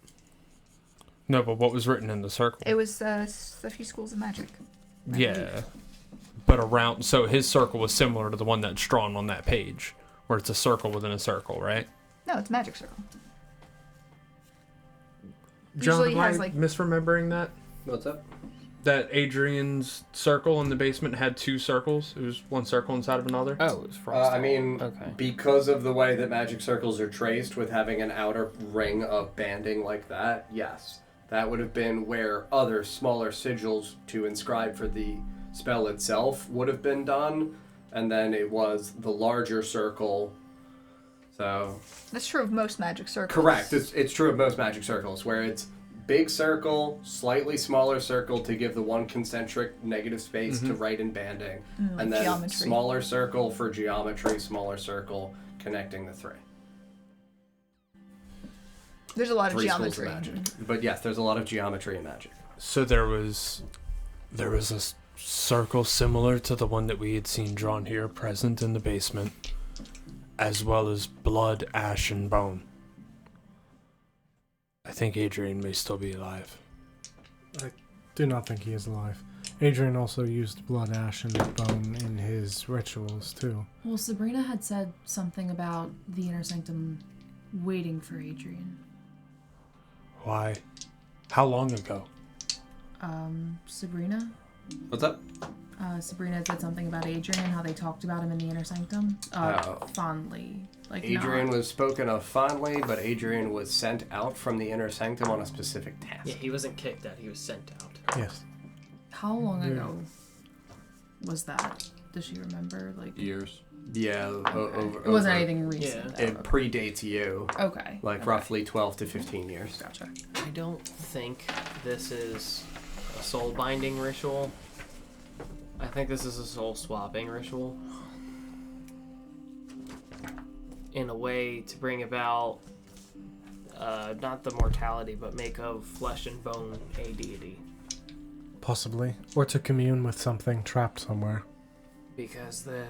No, but what was written in the circle? It was a few schools of magic. I Yeah. believe. But around... So his circle was similar to the one that's drawn on that page, where it's a circle within a circle, right? No, it's a magic circle. John, Usually am has, I like- misremembering that? What's up? That Adrian's circle in the basement had 2 circles? It was one circle inside of another? Oh, it was Frost. I mean, Okay. because of the way that magic circles are traced with having an outer ring of banding like that, yes. That would have been where other smaller sigils to inscribe for the spell itself would have been done, and then it was the larger circle. So That's true of most magic circles. correct. It's true of most magic circles where it's big circle, slightly smaller circle to give the one concentric negative space to write in banding, like and then geometry. smaller circle for geometry, smaller circle connecting the 3. There's a lot of 3 schools of geometry. magic. But yes, there's a lot of geometry in magic. So there was a circle similar to the one that we had seen drawn here present in the basement, as well as blood, ash, and bone. I think Adrian may still be alive. Do not think he is alive. Adrian also used blood, ash, and bone in his rituals, too. Well, Sabrina had said something about the Inner Sanctum waiting for Adrian. Why? How long ago? Sabrina? What's up? Sabrina said something about Adrian and how they talked about him in the Inner Sanctum. Fondly. Like, Adrian not. was spoken of fondly, but Adrian was sent out from the inner sanctum on a specific task. Yeah, he wasn't kicked out, he was sent out. Yes. How long ago was that? Does she remember? Like, Years. Yeah, okay. It wasn't anything recent. It predates you, Okay. like okay. roughly 12 to 15 years. Gotcha. I don't think this is a soul binding ritual. I think this is a soul swapping ritual. In a way to bring about not the mortality, but make of flesh and bone a deity. Possibly. Or to commune with something trapped somewhere. Because the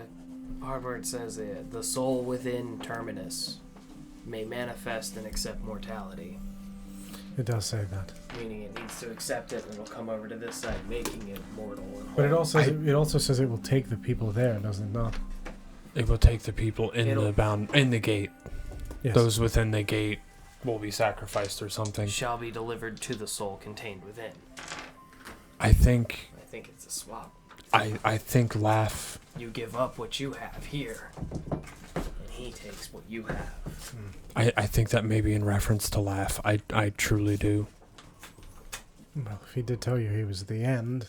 Harvard says the soul within Terminus may manifest and accept mortality. It does say that. Meaning it needs to accept it and it'll come over to this side, making it mortal and But it whole. also says it will take the people there, does it not? It will take the people in the gate. Yes. Those within the gate will be sacrificed or something. shall be delivered to the soul contained within. I think it's a swap. I think Laugh. You give up what you have here, and he takes what you have. I think that may be in reference to Laugh. I truly do. Well, if he did tell you he was the end.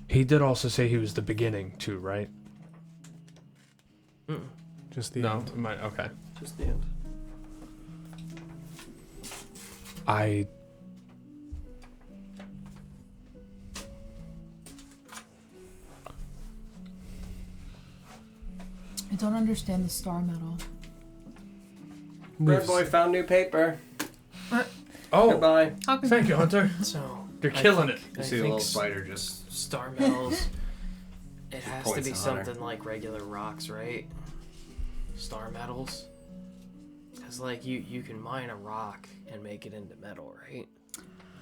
He did also say he was the beginning too, right? Just the No, end. okay. Just the end. I don't understand the star medal. Red boy found new paper. Oh, Goodbye. thank you, Hunter. So You're killing it. You see the little spider just... star metals. It has to points be to Hunter. something like regular rocks, right? star metals? Because, like, you can mine a rock and make it into metal, right?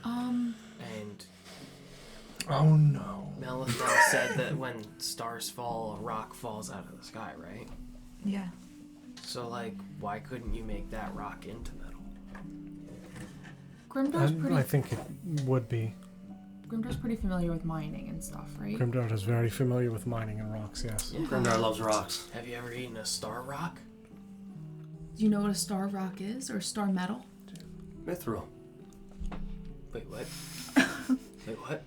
And Oh no. Melithel said that when stars fall, a rock falls out of the sky, right? Yeah. So, like, why couldn't you make that rock into metal? Grimdar's I think it would be. Grimdar's pretty familiar with mining and stuff, right? Grimdark is very familiar with mining and rocks, yes. Yeah. Grimdar loves rocks. Have you ever eaten a star rock? Do you know what a star rock is, or star metal? Mithril. Wait, what? Wait, what?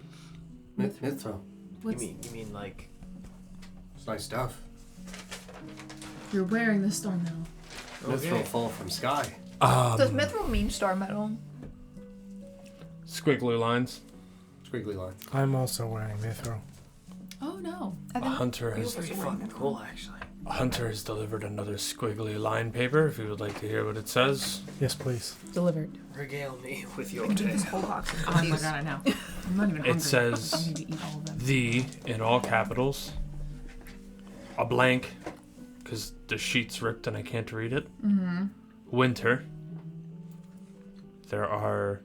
Mithril. You mean like... It's nice stuff. You're wearing the star metal. Mithril fall from sky. Does mithril mean star metal? Squiggly lines. Squiggly line. I'm also wearing mithril. Oh no. I A think hunter you has guys Pretty are wearing fucking mithril. cool, actually. delivered another squiggly line paper. If you would like to hear what it says. Yes, please. Delivered. Regale me with your I can do tale. this whole box of Oh my cookies. god, I know. I'm not even hungry. It says I need to eat all of them. the in all capitals. A blank, because the sheet's ripped and I can't read it. Mm-hmm. Winter. There are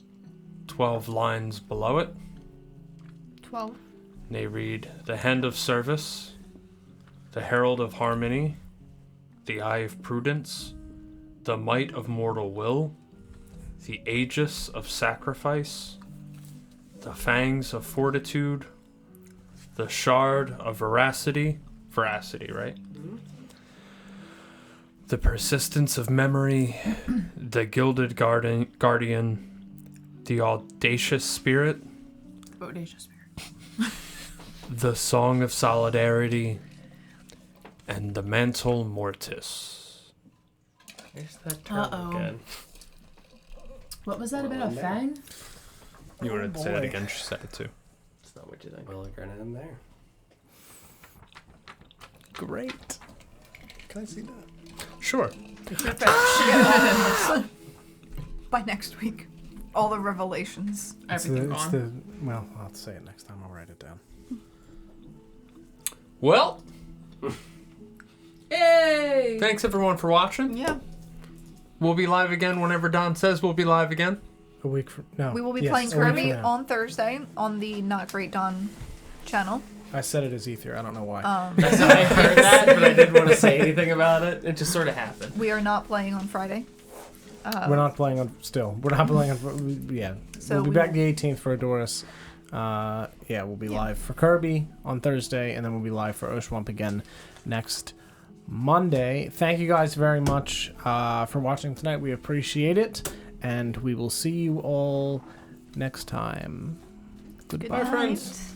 12 lines below it. 12. They read the Hand of Service, the Herald of Harmony, the Eye of Prudence, the Might of Mortal Will, the Aegis of Sacrifice, the Fangs of Fortitude, the Shard of Veracity, right? The Persistence of Memory, the Gilded Guardian, the Audacious Spirit, Audacious spirit. the Song of Solidarity, and the Mantle Mortis. There's that term Uh-oh. again. What was that about a fang? You wanted to say that boy. again? She said it too. It's not what you think. Well, like right in there. Great. Can I see that? Sure. By next week. All the revelations. Everything gone. Well, I'll say it next time. I'll write it down. Well, Yay! thanks everyone for watching. Yeah. We'll be live again whenever Don says we'll be live again. A week from no. We will be yes, playing a week from Kirby now. on Thursday on the Not Great Dawn channel. I said it as Ether. I don't know why. Um, I heard that, but I didn't want to say anything about it. It just sort of happened. we are not playing on Friday. We're not playing on. Still, we're not playing on. Yeah. So we'll be we back will- the 18th for Adoris. Yeah, we'll be live for Kirby on Thursday, and then we'll be live for Oshuamp again next Monday. Thank you guys very much for watching tonight. We appreciate it, and we will see you all next time. Good Goodbye, night. friends.